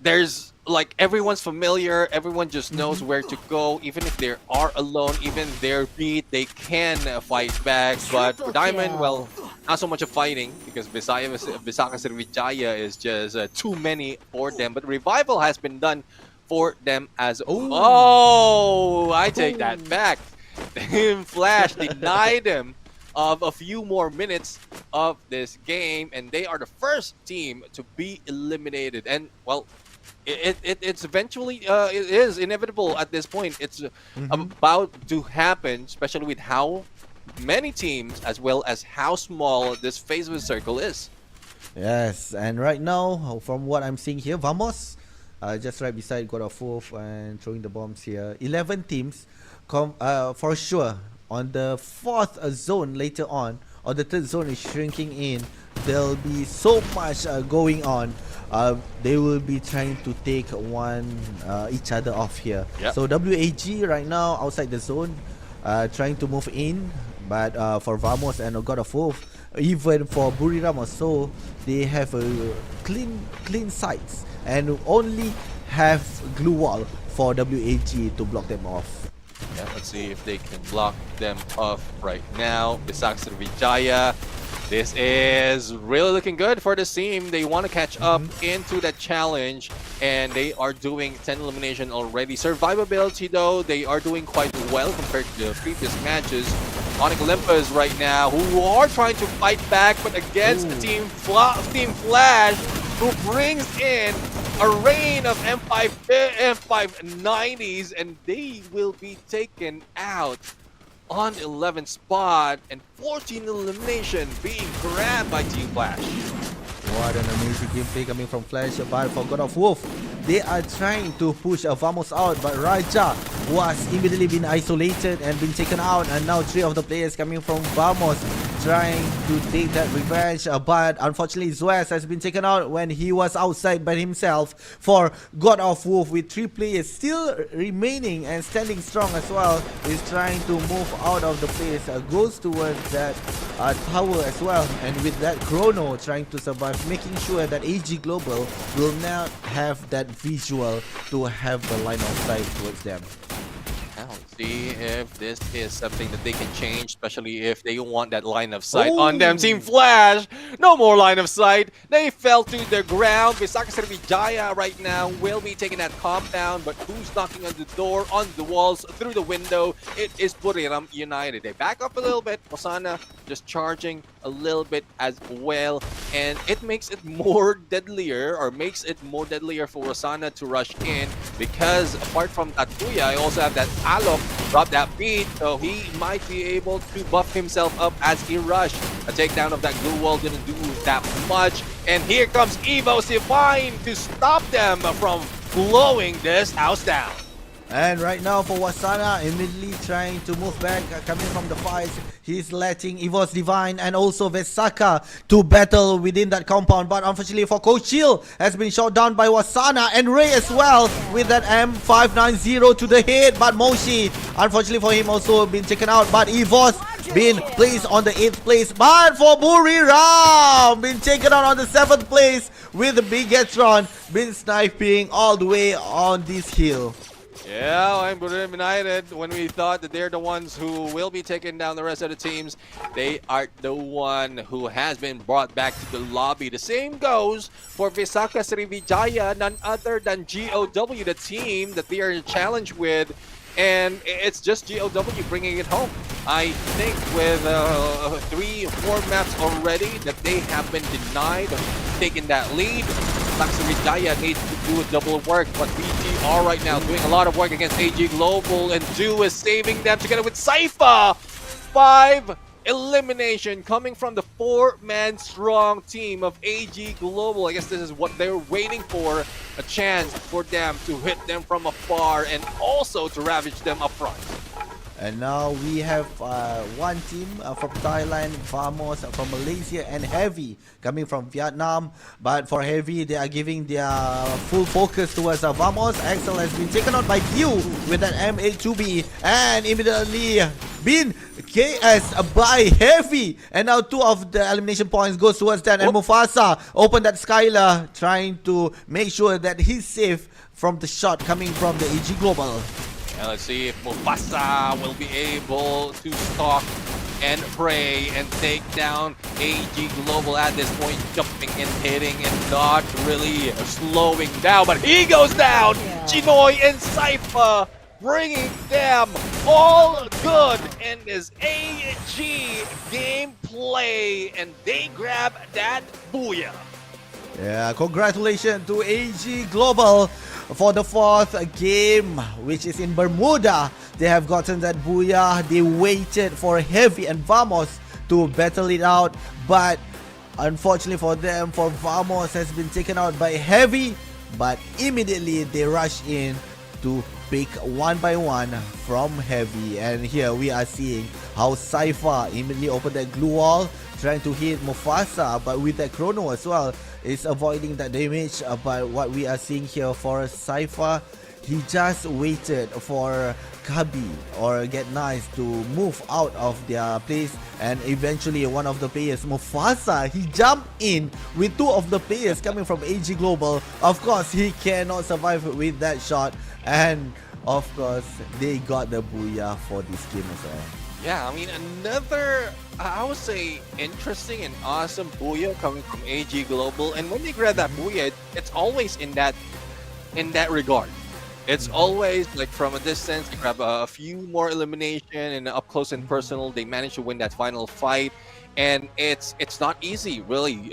There's like everyone's familiar, everyone just knows where to go. Even if they are alone, even they're beat, they can fight back. But for Diamond, well, not so much of fighting, because Visaka Srivijaya is just too many for them. But Revival has been done for them as I take that back. Team Flash denied them of a few more minutes of this game, and they are the first team to be eliminated. And well, it's eventually it is inevitable at this point. It's about to happen, especially with how many teams as well as how small this phase of the circle is. Yes, and right now, from what I'm seeing here, Vamos just right beside God of Wolf and throwing the bombs here. 11 teams for sure. On the 4th zone later on, or the 3rd zone is shrinking in, there'll be so much going on. They will be trying to take each other off here. So WAG right now outside the zone, trying to move in. But for Vamos and God of Wolf, even for Buriram or so, they have clean sights and only have glue wall for WAG to block them off. Yeah, let's see if they can block them off right now. Visaka Srivijaya. This is really looking good for this team. They want to catch up into that challenge, and they are doing 10 elimination already. Survivability, though, they are doing quite well compared to the previous matches. Onyx Olympus right now, who are trying to fight back, but against Team Flash, who brings in a rain of M590s, and they will be taken out on 11th spot, and 14 elimination being grabbed by Team Flash. What an amazing gameplay coming from Flash, but for God of Wolf, they are trying to push Vamos out, but Raja was immediately been isolated and been taken out, and now 3 of the players coming from Vamos trying to take that revenge, but unfortunately Zuez has been taken out when he was outside by himself. For God of Wolf, with 3 players still remaining and standing strong as well, is trying to move out of the place, goes towards that tower as well, and with that Chrono trying to survive, making sure that AG Global will not have that visual to have the line of sight towards them. Alex. see if this is something that they can change, especially if they want that line of sight on them. Team Flash, no more line of sight. They fell to the ground. Visaka Srivijaya right now will be taking that compound, but who's knocking on the door, on the walls, through the window? It is Buriram United. They back up a little bit. Wasana just charging a little bit as well, and it makes it more deadlier, or makes it more deadlier for Wasana to rush in, because apart from that Kuya, I also have that Alok drop that beat, so he might be able to buff himself up as he rushed. A takedown of that glue wall didn't do that much, and here comes Evo Divine to stop them from blowing this house down. And right now for Wasana, immediately trying to move back, coming from the fights. He's letting Evo's Divine and also Vesaka to battle within that compound. But unfortunately for Coach Chill, has been shot down by Wasana, and Ray as well with that M590 to the head. But Moshi, unfortunately for him, also been taken out. But Evo's been placed on the 8th place. But for Buriram, been taken out on the 7th place with the Bigetron, been sniping all the way on this hill. Yeah, I'm Buriram United. When we thought that they're the ones who will be taking down the rest of the teams, they are the one who has been brought back to the lobby. The same goes for Visaka Srivijaya, none other than GOW, the team that they are challenged with. And it's just GOW bringing it home. I think with 3-4 maps already that they have been denied of taking that lead. Srivijaya needs to do a double work, but BG are right now doing a lot of work against AG Global, and Do is saving them together with Saifa. 5 elimination coming from the 4-man strong team of AG Global. I guess this is what they're waiting for, a chance for them to hit them from afar and also to ravage them up front. And now we have one team from Thailand, Vamos from Malaysia, and Heavy coming from Vietnam. But for Heavy, they are giving their full focus towards Vamos. Axel has been taken out by Q with an M82B and immediately been KS by Heavy. And now 2 of the elimination points goes towards that. And Mufasa opened that Skylar, trying to make sure that he's safe from the shot coming from the AG Global. And let's see if Mufasa will be able to stalk and pray and take down AG Global at this point, jumping and hitting and not really slowing down, but he goes down. Chinoy and Saifa bringing them all good in this AG gameplay, and they grab that booyah. Yeah, congratulations to AG Global for the 4th game, which is in Bermuda. They have gotten that booyah. They waited for Heavy and Vamos to battle it out, but unfortunately for them, for Vamos has been taken out by Heavy, but immediately they rush in to pick one by one from Heavy. And here we are seeing how Saifa immediately opened that glue wall, trying to hit Mufasa, but with that chrono as well, is avoiding that damage. But what we are seeing here for Saifa, he just waited for Kabi or Get Nice to move out of their place, and eventually one of the players, Mufasa, he jumped in with 2 of the players coming from AG Global. Of course, he cannot survive with that shot, and of course, they got the booyah for this game as well. Yeah, I mean, another, I would say, interesting and awesome booyah coming from AG Global. And when they grab that booyah, it's always in that regard. It's always like from a distance, they grab a few more elimination, and up close and personal, they manage to win that final fight. And it's not easy, really,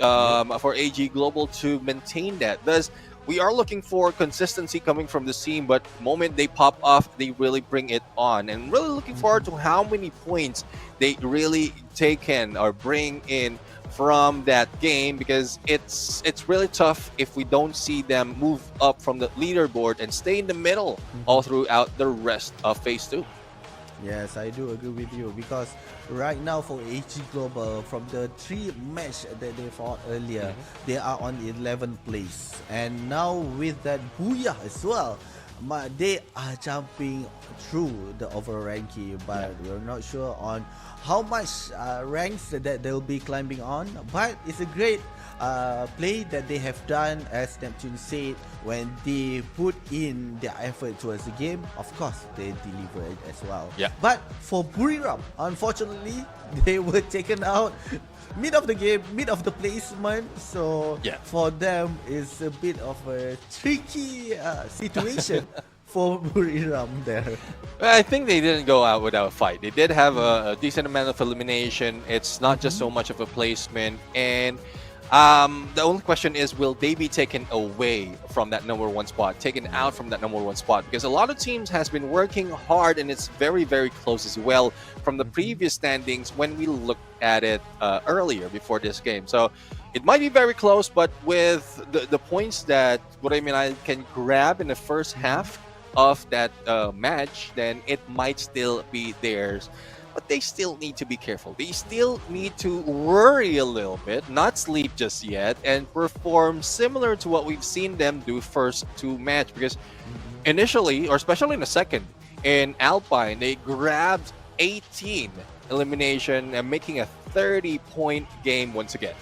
for AG Global to maintain that. Thus, we are looking for consistency coming from the team, but the moment they pop off, they really bring it on. And really looking forward to how many points they really take in or bring in from that game, because it's really tough if we don't see them move up from the leaderboard and stay in the middle all throughout the rest of Phase 2. Yes, I do agree with you, because right now for AG Global, from the 3 match that they fought earlier, they are on 11th place. And now with that booyah as well, they are jumping through the overall ranking, but we're not sure on how much ranks that they'll be climbing on. But it's a great play that they have done, as Neptune said, when they put in their effort towards the game, of course they deliver it as well. Yeah. But for Buriram, unfortunately, they were taken out mid of the game, mid of the placement. So Yeah. for them, it's a bit of a tricky situation for Buriram there. I think they didn't go out without a fight. They did have a decent amount of elimination. It's not just so much of a placement. And the only question is, will they be taken away from that number one spot, taken out from that number one spot? Because a lot of teams has been working hard, and it's very, very close as well from the previous standings when we looked at it earlier before this game. So it might be very close, but with the points that I can grab in the first half of that match, then it might still be theirs. But they still need to be careful. They still need to worry a little bit, not sleep just yet, and perform similar to what we've seen them do first two match. Because initially, or especially in the second, in Alpine, they grabbed 18 elimination and making a 30-point game once again.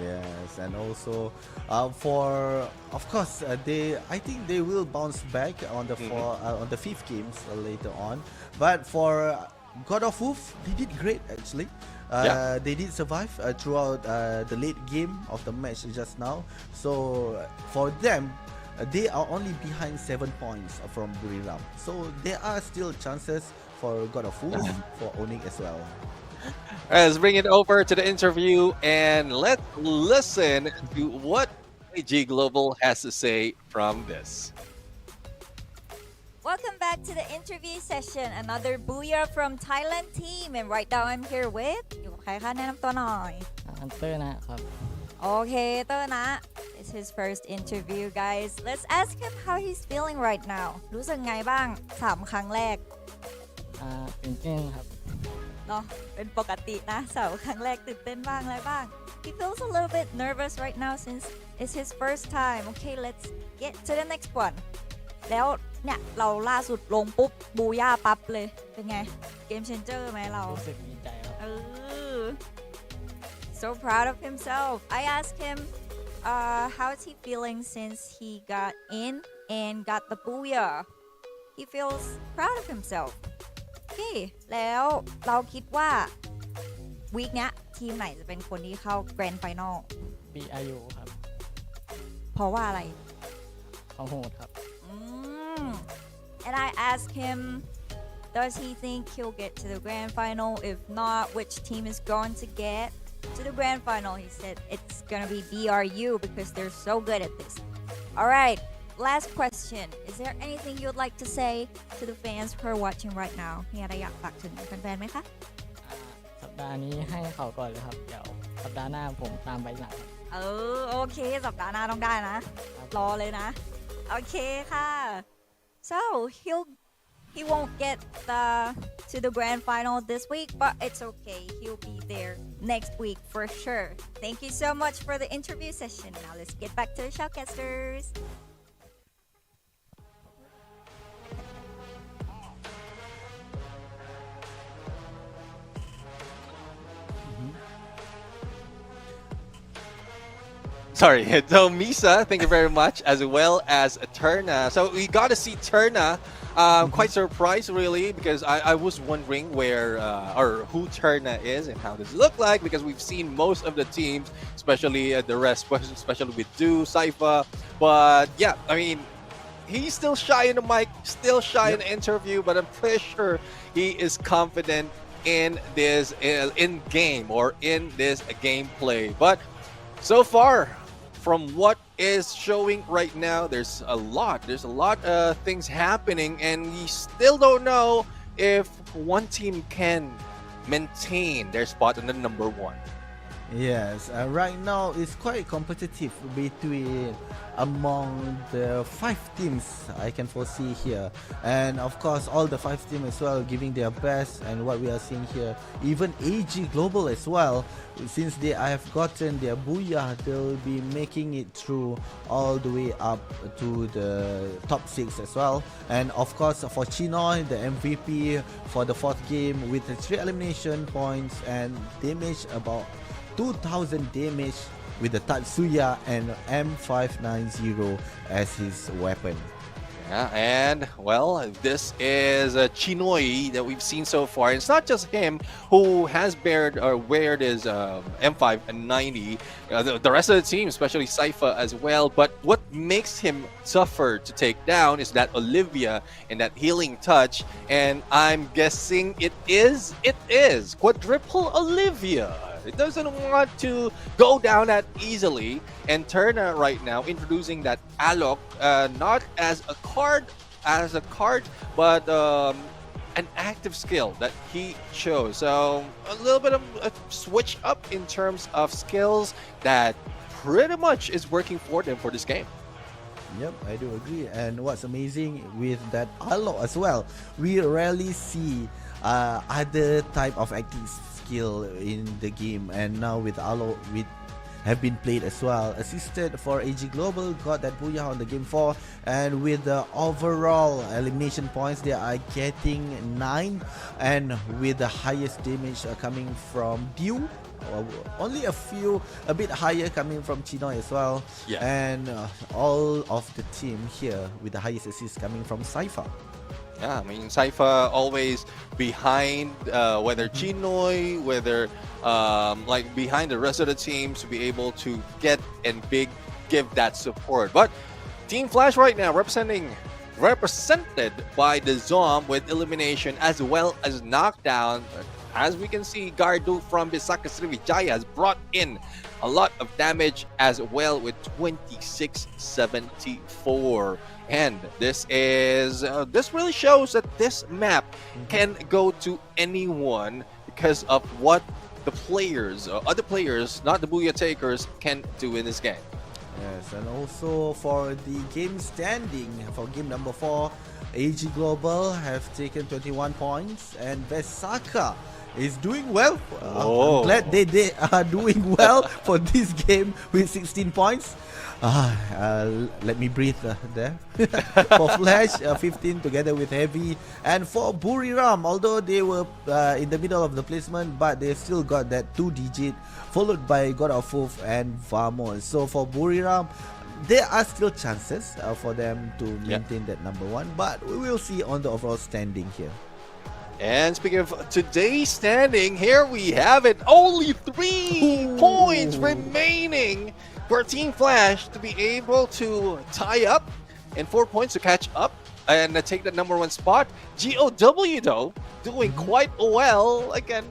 Yes, and also of course, I think they will bounce back on the on the fifth games later on. But for God of Wolf, they did great actually. They did survive throughout the late game of the match just now. So for them, they are only behind 7 points from Buriram. So there are still chances for God of Wolf for owning as well. Let's bring it over to the interview and let's listen to what IG Global has to say from this. Welcome back to the interview session. Another booyah from Thailand team. And right now I'm here with อยู่กับใครคะแนะนำตัวหน่อย เตอร์นะครับ Okay, เตอร์นะ It's his first interview, guys. Let's ask him how he's feeling right now. รู้สึกไงบ้าง3ครั้งแรก ตื่นเต้นครับ เนาะเป็นปกตินะ3ครั้งแรกตื่นเต้นบ้างอะไรบ้าง He feels a little bit nervous right now since it's his first time. Okay, let's get to the next one. แล้วเนี่ยเราล่าสุดลงปุ๊บบูย่าปั๊บเลยเป็นไงเกมเชนเจอร์ไหมเรา รู้สึกดีใจครับ So proud of himself. I asked him how is he feeling since he got in and got the booyah. He feels proud of himself. Okay, แล้วเราคิดว่าวีคเนี้ยทีมไหนจะเป็นคนที่เข้าแกรนด์ไฟนอล BIU ครับ เพราะว่าอะไร เขาโหดครับ And I asked him, does he think he'll get to the grand final? If not, which team is going to get to the grand final? He said it's gonna be BRU because they're so good at this. All right, last question. Is there anything you'd like to say to the fans who are watching right now? มีอะไรอยากฝากถึงแฟนๆไหมคะ สัปดาห์นี้ให้เขาก่อนเลยครับ เดี๋ยวสัปดาห์หน้าผมตามไปหลังครับ โอเคสัปดาห์หน้าต้องได้นะรอเลยนะโอเคค่ะ So he won't get to the grand final this week, but it's okay. He'll be there next week for sure. Thank you so much for the interview session. Now let's get back to the shoutcasters. Sorry, so Misa, thank you very much, as well as Turna. So we got to see Turna. Quite surprised, really, because I was wondering where or who Turna is and how does it look like, because we've seen most of the teams, especially the rest, especially with Du, Saifa. But yeah, I mean, he's still shy in the mic, still shy in the interview, but I'm pretty sure he is confident in this in game or in this gameplay. But so far, from what is showing right now, there's a lot of things happening, and we still don't know if one team can maintain their spot in the number one. Yes, right now it's quite competitive among the 5 teams I can foresee here, and of course all the 5 teams as well giving their best. And what we are seeing here, even AG Global as well, since they have gotten their booyah, they'll be making it through all the way up to the top 6 as well. And of course for Chinoy, the MVP for the 4th game with the 3 elimination points and damage about 2000 damage with the Tatsuya and M590 as his weapon. Yeah, and well, this is Chinoi that we've seen so far. It's not just him who has bared or weared his M590. The rest of the team, especially Saifa as well. But what makes him tougher to take down is that Olivia and that healing touch. And I'm guessing it is quadruple Olivia. It doesn't want to go down that easily. And Turner right now introducing that Alok, not as a card, but an active skill that he chose. So a little bit of a switch up in terms of skills that pretty much is working for them for this game. Yep, I do agree. And what's amazing with that Alok as well, we rarely see other type of acting skill in the game, and now with Alok have been played as well. Assisted for AG Global, got that booyah on the game 4, and with the overall elimination points they are getting 9, and with the highest damage coming from Dew, only a bit higher coming from Chinoy as well. Yeah. And all of the team here with the highest assist coming from Saifa. Yeah, I mean, Saifa always behind, whether Chinoy, whether like behind the rest of the teams to be able to get and give that support. But Team Flash right now represented by the Zom with elimination as well as knockdown. As we can see, Gardu from Bisaka Sriwijaya has brought in a lot of damage as well with 2674. And this really shows that this map can go to anyone because of what the players, other players, not the Booyah takers, can do in this game. Yes, and also for the game standing for game number 4, AG Global have taken 21 points, and Vesaka is doing well. I'm glad they are doing well for this game with 16 points. Let me breathe there. For Flash, 15 together with Heavy. And for Buriram, although they were in the middle of the placement, but they still got that 2-digit, followed by God of Wolf and Vamos. So for Buriram, there are still chances for them to maintain that number 1, but we will see on the overall standing here. And speaking of today's standing, here we have it. Only 3 points remaining for Team Flash to be able to tie up, and 4 points to catch up and take the number 1 spot. GOW though doing quite well. Again,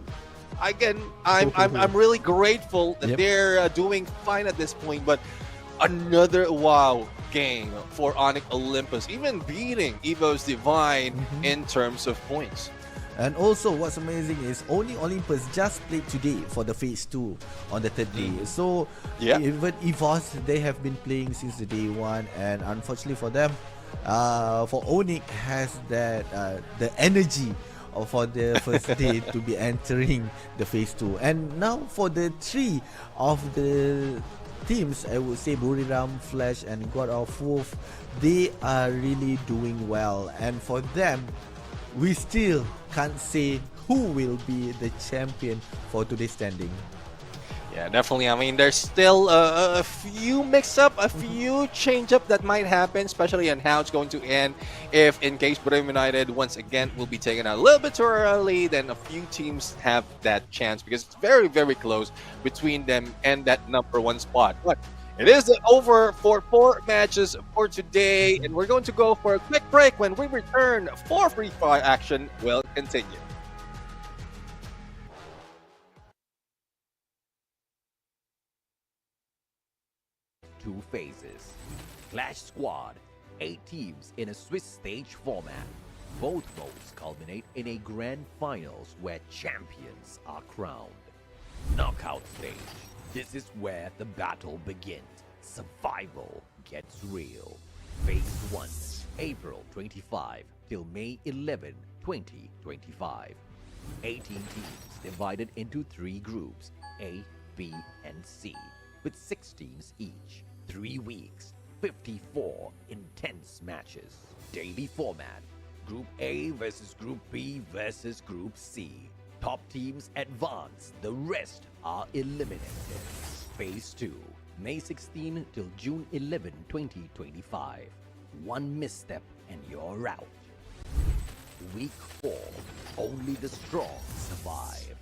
I'm really grateful that they're doing fine at this point. But another wow game for Onyx Olympus, even beating Evo's Divine in terms of points. And also what's amazing is only Olympus just played today for the phase 2 on the 3rd day. So even EVOS, they have been playing since the day 1, and unfortunately for them, for Onyx has that the energy for the first day to be entering the phase 2. And now for the 3 of the teams, I would say Buriram, Flash and God of Wolf, they are really doing well. And for them, we still can't say who will be the champion for today's standing. Yeah, definitely. I mean, there's still a few mix-up, a few change-up that might happen, especially on how it's going to end. If, in case Buriram United once again will be taken out a little bit too early, then a few teams have that chance because it's very, very close between them and that number 1 spot. But it is over for 4 matches for today, and we're going to go for a quick break. When we return, for free fire action will continue. Two phases. Clash Squad, 8 teams in a Swiss stage format. Both modes culminate in a grand finals where champions are crowned. Knockout stage. This is where the battle begins. Survival gets real. Phase 1, April 25 till May 11, 2025. 18 teams divided into 3 groups, A, B, and C, with 6 teams each. 3 weeks, 54 intense matches. Daily format, Group A versus Group B versus Group C. Top teams advance, the rest are eliminated. Phase 2, May 16 till June 11, 2025. One misstep and you're out. Week 4, only the strong survive.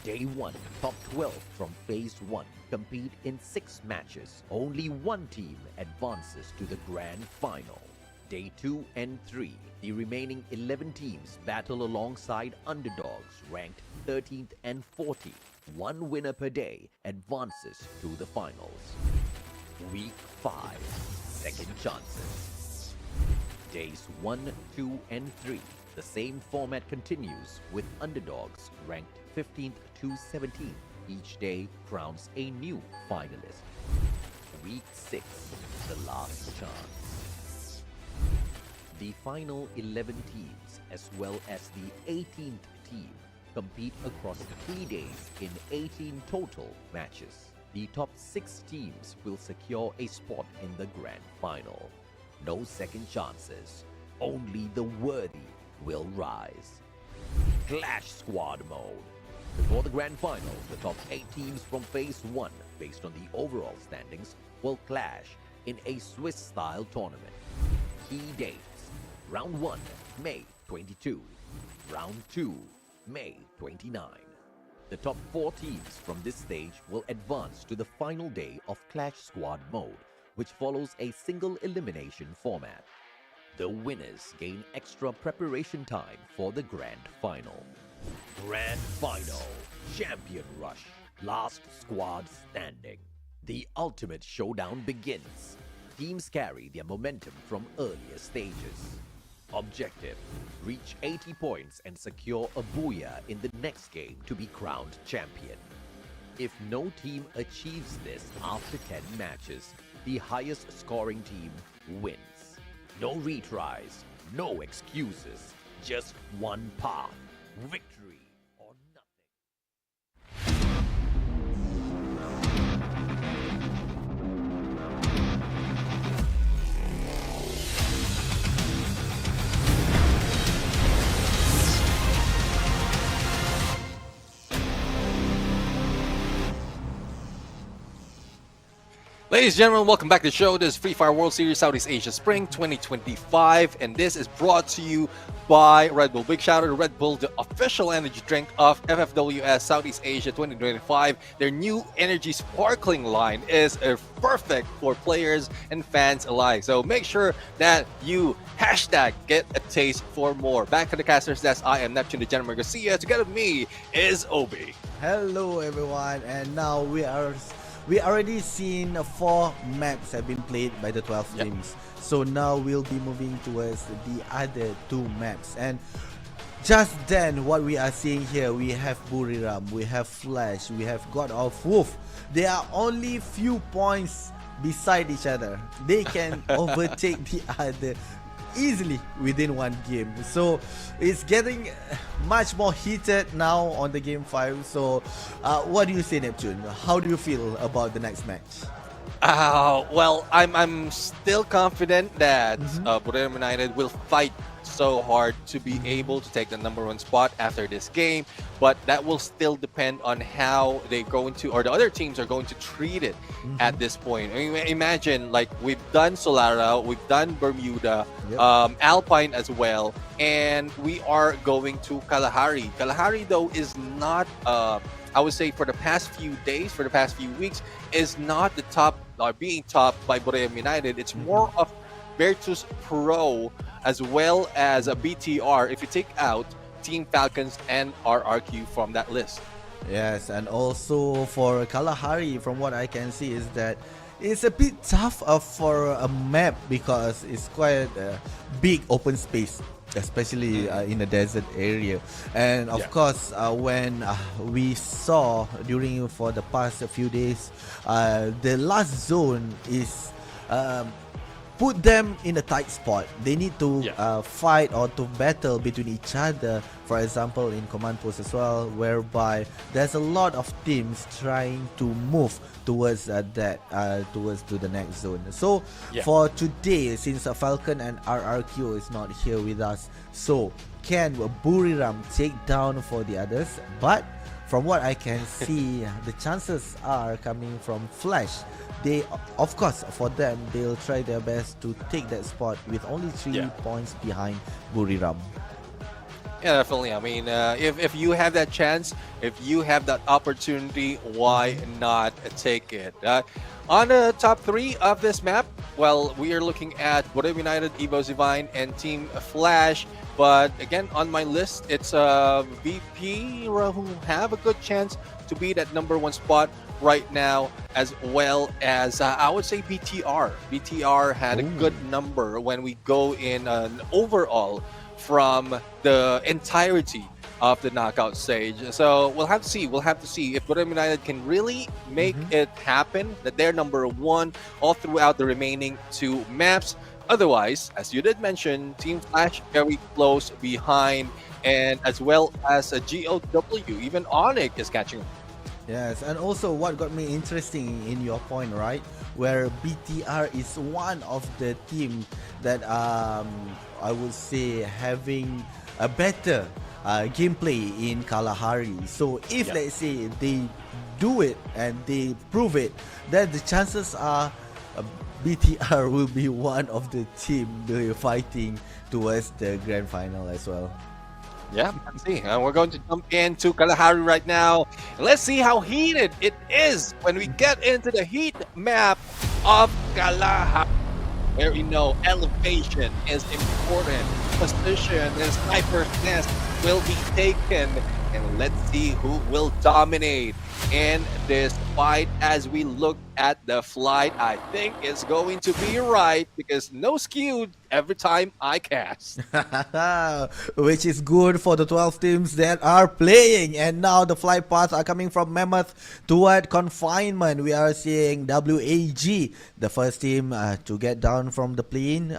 Day 1, top 12 from Phase 1 compete in 6 matches. Only one team advances to the grand final. Day 2 and 3, the remaining 11 teams battle alongside underdogs ranked 13th and 14th. One winner per day advances to the finals. Week 5, second chances. Days 1, 2, and 3, the same format continues with underdogs ranked 15th to 17th. Each day crowns a new finalist. Week 6, the last chance. The final 11 teams, as well as the 18th team, compete across 3 days in 18 total matches. The top 6 teams will secure a spot in the grand final. No second chances, only the worthy will rise. Clash Squad Mode. Before the grand final, the top 8 teams from Phase 1, based on the overall standings, will clash in a Swiss-style tournament. Key dates: Round 1, May 22. Round 2, May 29. The top 4 teams from this stage will advance to the final day of Clash Squad Mode, which follows a single elimination format. The winners gain extra preparation time for the grand final. Grand Final, Champion Rush, Last Squad Standing. The ultimate showdown begins. Teams carry their momentum from earlier stages. Objective: reach 80 points and secure a booyah in the next game to be crowned champion. If no team achieves this after 10 matches, the highest scoring team wins. No retries, no excuses, just one path: victory or nothing. Ladies and gentlemen, welcome back to the show. This is Free Fire World Series Southeast Asia Spring 2025, and this is brought to you by Red Bull. Big shout out to Red Bull, the official energy drink of FFWS Southeast Asia 2025. Their new energy sparkling line is perfect for players and fans alike. So make sure that you hashtag get a taste for more. Back to the caster's desk, I am Neptune the Gentleman Garcia. Together with me is Obi. Hello everyone, and now we already seen 4 maps have been played by the 12 teams. So now we'll be moving towards the other 2 maps. And just then, what we are seeing here, we have Buriram, we have Flash, we have God of Wolf. They are only few points beside each other. They can overtake the other easily within one game. So it's getting much more heated now on the game 5. So what do you say, Neptune? How do you feel about the next match? Well, I'm still confident that Buriram United will fight so hard to be able to take the #1 spot after this game, but that will still depend on how they're going to, or the other teams are going to treat it at this point. I mean, imagine, like, we've done Solara, we've done Bermuda, Alpine as well, and we are going to Kalahari. Kalahari, though, is not, I would say, for the past few days, for the past few weeks, is not the top, or being topped by Buriram United. It's more of Virtus Pro as well as a BTR if you take out Team Falcons and RRQ from that list. Yes, and also for Kalahari, from what I can see, is that it's a bit tough for a map because it's quite a big open space, especially in the desert area. And of course, when we saw during for the past few days, the last zone is put them in a tight spot. They need to fight or to battle between each other. For example, in command post as well, whereby there's a lot of teams trying to move towards towards to the next zone. So for today, since Falcon and RRQ is not here with us, so can Buriram take down for the others? But from what I can see, the chances are coming from Flash. They, of course, for them, they'll try their best to take that spot with only 3 points behind Buriram. Yeah, definitely. I mean, if you have that chance, if you have that opportunity, why not take it? On the top 3 of this map, well, we are looking at Borneo United, Evo Divine, and Team Flash. But again, on my list, it's VP who have a good chance to be that #1 spot right now, as well as I would say BTR. BTR had a good number when we go in an overall from the entirety of the knockout stage. So we'll have to see. We'll have to see if Borneo United can really make it happen, that they're #1 all throughout the remaining 2 maps. Otherwise, as you did mention, Team Flash very close behind, and as well as a GOW, even Onyx is catching up. Yes, and also what got me interesting in your point, right, where BTR is one of the team that I would say having a better gameplay in Kalahari. So if let's say they do it and they prove it, then the chances are BTR will be one of the team fighting towards the grand final as well. Yeah, let's see. We're going to jump into Kalahari right now. Let's see how heated it is when we get into the heat map of Kalahari. Where we know elevation is important. Position and sniper's nest will be taken. And let's see who will dominate in this fight. As we look at the flight, I think it's going to be right, because no skewed every time I cast. Which is good for the 12 teams that are playing. And now the flight paths are coming from Mammoth toward confinement. We are seeing WAG, the first team to get down from the plane,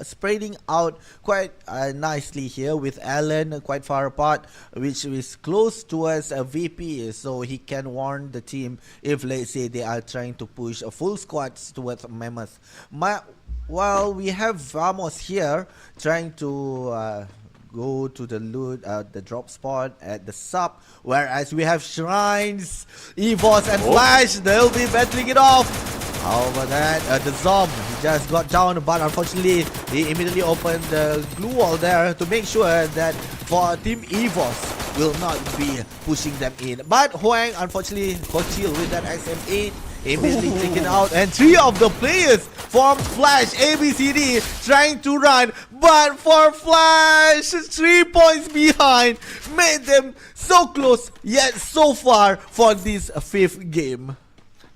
spreading out quite nicely here, with Alan quite far apart, which is close towards a VP, so he can warn the team if, let's say, they are trying to push a full squads towards Mammoth. While we have Vamos here trying to go to the loot, the drop spot at the sub, whereas we have Shrines, Evos, and Flash. They'll be battling it off. How about that? The Zom, he just got down, but unfortunately he immediately opened the glue wall there to make sure that for Team Evos will not be pushing them in. But Huang unfortunately got killed with that XM8, immediately taken out, and 3 of the players from Flash ABCD trying to run, but for Flash, 3 points behind, made them so close yet so far for this 5th game.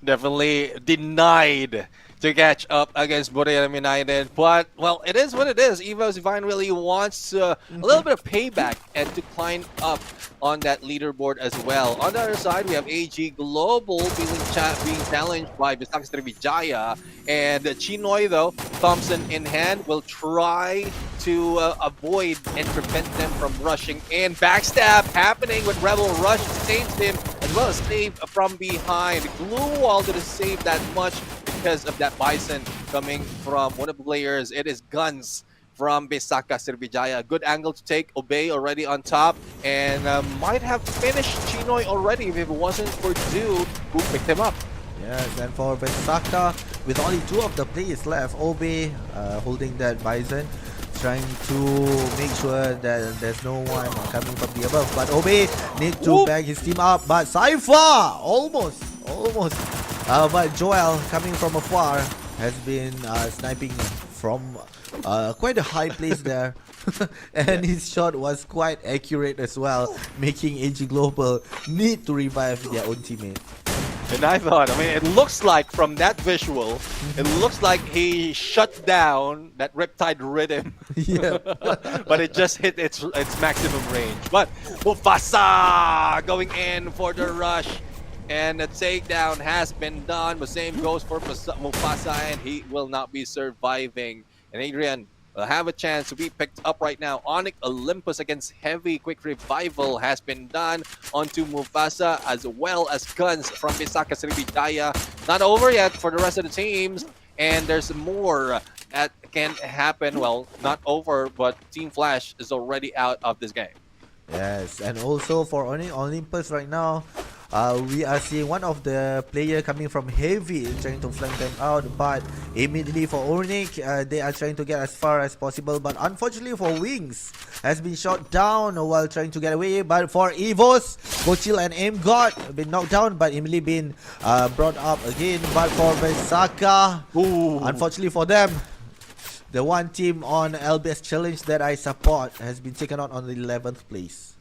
Definitely denied to catch up against Borneo United, but well, it is what it is. Evo Divine really wants a little bit of payback and to climb up on that leaderboard as well. On the other side, we have AG Global being challenged by Bisaka Sriwijaya, and Chinoy, though, Thompson in hand, will try to avoid and prevent them from rushing in. Backstab happening with Rebel Rush, saves him, as well as save from behind. Glue wall didn't save that much because of that Bison coming from one of the players. It is Guns from Bisaka Sriwijaya. Good angle to take. Obey already on top, and might have finished Chinoy already if it wasn't for Dude who picked him up. Yes, and for Bisaka, with only 2 of the players left, Obey holding that Bison, trying to make sure that there's no one coming from the above. But Obey need to back his team up. But Cypher, almost. But Joel, coming from afar, has been sniping from quite a high place there. And his shot was quite accurate as well, making AG Global need to revive their own teammate. And I thought, I mean, it looks like from that visual, it looks like he shut down that Riptide Rhythm. Yeah. But it just hit its maximum range. But Mufasa going in for the rush. And the takedown has been done. The same goes for Mufasa, and he will not be surviving. And Adrian will have a chance to be picked up right now. Onyx Olympus against Heavy. Quick revival has been done onto Mufasa, as well as Guns from Bisaka Sriwijaya. Not over yet for the rest of the teams, and there's more that can happen. Well, not over, but Team Flash is already out of this game. Yes, and also for Olympus right now, we are seeing one of the player coming from Heavy trying to flank them out, but immediately for Ornic, they are trying to get as far as possible, but unfortunately for Wings, has been shot down while trying to get away. But for Evos, Kochil and Aim God have been knocked down, but immediately been brought up again. But for Vesaka, unfortunately for them, the one team on LBS Challenge that I support has been taken out on the 11th place.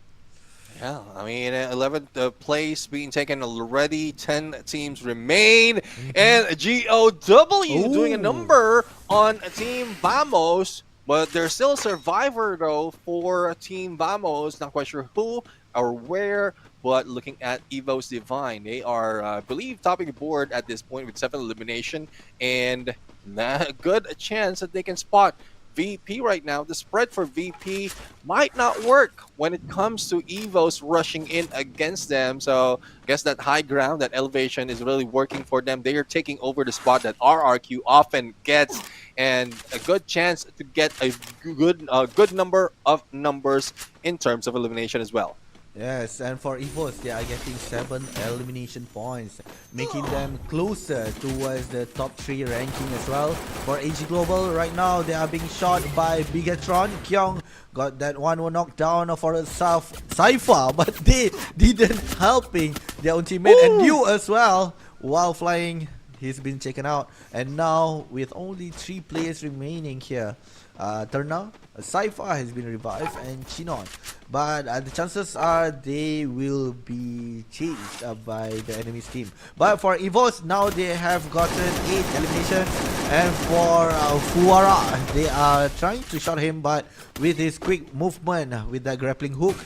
Yeah, I mean, 11th place being taken already. 10 teams remain. And GOW doing a number on Team Vamos. But there's still a survivor, though, for Team Vamos. Not quite sure who or where. But looking at Evo's Divine, they are, I believe, topping the board at this point with 7 elimination. And a good chance that they can spot VP right now. The spread for VP might not work when it comes to Evos rushing in against them. So I guess that high ground, that elevation is really working for them. They are taking over the spot that RRQ often gets, and a good chance to get a good number of numbers in terms of elimination as well. Yes, and for Evos, they are getting 7 elimination points, making them closer towards the top 3 ranking as well. For AG Global, right now, they are being shot by Bigatron. Kyong got that one knocked down for a Cypher, but they didn't helping their own teammate. And you as well, while flying, he's been taken out. And now, with only 3 players remaining here, Turna, Cypher has been revived, and Chinon. But the chances are they will be changed by the enemy's team. But for Evos, now they have gotten 8 elimination. And for Fuara, they are trying to shot him, but with his quick movement with that grappling hook,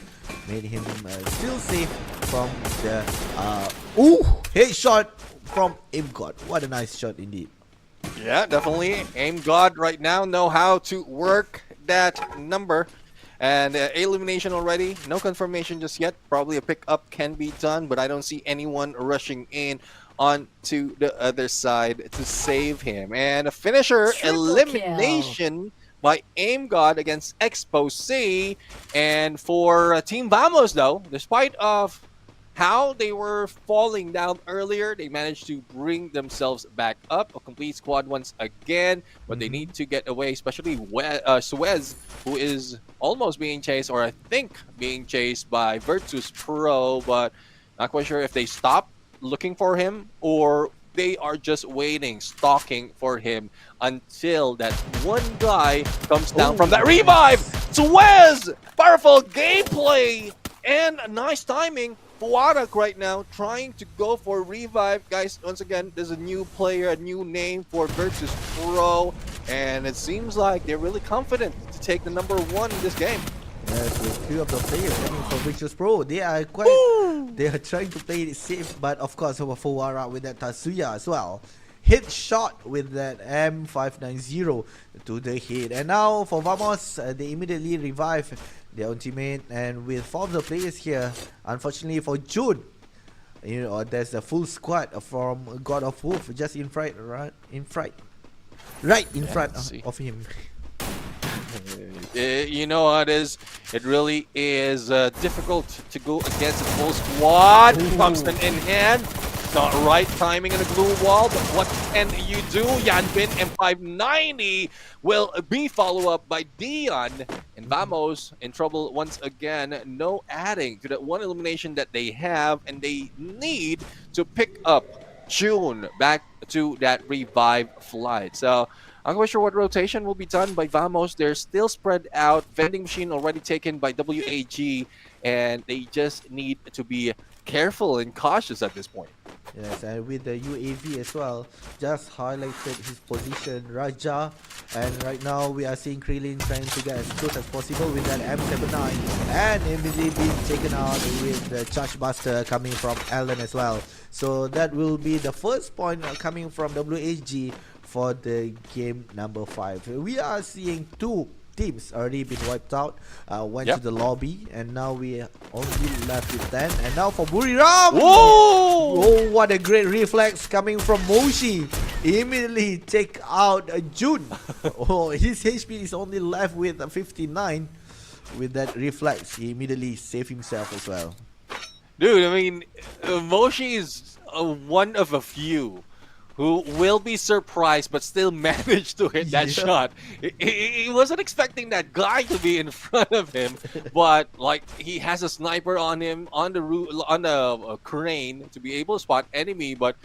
made him still safe from the headshot from Aim God. What a nice shot indeed. Yeah, definitely. Aim God right now know how to work that number. And elimination already. No confirmation just yet. Probably a pickup can be done, but I don't see anyone rushing in onto the other side to save him. And a finisher elimination by Aim God against Expo C. And for Team Vamos, though, despite of how they were falling down earlier, they managed to bring themselves back up. A complete squad once again, but they need to get away, especially Suez, who is almost being chased, or I think being chased by Virtus Pro, but not quite sure if they stop looking for him or they are just waiting, stalking for him until that one guy comes down from that revive. Suez! Powerful gameplay and nice timing. Fuarak right now trying to go for revive. Guys, once again, there's a new player, a new name for Virtus Pro, and it seems like they're really confident to take the number 1 in this game. Yes, with 2 of the players coming from Virtus Pro, they are trying to play it safe, but of course for Fuarak with that Tatsuya as well. Hit shot with that M590 to the head. And now for Vamos, they immediately revive their own teammate, and with 4 of the players here, unfortunately for June, you know, there's a full squad from God of Wolf just in front, right in front of him. You know how it is. It really is difficult to go against a full squad. Tungsten in hand. Not right timing in the glue wall, but what can you do? Yanbin M590 will be followed up by Dion. And Vamos in trouble once again. No adding to that 1 elimination that they have, and they need to pick up June back to that revive flight. So I'm not quite sure what rotation will be done by Vamos. They're still spread out. Vending machine already taken by WAG, and they just need to be careful and cautious at this point. Yes, and with the UAV as well, just highlighted his position, Raja. And right now we are seeing Krillin trying to get as close as possible with that M79, and immediately being taken out with the Charge Buster coming from Allen as well. So that will be the first point coming from WHG for the game number 5. We are seeing 2 teams already been wiped out, went to the lobby, and now we only left with 10. And now for Buriram! Whoa! Oh, what a great reflex coming from Moshi. Immediately take out June. Oh, his HP is only left with 59. with that reflex, he immediately saved himself as well. Dude, I mean, Moshi is one of a few who will be surprised but still managed to hit that Yeah. shot. He wasn't expecting that guy to be in front of him, but like he has a sniper on him on the crane to be able to spot enemy. But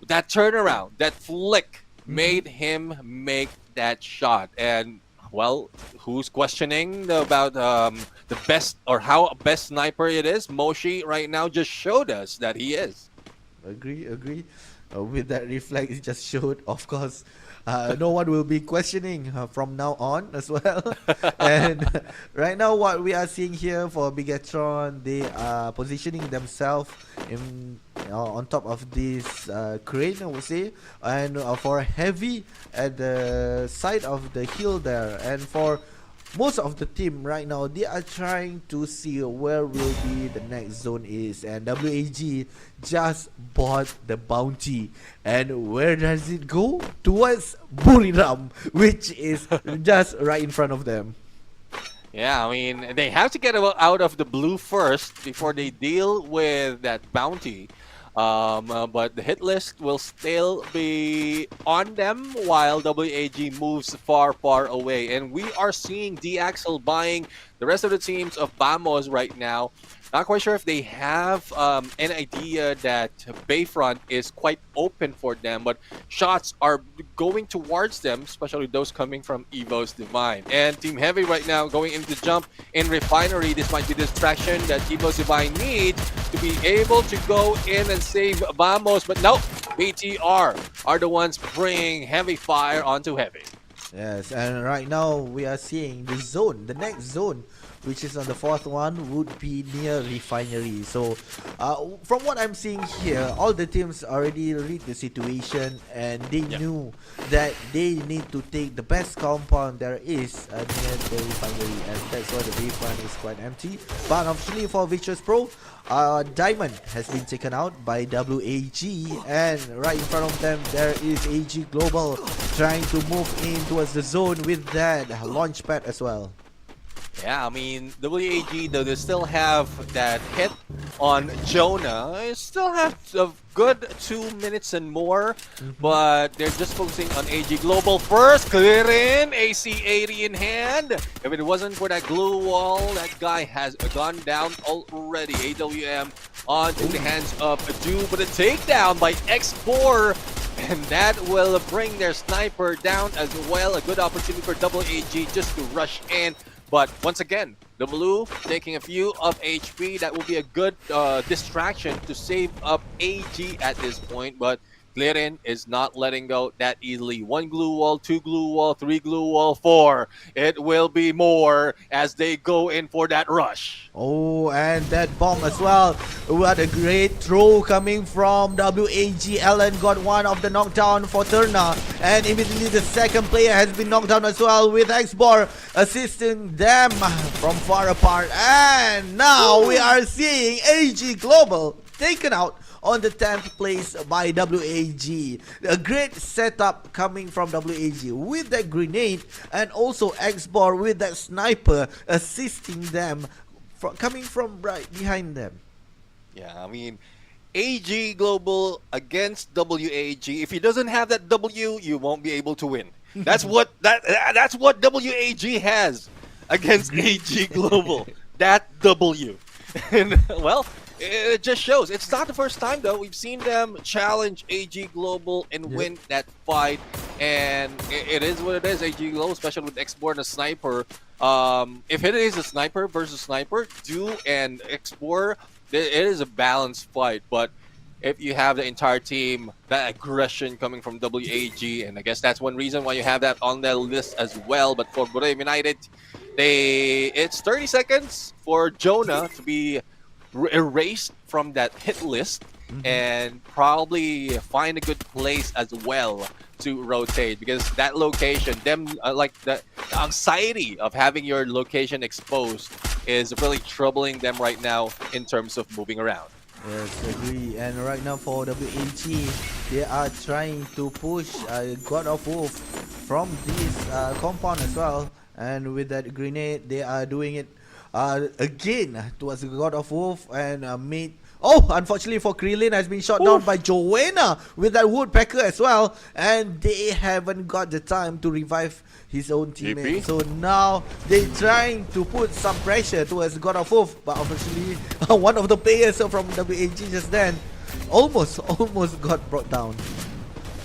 that turnaround, that flick, made him make that shot. And well, who's questioning about the best or how best sniper it is? Moshi right now just showed us that he is. Agree. With that reflex, it just showed, of course, no one will be questioning from now on as well. And right now, what we are seeing here for Bigatron, they are positioning themselves in on top of this crane, I would say, and for heavy at the side of the hill there, and for most of the team right now, they are trying to see where will be the next zone is, and WAG just bought the bounty. And where does it go? Towards Buriram, which is just right in front of them. Yeah, I mean, they have to get out of the blue first before they deal with that bounty. But the hit list will still be on them while WAG moves far away. And we are seeing D-Axel buying the rest of the teams of Vamos right now. Not quite sure if they have an idea that Bayfront is quite open for them, but shots are going towards them, especially those coming from Evo's Divine. And Team Heavy right now going into jump in Refinery. This might be the distraction that Evo's Divine needs to be able to go in and save Vamos, but nope, BTR are the ones bringing heavy fire onto Heavy. Yes, and right now we are seeing the zone, the next zone, which is on the fourth one, would be near Refinery. So from what I'm seeing here, all the teams already read the situation, and they knew that they need to take the best compound there is near the Refinery, and that's why the Bayfront is quite empty. But unfortunately for Victorious Pro, Diamond has been taken out by WAG, and right in front of them there is AG Global trying to move in towards the zone with that launch pad as well. Yeah, I mean, WAG, though, they still have that hit on Jonah. They still have a good 2 minutes and more, but they're just focusing on AG Global first. Clear in, AC-80 in hand. If it wasn't for that glue wall, that guy has gone down already. AWM onto the hands of Adu, but a takedown by X4. And that will bring their sniper down as well. A good opportunity for WAG just to rush in. But once again, the blue taking a few of HP. That will be a good distraction to save up AG at this point. But Clearin is not letting go that easily. 1 glue wall, 2 glue wall, 3 glue wall, 4. It will be more as they go in for that rush. Oh, and that bomb as well. What a great throw coming from WAG. Ellen got one of the knockdown for Turna, and immediately the second player has been knocked down as well, with Xbor assisting them from far apart. And now we are seeing AG Global taken out on the 10th place by WAG. A great setup coming from WAG with that grenade, and also Xbor with that sniper assisting them coming from right behind them. Yeah, I mean, AG Global against WAG. If he doesn't have that W, you won't be able to win. That's what that's what WAG has against AG Global. That W. And well, it just shows. It's not the first time though. We've seen them challenge AG Global and win that fight. And it is what it is. AG Global, especially with X4 and a sniper. If it is a sniper versus sniper, Do and X4, it is a balanced fight. But if you have the entire team, that aggression coming from WAG, and I guess that's one reason why you have that on the list as well. But for Borem United, it's 30 seconds for Jonah to be erased from that hit list and probably find a good place as well to rotate, because that location, like the anxiety of having your location exposed is really troubling them right now in terms of moving around. Yes, agree. And right now for WAG, they are trying to push God of Wolf from this compound as well. and with that grenade, they are doing it again towards the God of Wolf and made. Oh, unfortunately for Krillin has been shot down by Joanna with that woodpecker as well, and they haven't got the time to revive his own teammate. So now they're trying to put some pressure towards God of Wolf, but unfortunately one of the players from WAG just then almost got brought down.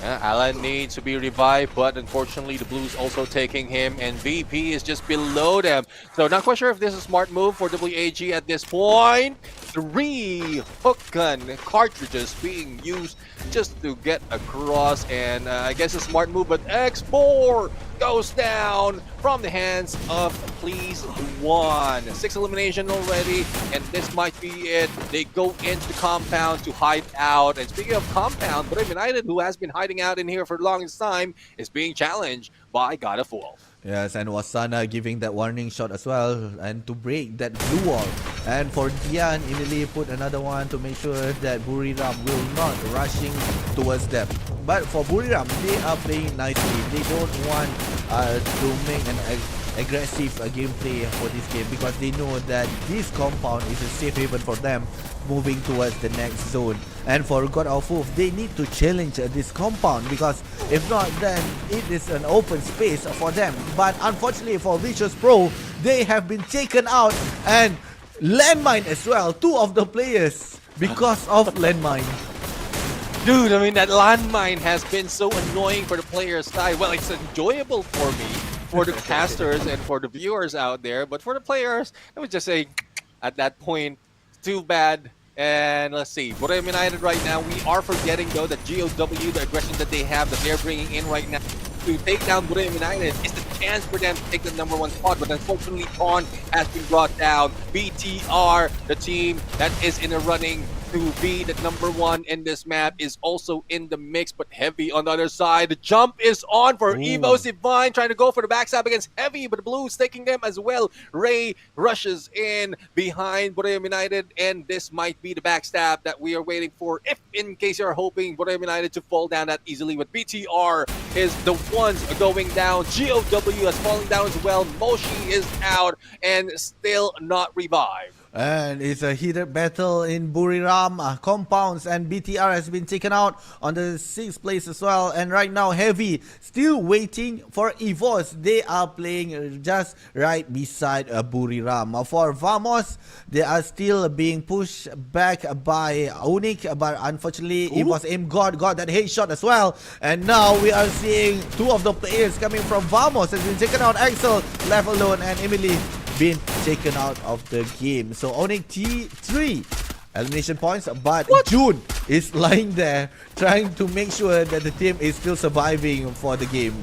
Alan needs to be revived, but unfortunately the Blues also taking him, and VP is just below them. So not quite sure if this is a smart move for WAG at this point. 3 hook gun cartridges being used just to get across, and I guess a smart move, but X4 goes down from the hands of Please One. 6 elimination already, and this might be it. They go into the compound to hide out. And speaking of compound, Brave United, who has been hiding out in here for the longest time, is being challenged by God of Wolf. Yes, and Wasana giving that warning shot as well, and to break that blue wall. And for Dian, immediately put another one to make sure that Buriram will not rushing towards them. But for Buriram, they are playing nicely. They don't want to make an aggressive gameplay for this game, because they know that this compound is a safe haven for them moving towards the next zone. And for God of Wolf, they need to challenge this compound, because if not, then it is an open space for them. But unfortunately for Vicious Pro, they have been taken out, and landmine as well, 2 of the players because of landmine. Dude, I mean, that landmine has been so annoying for the players' side. Well, it's enjoyable for me, for the casters and for the viewers out there, but for the players, I would just say at that point, too bad. And let's see, Borem United right now, we are forgetting though that GOW, the aggression that they have, that they're bringing in right now to take down Borem United, is the chance for them to take the #1 spot. But unfortunately, Pawn has been brought down. BTR, the team that is in the running to be the #1 in this map, is also in the mix, but Heavy on the other side. The jump is on for Evo Divine, trying to go for the backstab against Heavy, but the Blues taking them as well. Ray rushes in behind Borem United, and this might be the backstab that we are waiting for, if in case you're hoping Borem United to fall down that easily. But BTR is the ones going down. GOW is falling down as well. Moshi is out and still not revived. And it's a heated battle in Buriram compounds, and BTR has been taken out on the 6th place as well. And right now, Heavy still waiting for EVOS. They are playing just right beside Buriram. For Vamos, they are still being pushed back by Onyx, but unfortunately, EVOS Aim God got that headshot as well. And now we are seeing 2 of the players coming from Vamos has been taken out. Axel left alone, and Emily been taken out of the game. So Onyx T3 elimination points, but June is lying there trying to make sure that the team is still surviving for the game.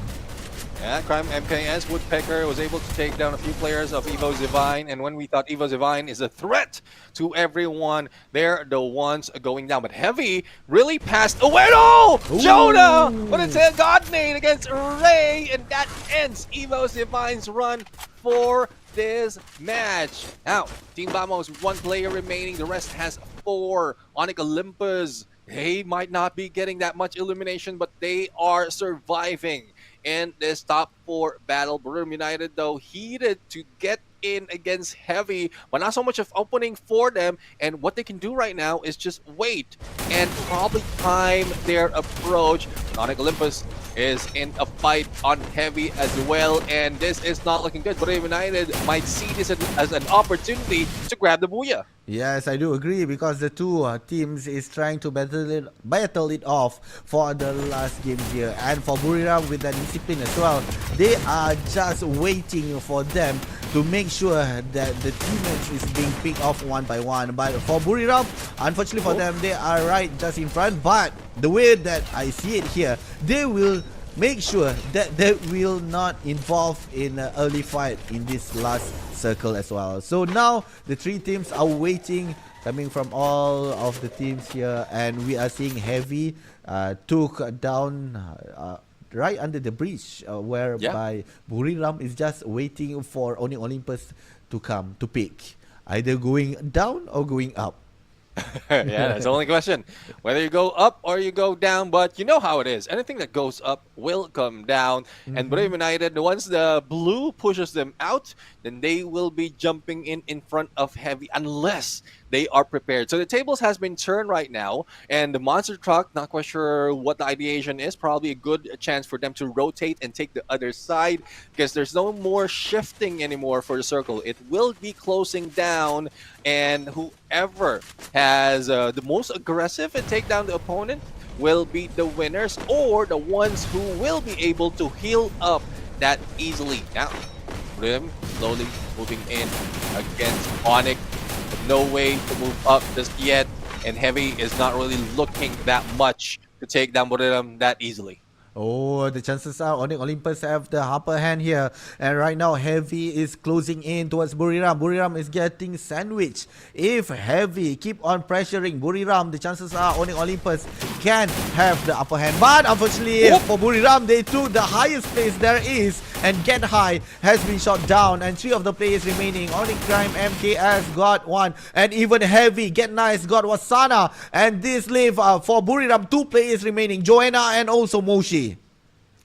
Yeah, Crime MKS Woodpecker was able to take down a few players of Evo Divine, and when we thought Evo Divine is a threat to everyone, they're the ones going down. But Heavy really passed away. Oh! Jonah! But it's a God nade against Ray, and that ends Evo Divine's run for this match. Now, Team Vamos with 1 player remaining. The rest has 4. Onyx Olympus, they might not be getting that much elimination, but they are surviving in this top 4 battle. Borem United, though, heated to get in against Heavy, but not so much of opening for them. And what they can do right now is just wait and probably time their approach. Onyx Olympus is in a fight on Heavy as well, and this is not looking good. Borem United might see this as an opportunity to grab the booyah. Yes, I do agree, because the 2 teams is trying to battle it off for the last game here. And for Buriram with that discipline as well, they are just waiting for them to make sure that the teammates is being picked off one by one. But for Buriram, unfortunately for them, they are right just in front. But the way that I see it here, they will make sure that they will not involve in an early fight in this last circle as well. So now the 3 teams are waiting, coming from all of the teams here, and we are seeing Heavy took down right under the bridge, whereby Buriram is just waiting for Onyx Olympus to come to pick, either going down or going up. Yeah, that's the only question. Whether you go up or you go down, but you know how it is. Anything that goes up will come down. And Brave United, once the blue pushes them out, then they will be jumping in front of Heavy unless they are prepared. So the tables has been turned right now, and the monster truck, not quite sure what the ideation is. Probably a good chance for them to rotate and take the other side because there's no more shifting anymore for the circle. It will be closing down, and whoever has the most aggressive and take down the opponent will be the winners, or the ones who will be able to heal up that easily. Now, Rim slowly moving in against Onyx. No way to move up just yet, and Heavy is not really looking that much to take down Buriram that easily. Oh, the chances are Onyx Olympus have the upper hand here. And right now, Heavy is closing in towards Buriram. Buriram is getting sandwiched. If Heavy keep on pressuring Buriram, the chances are Onyx Olympus can have the upper hand. But unfortunately, for Buriram, they took the highest place there is. And Get High has been shot down. And 3 of the players remaining. Onyx Crime, MKS got 1. And even Heavy, Get Nice got Wasana. And this leave for Buriram, 2 players remaining. Joanna and also Moshi.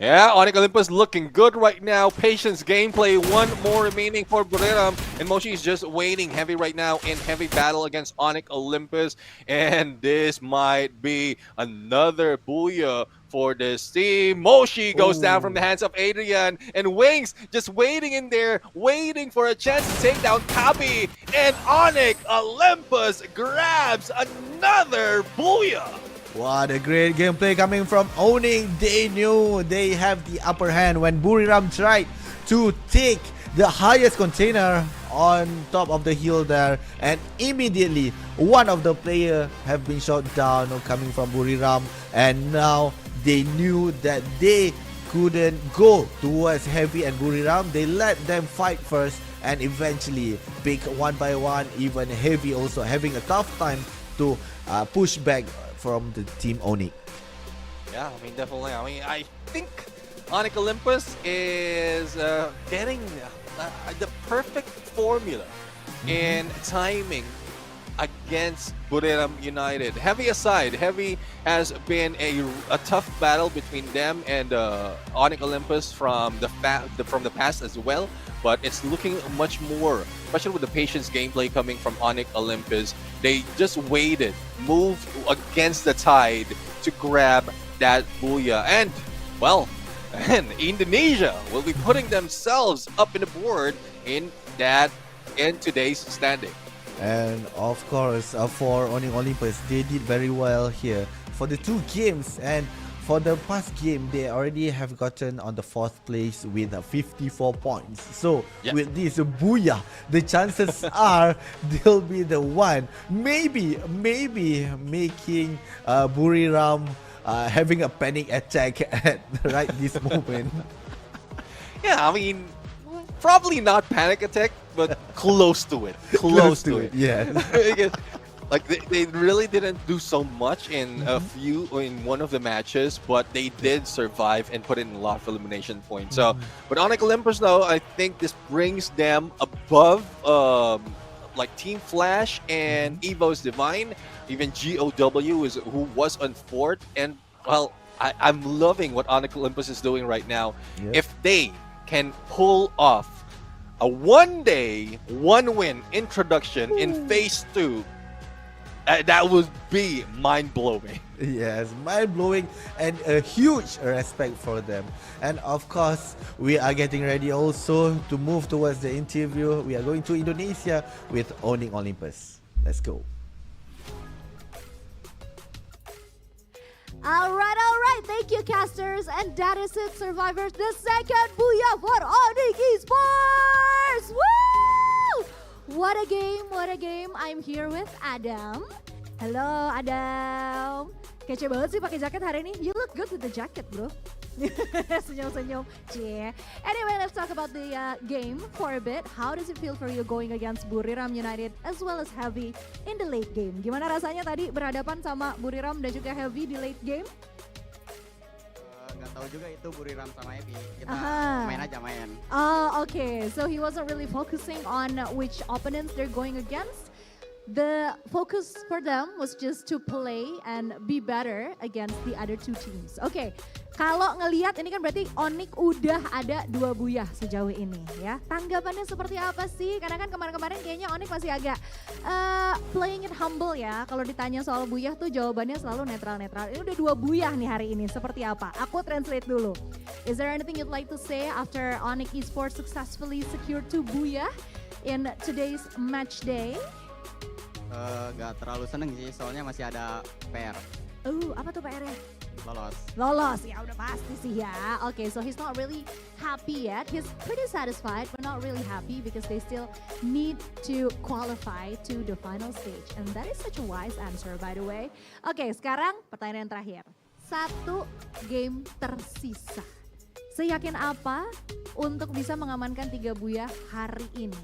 Yeah, Onyx Olympus looking good right now. Patience gameplay, 1 more remaining for Buriram. And Moshi is just waiting Heavy right now in heavy battle against Onyx Olympus. And this might be another booyah for this team. Moshi goes down from the hands of Adrian. And Wings just waiting in there, waiting for a chance to take down Kabi. And Onyx Olympus grabs another booyah. What a great gameplay coming from Owning. They knew they have the upper hand when Buriram tried to take the highest container on top of the hill there, and immediately one of the players have been shot down coming from Buriram, and now they knew that they couldn't go towards Heavy and Buriram. They let them fight first and eventually pick one by one. Even Heavy also having a tough time to push back from the team Onyx. Yeah, I mean, definitely. I mean, I think Onyx Olympus is getting the perfect formula in timing against Buriram United. Heavy aside, Heavy has been a tough battle between them and Onyx Olympus from the past as well. But it's looking much more, especially with the patience gameplay coming from Onyx Olympus. They just waited, moved against the tide to grab that booyah. And, well, and Indonesia will be putting themselves up in the board in today's standing. And of course, for Onyx Olympus, they did very well here for the 2 games. And for the past game, they already have gotten on the 4th place with 54 points. So with this booyah, the chances are they'll be the one maybe making Buriram having a panic attack at right this moment. Yeah, I mean, probably not panic attack, but close to it. Close to it. Yeah. Like they really didn't do so much in in one of the matches, but they did survive and put in a lot of elimination points. So, but Onyx Olympus, though, I think this brings them above like Team Flash and Evo's Divine. Even GOW who was on 4th, and well, I'm loving what Onyx Olympus is doing right now. If they can pull off a 1-day, 1-win introduction in Phase 2. That would be mind-blowing. Yes, mind-blowing and a huge respect for them. And of course, we are getting ready also to move towards the interview. We are going to Indonesia with Onyx Olympus. Let's go. All right. Thank you, casters. And that is it, survivors. The second booyah for Onyx Esports. Woo! What a game. I'm here with Adam. Halo, Adam. Kece banget sih pakai jaket hari ini. You look good with the jacket, bro. Senyum-senyum. Cie. Anyway, let's talk about the game for a bit. How does it feel for you going against Buriram United as well as Heavy in the late game? Gimana rasanya tadi berhadapan sama Buriram dan juga Heavy di late game? Gak tahu juga itu Buriram sama Heavy. Kita main aja main. Oh, okay. So he wasn't really focusing on which opponents they're going against. The focus for them was just to play and be better against the other two teams. Oke, kalau ngelihat ini kan berarti Onyx udah ada 2 buyah sejauh ini ya. Tanggapannya seperti apa sih? Karena kan kemarin-kemarin kayaknya Onyx masih agak playing it humble ya. Kalau ditanya soal buyah tuh jawabannya selalu netral-netral. Ini udah 2 buyah nih hari ini, seperti apa? Aku translate dulu. Is there anything you'd like to say after Onyx Esports successfully secured 2 buyah in today's match day? Gak terlalu seneng sih, soalnya masih ada PR. Apa tuh PR-nya? Lolos. Ya udah pasti sih ya. Okay, so he's not really happy yet. He's pretty satisfied, but not really happy because they still need to qualify to the final stage. And that is such a wise answer, by the way. Okay, sekarang pertanyaan terakhir. 1 game tersisa. Seyakin apa untuk bisa mengamankan 3 buyah hari ini?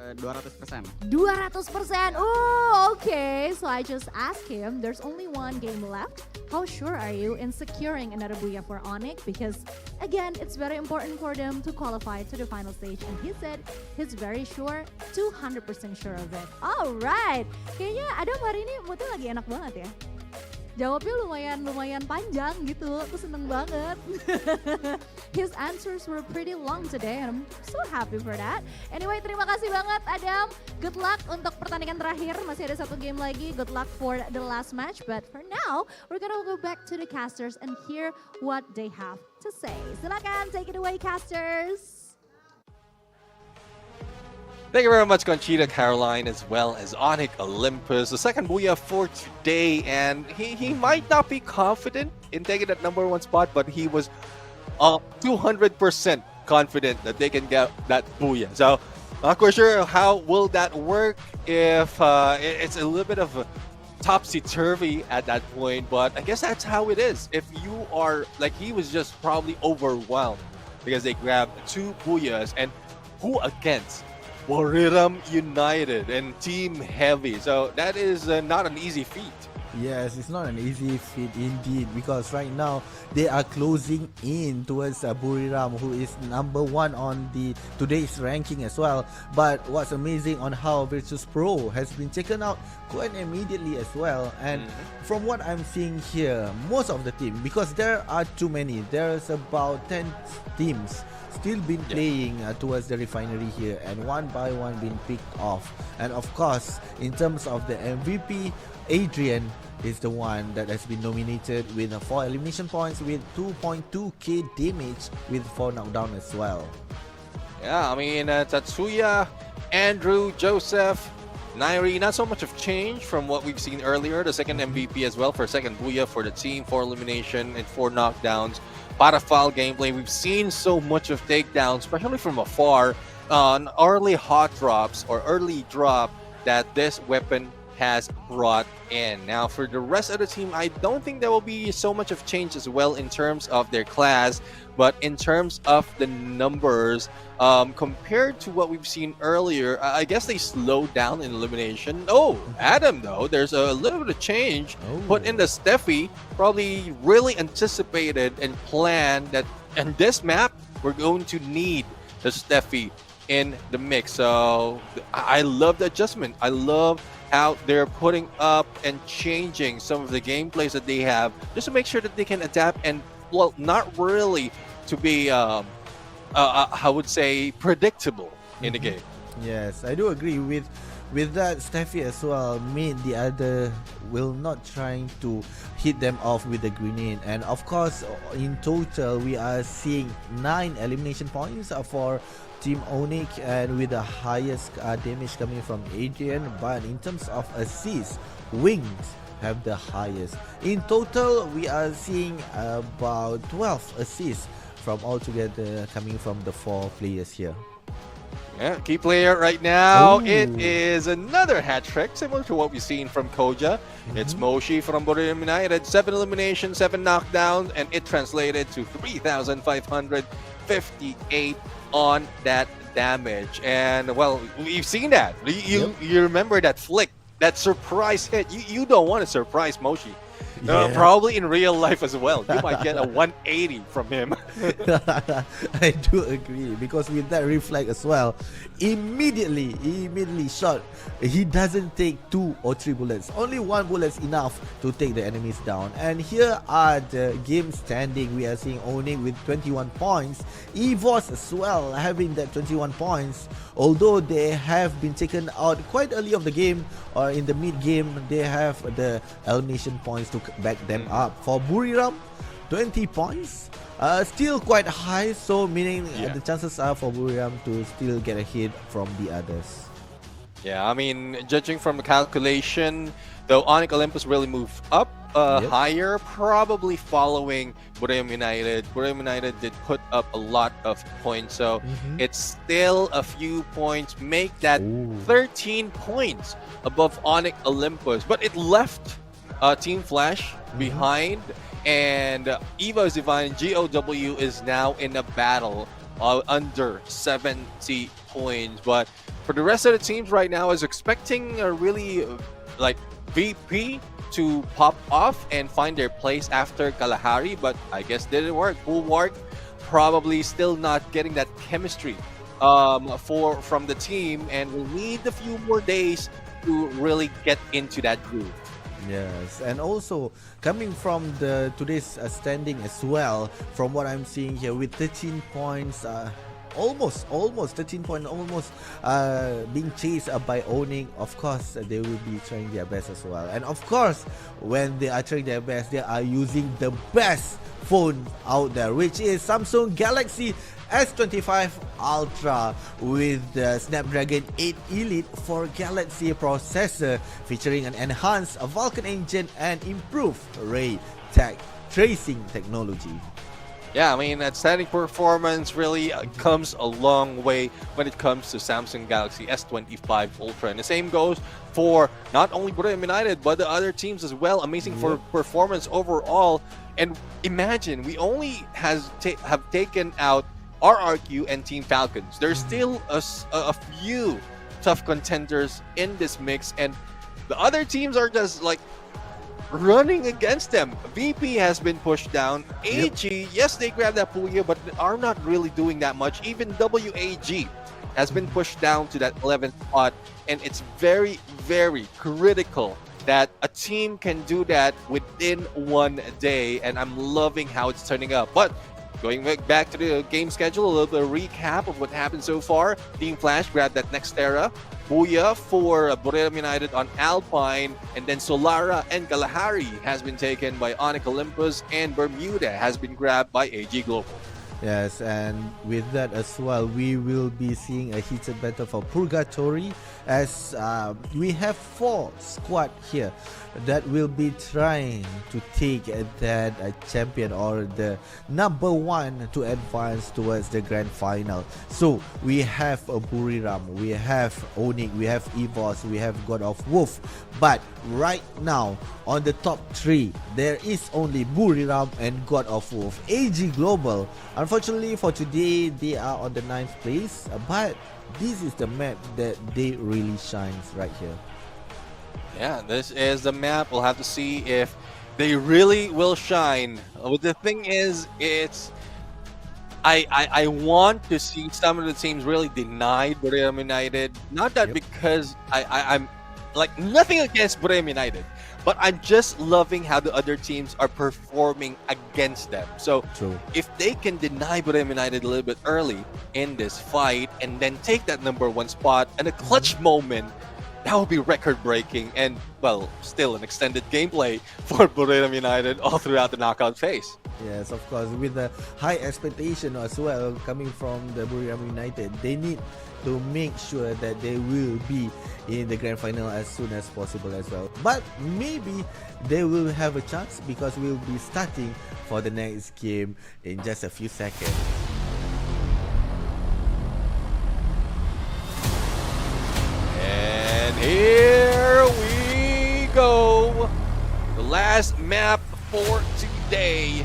200%. 200%. Oh, okay. So I just asked him, there's only 1 game left. How sure are you in securing another booyah for Onyx? Because again, it's very important for them to qualify to the final stage. And he said he's very sure, 200% sure of it. Alright. Kayaknya Adam hari ini moodnya lagi enak banget ya. Jawabnya lumayan panjang gitu, aku seneng banget. His answers were pretty long today and I'm so happy for that. Anyway, terima kasih banget Adam. Good luck untuk pertandingan terakhir, masih ada 1 game lagi. Good luck for the last match, but for now, we're gonna go back to the casters and hear what they have to say. Silakan, take it away casters. Thank you very much, Conchita Caroline, as well as Onyx Olympus. The second booyah for today, and he might not be confident in taking that #1 spot, but he was 200% confident that they can get that booyah. So, not quite sure how will that work if it's a little bit of a topsy-turvy at that point, but I guess that's how it is. If you are, like, he was just probably overwhelmed because they grabbed 2 booyahs, and who against? Buriram United and Team Heavy. So that is not an easy feat. Yes, it's not an easy feat indeed, because right now they are closing in towards Buriram, who is #1 on the today's ranking as well. But what's amazing on how Virtus Pro has been taken out quite immediately as well. And from what I'm seeing here, most of the team, because there are too many, there's about 10 teams still been playing towards the refinery here, and one by one been picked off. And of course, in terms of the MVP, Adrian is the one that has been nominated with 4 elimination points with 2.2k damage with 4 knockdown as well. Yeah, I mean, Tatsuya, Andrew, Joseph, Nairi, not so much of change from what we've seen earlier. The second MVP as well for second booyah for the team, 4 elimination and 4 knockdowns. Batafal gameplay, we've seen so much of takedowns, especially from afar, on early hot drops or early drop that this weapon has brought in. Now, for the rest of the team, I don't think there will be so much of change as well in terms of their class, but in terms of the numbers, compared to what we've seen earlier, I guess they slowed down in elimination. Adam, though, there's a little bit of change. Put in the Steffi, probably really anticipated and planned that in this map, we're going to need the Steffi in the mix. So I love the adjustment. I love how they're putting up and changing some of the gameplays that they have just to make sure that they can adapt and, well, not really to be I would say predictable in the game. Yes, I do agree with that. Steffi as well made the other will not trying to hit them off with the grenade. And of course, in total, we are seeing 9 elimination points for Team Onyx, and with the highest damage coming from Adrian. But in terms of assists, Wings have the highest. In total, we are seeing about 12 assists from altogether coming from the 4 players here. Yeah, key player right now. It is another hat trick, similar to what we've seen from Koja. It's Moshi from Buriram United. 7 eliminations, 7 knockdowns, and it translated to 3,558 on that damage. And, well, we've seen that. You remember that flick, that surprise hit. You don't want to surprise Moshi. Probably in real life as well. You might get a 180 from him. I do agree, because with that reflect as well, immediately shot. He doesn't take 2 or 3 bullets. Only 1 bullet is enough to take the enemies down. And here are the game standing. We are seeing Onyx with 21 points. EVOS as well having that 21 points. Although they have been taken out quite early of the game, or in the mid game, they have the elimination points to back them up. For Buriram, 20 points. Still quite high, so meaning the chances are for Buriram to still get a hit from the others. Yeah, I mean, judging from the calculation, though Onyx Olympus really moved up higher, probably following Buriram United. Buriram United did put up a lot of points, so it's still a few points. Make that 13 points above Onyx Olympus, but it left Team Flash behind. And EVOS Divine GOW is now in a battle under 70 points. But for the rest of the teams right now, I was expecting a really like VP to pop off and find their place after Kalahari, but I guess didn't work. Bulwark probably still not getting that chemistry from the team, and will need a few more days to really get into that groove. Yes, and also coming from the today's standing as well, from what I'm seeing here with 13 points, almost 13 points, almost being chased by Onyx. Of course, they will be trying their best as well. And of course, when they are trying their best, they are using the best phone out there, which is Samsung Galaxy S25 Ultra with the Snapdragon 8 Elite for Galaxy processor, featuring an enhanced Vulkan engine and improved ray tracing technology. Yeah, I mean, outstanding performance really comes a long way when it comes to Samsung Galaxy S25 Ultra. And the same goes for not only Buriram United, but the other teams as well. Amazing for performance overall. And imagine, we only have taken out RRQ and Team Falcons. There's still a few tough contenders in this mix, and the other teams are just like running against them. VP has been pushed down. AG, yes, they grabbed that Puya, but are not really doing that much. Even WAG has been pushed down to that 11th spot, and it's very, very critical that a team can do that within 1 day, and I'm loving how it's turning up. But going back to the game schedule, a little bit of recap of what happened so far. Team Flash grabbed that Nextera. Puya for Buriram United on Alpine, and then Solara and Kalahari has been taken by Onyx Olympus, and Bermuda has been grabbed by AG Global. Yes, and with that as well, we will be seeing a heated battle for Purgatory, as we have 4 squad here that will be trying to take that champion or the number 1 to advance towards the grand final. So we have Buriram, we have Onyx, we have EVOS, we have God of Wolf, but right now on the top 3 there is only Buriram and God of Wolf. AG Global, unfortunately for today, they are on the 9th place, but this is the map that they really shines right here. Yeah, this is the map. We'll have to see if they really will shine. The thing is, I want to see some of the teams really deny Buriram United. Not that because I'm like nothing against Buriram United, but I'm just loving how the other teams are performing against them. So if they can deny Buriram United a little bit early in this fight and then take that number 1 spot and a clutch moment, that would be record-breaking and, well, still an extended gameplay for Buriram United all throughout the knockout phase. Yes, of course, with the high expectation as well coming from the Buriram United, they need to make sure that they will be in the grand final as soon as possible as well. But maybe they will have a chance, because we'll be starting for the next game in just a few seconds. And here we go. The last map for today.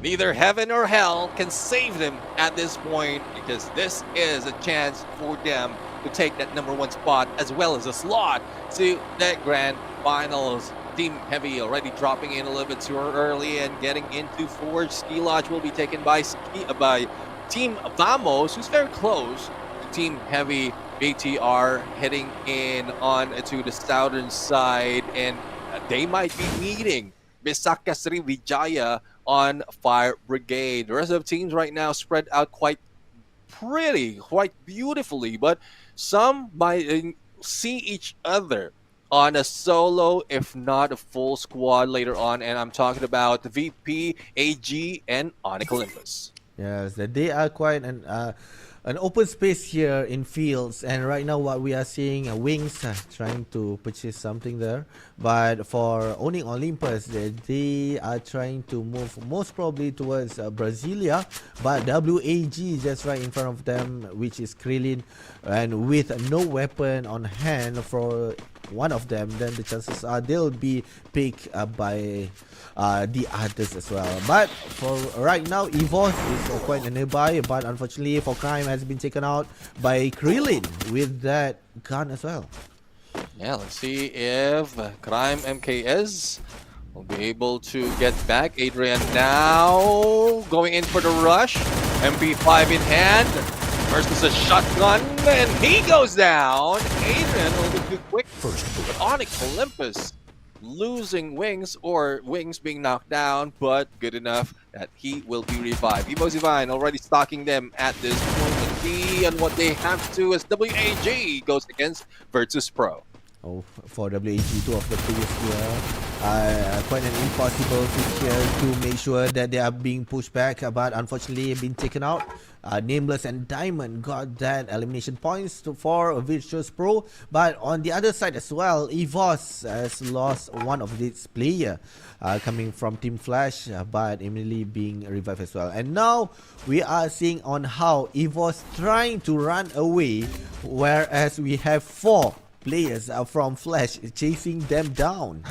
Neither heaven or hell can save them at this point, because this is a chance for them to take that number 1 spot as well as a slot to that grand finals. Team Heavy already dropping in a little bit too early and getting into Forge. Ski Lodge will be taken by Team Vamos, who's very close to Team Heavy. BTR heading in on to the southern side, and they might be meeting Bisaka Sriwijaya on Fire Brigade. The rest of the teams right now spread out quite beautifully, but some might see each other on a solo, if not a full squad later on, and I'm talking about the VP, AG, and Onyx Olympus. Yes, they are quite an open space here in fields, and right now what we are seeing Wings trying to purchase something there, but for owning Olympus they are trying to move most probably towards Brasilia, but WAG just right in front of them, which is Krillin, and with no weapon on hand for one of them, then the chances are they'll be picked by the others as well. But for right now, EVOS is quite nearby, but unfortunately for Crime has been taken out by Krillin with that gun as well. Yeah, let's see if Crime MKS will be able to get back. Adrian now going in for the rush. MP5 in hand versus a shotgun, and he goes down. Adrian a little bit too quick first, but Onyx Olympus losing Wings, or Wings being knocked down, but good enough that he will be revived. Evo Zivine already stalking them at this point, and see and what they have to as WAG goes against Virtus Pro. Oh, for WAG, two of the previous year, quite an impossible feat here to make sure that they are being pushed back, but unfortunately been taken out. Nameless and Diamond got that elimination points for Virtus Pro, but on the other side as well, EVOS has lost one of its player coming from Team Flash, but immediately being revived as well. And now we are seeing on how EVOS trying to run away, whereas we have 4 players from Flash chasing them down.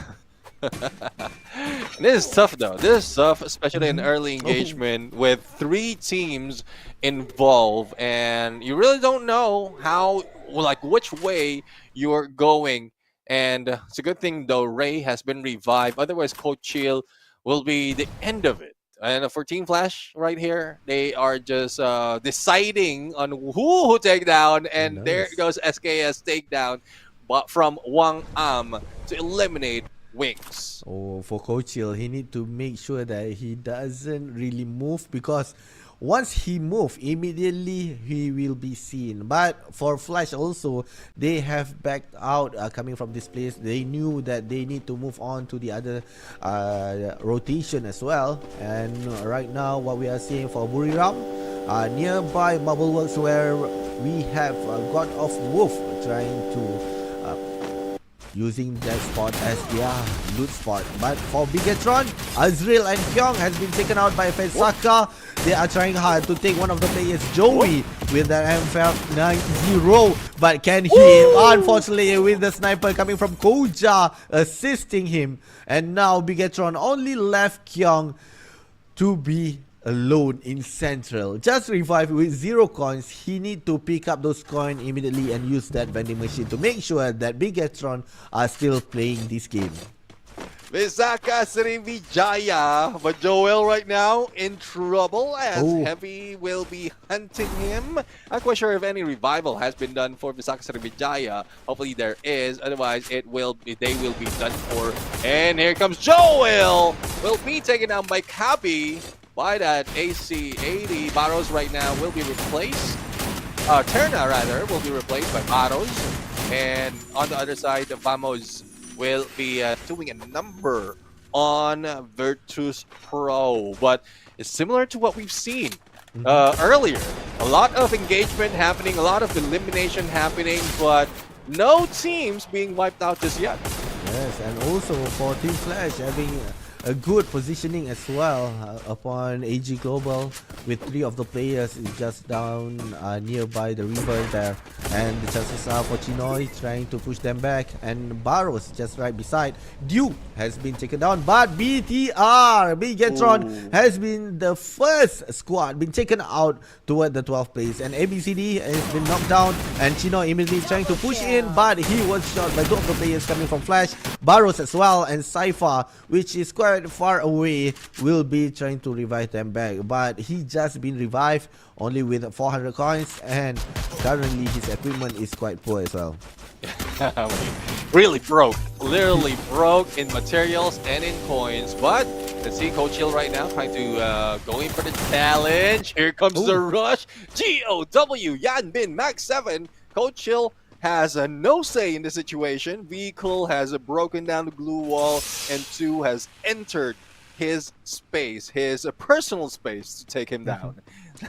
This is tough though. This is tough, especially in early engagement with 3 teams involved, and you really don't know how, like, which way you're going. And it's a good thing though Ray has been revived. Otherwise, Coach Chill will be the end of it. And for Team Flash right here, they are just deciding on who take down, and nice. There goes SKS takedown, but from Wang Am to eliminate Wings. Oh, for Coach Hill, he need to make sure that he doesn't really move, because once he move, immediately he will be seen. But for Flash also, they have backed out coming from this place. They knew that they need to move on to the other rotation as well. And right now, what we are seeing for Buriram, nearby Bubbleworks, where we have God of Wolf trying to using that spot as their loot spot. But for Bigatron, Azrael and Kyung has been taken out by Fesaka. They are trying hard to take one of the players, Joey, with that MF90, but can he? Unfortunately, with the sniper coming from Koja assisting him. And now Bigatron only left Kyung to be alone in Central. Just revived with 0 coins. He need to pick up those coins immediately and use that vending machine to make sure that Bigatron are still playing this game. Visaka Sriwijaya, but Joel right now in trouble as Heavy will be hunting him. Not quite sure if any revival has been done for Visaka Sriwijaya. Hopefully there is, otherwise they will be done for. And here comes Joel, will be taken down by Kabi. By that AC-80, Barros right now will be replaced. Terna rather will be replaced by Barros. And on the other side, Vamos will be doing a number on Virtus Pro. But it's similar to what we've seen earlier. A lot of engagement happening, a lot of elimination happening, but no teams being wiped out just yet. Yes, and also for Team Flash having a good positioning as well upon AG Global, with 3 of the players just down nearby the river there, and the chances are for Chinoy trying to push them back, and Barros just right beside. Duke has been taken down, but BTR Bigetron has been the first squad been taken out toward the 12th place, and ABCD has been knocked down, and Chinoy immediately trying to push in, but he was shot by 2 of the players coming from Flash, Barros as well, and Cypher, which is quite far away, will be trying to revive them back, but he just been revived only with 400 coins, and currently his equipment is quite poor as well. I mean, really broke, literally broke in materials and in coins. But let's see Coach Hill right now trying to go in for the challenge. Here comes the rush. GOW Yan Bin Max 7. Coach Hill has no say in the situation. Vehicle has broken down the glue wall, and 2 has entered his space, his personal space, to take him down.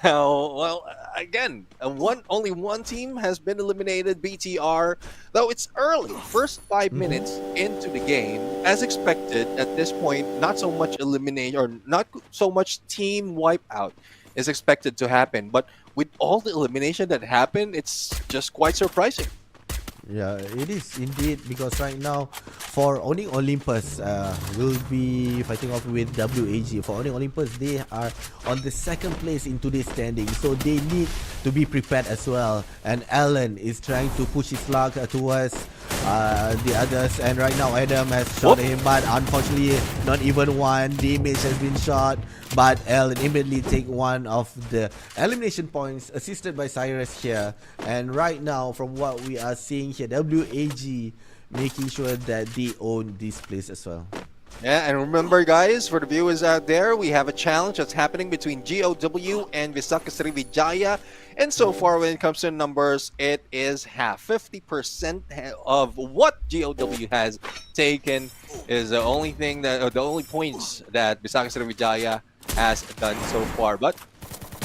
Now, well, again, only one team has been eliminated, BTR, though it's early. First 5 minutes into the game, as expected at this point, not so much elimination or not so much team wipeout is expected to happen. But with all the elimination that happened, it's just quite surprising. Yeah, it is indeed, because right now for Onyx Olympus will be fighting off with WAG. For Onyx Olympus, they are on the 2nd place in today's standing, so they need to be prepared as well. And Alan is trying to push his luck towards the others, and right now Adam has shot him, but unfortunately not even one damage has been shot. But Alan immediately take one of the elimination points, assisted by Cyrus here. And right now, from what we are seeing here, WAG making sure that they own this place as well. Yeah, and remember guys, for the viewers out there, we have a challenge that's happening between GOW and Visaka Srivijaya. And so far, when it comes to numbers, it is half. 50% of what GOW has taken is the only thing that, or the only points that Visaka Srivijaya has done so far. But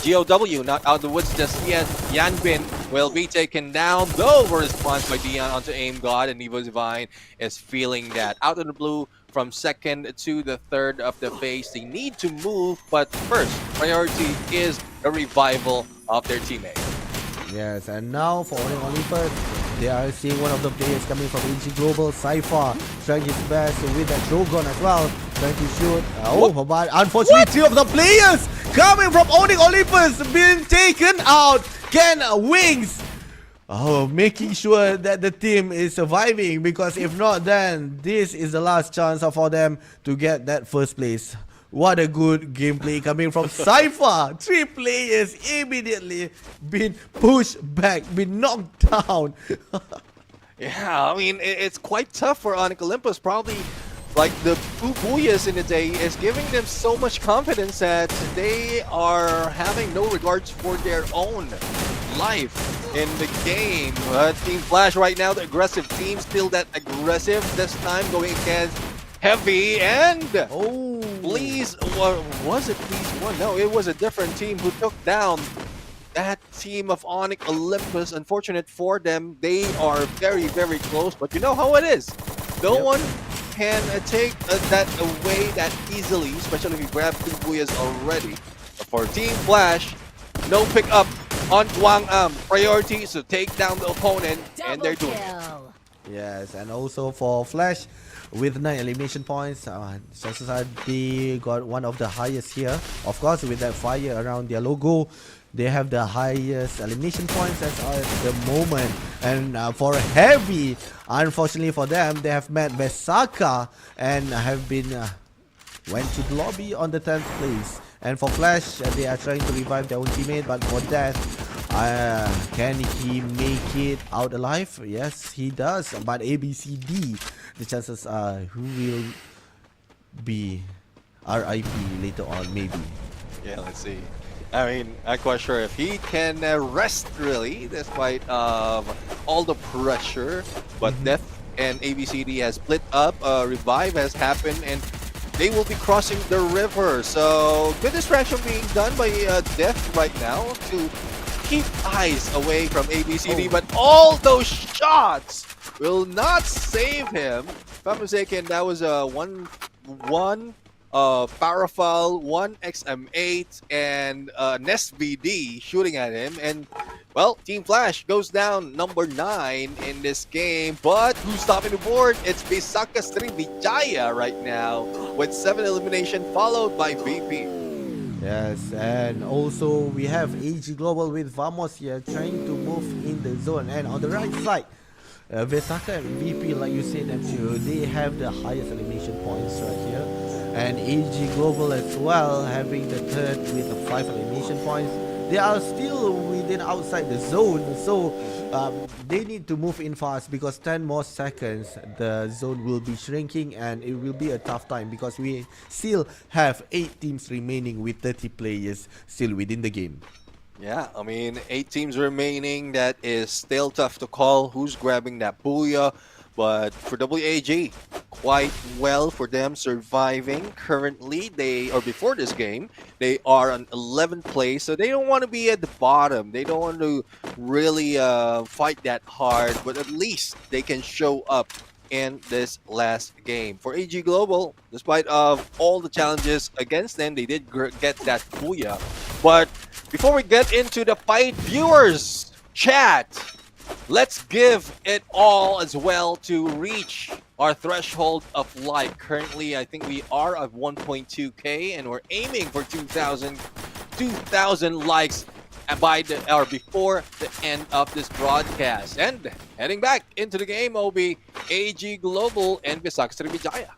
GOW not out of the woods just yet. Yanbin will be taken down, though a response by Dion onto Aim God, and Evo Divine is feeling that. Out of the blue, from 2nd to the 3rd of the phase, they need to move, but first priority is the revival of their teammate. Yes, and now for Onyx Olympus, they are seeing one of the players coming from AG Global, Cypher, trying his best with that Drogon as well, trying to shoot. But unfortunately, 3 of the players coming from Onyx Olympus being taken out. Ken Wings making sure that the team is surviving, because if not, then this is the last chance for them to get that 1st place. What a good gameplay coming from Cypher. 3 players immediately been pushed back, been knocked down. Yeah, I mean, it's quite tough for Onyx Olympus. Probably like the Buyas in the day is giving them so much confidence that they are having no regards for their own life in the game. Team Flash right now, the aggressive team, still that aggressive, this time going against Heavy, and Please, was it Please One? No, it was a different team who took down that team of Onyx Olympus. Unfortunate for them, they are very, very close, but you know how it is. No one can take that away that easily, especially if you grab 2 Buyas already. But for Team Flash, no pick up on Guang Am. Priority is to take down the opponent, and they're doing it. Yes, and also for Flash, with 9 elimination points, chances are they got one of the highest here. Of course, with that fire around their logo, they have the highest elimination points as at the moment. And for Heavy, unfortunately for them, they have met Vesaka and have been went to the lobby on the 10th place. And for Flash, they are trying to revive their own teammate, but for that, can he make it out alive? Yes, he does. But ABCD, the chances are who will be RIP later on, maybe. Yeah, let's see. I mean, I'm quite sure if he can rest really, despite all the pressure. But Death and ABCD has split up. Revive has happened, and they will be crossing the river. So good distraction being done by Death right now to keep eyes away from ABCD. But all those shots will not save him. If I'm mistaken, that was a 1-1 Parafal, 1XM8, and Nest VD shooting at him. And, well, Team Flash goes down number 9 in this game. But who's topping the board? It's Visaka Sriwijaya right now with 7 elimination, followed by VP. Yes, and also we have AG Global with Vamos here trying to move in the zone. And on the right side, Visaka and VP, like you said, M2, they have the highest elimination points right here. And AG Global as well, having the third with the 5 elimination points. They are still within outside the zone, so they need to move in fast because 10 more seconds the zone will be shrinking and it will be a tough time because we still have 8 teams remaining with 30 players still within the game. Yeah, I mean, 8 teams remaining. That is still tough to call who's grabbing that booyah. But for WAG, quite well for them surviving. Currently, before this game, they are on 11th place. So they don't want to be at the bottom. They don't want to really fight that hard. But at least they can show up in this last game. For AG Global, despite of all the challenges against them, they did get that booyah. But before we get into the fight, viewers, chat, let's give it all as well to reach our threshold of like. Currently, I think we are at 1.2k and we're aiming for 2,000 likes before the end of this broadcast. And heading back into the game, OB, AG Global and Visaka Sriwijaya.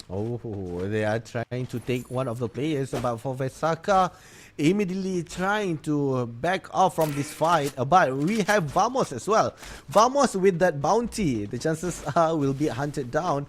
Oh, they are trying to take one of the players, but for Visaka, immediately trying to back off from this fight. But we have Vamos as well. Vamos with that bounty, the chances are will be hunted down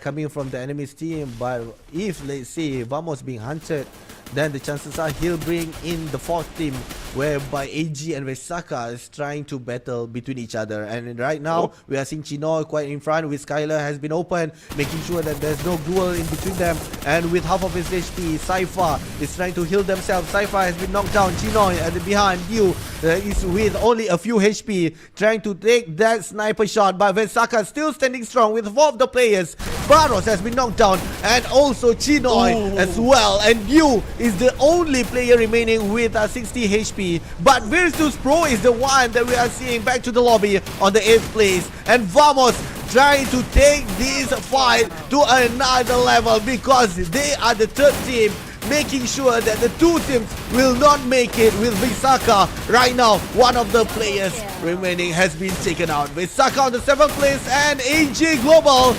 coming from the enemy's team. But if, let's say, Vamos being hunted, then the chances are he'll bring in the 4th team, whereby AG and Visaka is trying to battle between each other. And right now, we are seeing Chinoy quite in front with Skylar has been open, making sure that there's no duel in between them. And with half of his HP, Cypher is trying to heal themselves. Cypher has been knocked down. Chinoy at the behind you is with only a few HP, trying to take that sniper shot. But Visaka still standing strong with 4 of the players. Barros has been knocked down, and also Chinoy as well. And you is the only player remaining with 60 HP. But Virtus Pro is the one that we are seeing back to the lobby on the 8th place. And Vamos trying to take this fight to another level because they are the 3rd team, making sure that the 2 teams will not make it with Visaka. Right now, one of the players remaining has been taken out. Visaka on the 7th place, and AG Global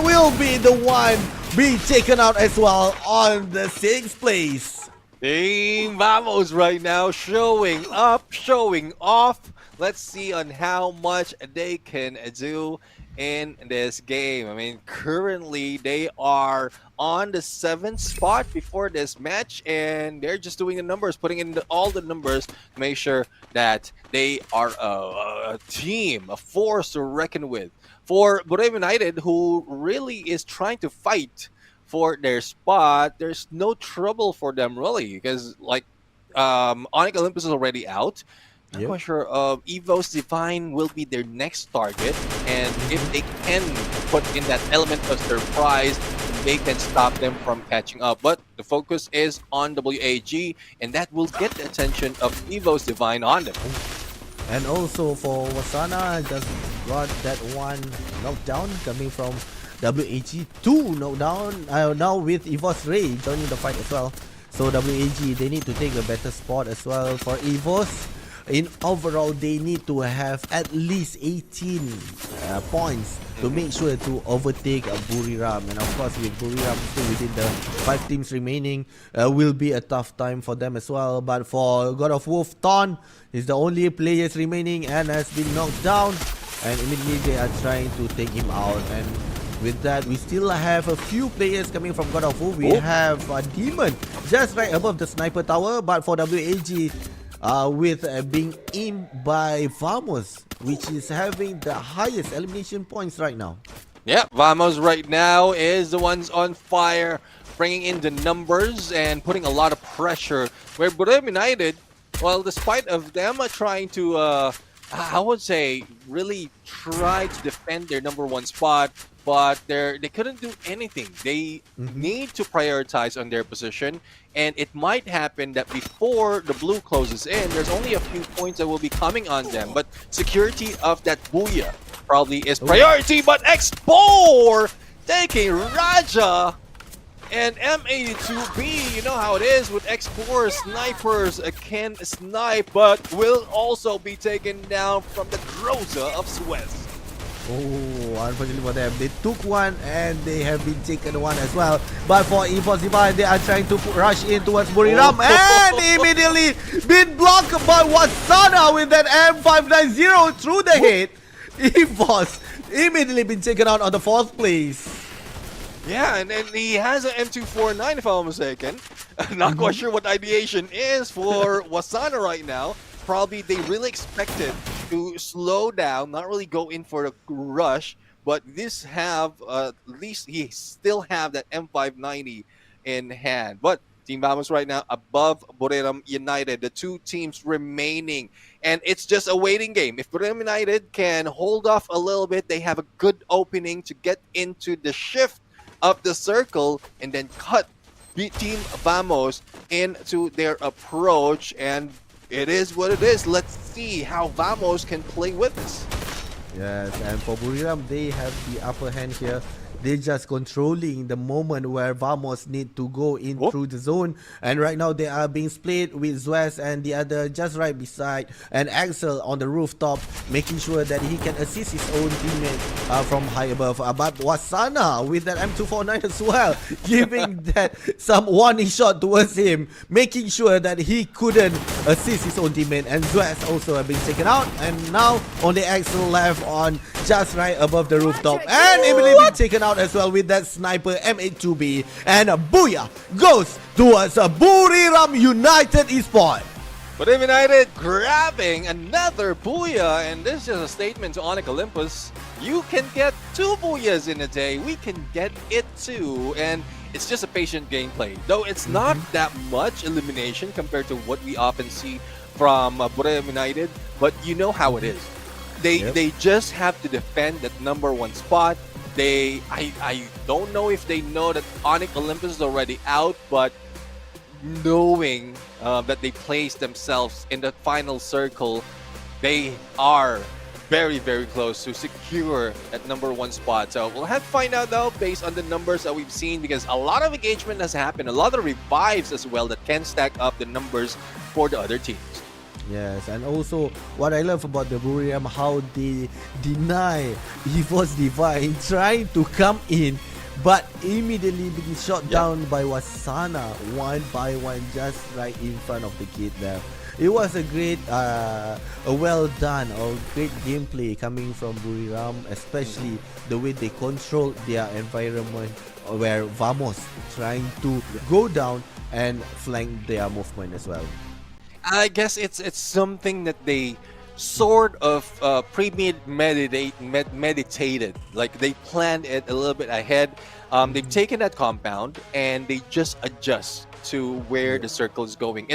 will be the one being taken out as well on the 6th place. Team Vamos right now showing up, showing off. Let's see on how much they can do in this game. I mean, currently they are on the 7th spot before this match, and they're just doing the numbers, putting in all the numbers to make sure that they are a team, a force to reckon with. For Boreo United, who really is trying to fight for their spot, there's no trouble for them really, because like Onyx Olympus is already out. I'm not sure Evo's Divine will be their next target, and if they can put in that element of surprise, they can stop them from catching up. But the focus is on WAG, and that will get the attention of Evo's Divine on them. And also for Wasana, just got that one knockdown coming from WAG. 2 knockdown now with Evo's Ray joining the fight as well. So WAG, they need to take a better spot as well. For Evo's, in overall, they need to have at least 18 points to make sure to overtake Buriram. And of course, with Buriram still within the 5 teams remaining, will be a tough time for them as well. But for God of Wolf, Ton is the only players remaining and has been knocked down. And immediately they are trying to take him out. And with that, we still have a few players coming from God of War. We have a Demon just right above the sniper tower. But for WAG, with being aimed by Vamos, which is having the highest elimination points right now. Yeah, Vamos right now is the ones on fire, bringing in the numbers and putting a lot of pressure. Where Boreo United, well, despite of them trying to, I would say, really try to defend their #1 spot, but they couldn't do anything. They need to prioritize on their position, and it might happen that before the blue closes in, there's only a few points that will be coming on them, but security of that booyah probably is priority. But X4 taking Raja and M82B. You know how it is with X4 snipers can snipe, but will also be taken down from the Groza of Suez. Oh, unfortunately for them, they took one and they have been taken one as well. But for Esports Divine, they are trying to rush in towards Buriram and immediately been blocked by Wasana with that M590 through the head. Esports immediately been taken out on the 4th place. Yeah, and he has an M249 if I'm mistaken. Not quite sure what ideation is for Wasana right now. Probably they really expected to slow down, not really go in for a rush, but this have at least he still have that M590 in hand. But Team Vamos right now above Buriram United, the two teams remaining, and it's just a waiting game. If Buriram United can hold off a little bit, they have a good opening to get into the shift of the circle and then cut Team Vamos into their approach, and it is what it is. Let's see how Vamos can play with this. Yes, and for Buriram, they have the upper hand here. They're just controlling the moment where Vamos need to go in through the zone. And right now they are being split with Zwez and the other just right beside. And Axel on the rooftop, making sure that he can assist his own teammate from high above. But Wasana with that M249 as well, giving that some warning shot towards him, making sure that he couldn't assist his own teammate. And Zwez also have been taken out. And now only Axel left on just right above the rooftop. And immediately been taken out as well with that sniper M82B, and booyah goes towards Buriram United Esports. Buriram United grabbing another booyah, and this is just a statement to Onyx Olympus. You can get 2 booyahs in a day, we can get it too, and it's just a patient gameplay. Though it's not that much elimination compared to what we often see from Buriram United, but you know how it is. They just have to defend that #1 spot. I don't know if they know that Onyx Olympus is already out, but knowing that they placed themselves in the final circle, they are very, very close to secure that #1 spot. So we'll have to find out though based on the numbers that we've seen, because a lot of engagement has happened, a lot of revives as well that can stack up the numbers for the other teams. Yes, and also what I love about the Buriram, how they deny Esports Divine trying to come in, but immediately being shot down by Wasana one by one, just right in front of the gate there. It was a great, a well done or great gameplay coming from Buriram, especially the way they controlled their environment, where Vamos trying to go down and flank their movement as well. I guess it's something that they sort of meditated, like they planned it a little bit ahead. They've taken that compound and they just adjust to where the circle is going.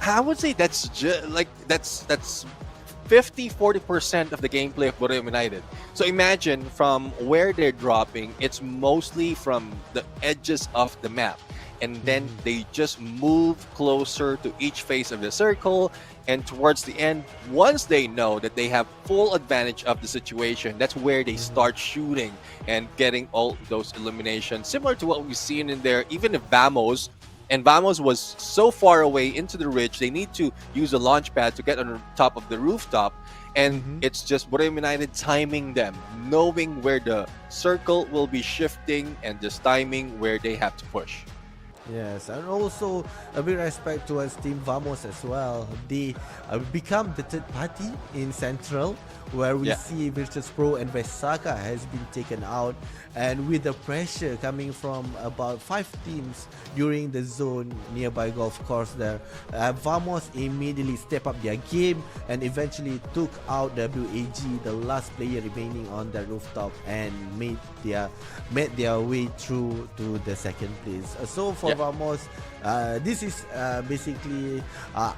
I would say that's just like that's 50-40% of the gameplay of Buriram United. So imagine from where they're dropping, it's mostly from the edges of the map. And then they just move closer to each face of the circle, and towards the end, once they know that they have full advantage of the situation, that's where they start shooting and getting all those eliminations, similar to what we've seen in there. Even if Vamos was so far away into the ridge, they need to use a launch pad to get on the top of the rooftop, and it's just Buriram United timing them, knowing where the circle will be shifting and just timing where they have to push. Yes, and also a big respect towards Team Vamos as well. They become the third party in Central, where we see Virtus Pro and Vesaka has been taken out, and with the pressure coming from about 5 teams during the zone nearby golf course there, Vamos immediately step up their game and eventually took out WAG, the last player remaining on the rooftop, and made their way through to the second place. So for Vamos, this is basically,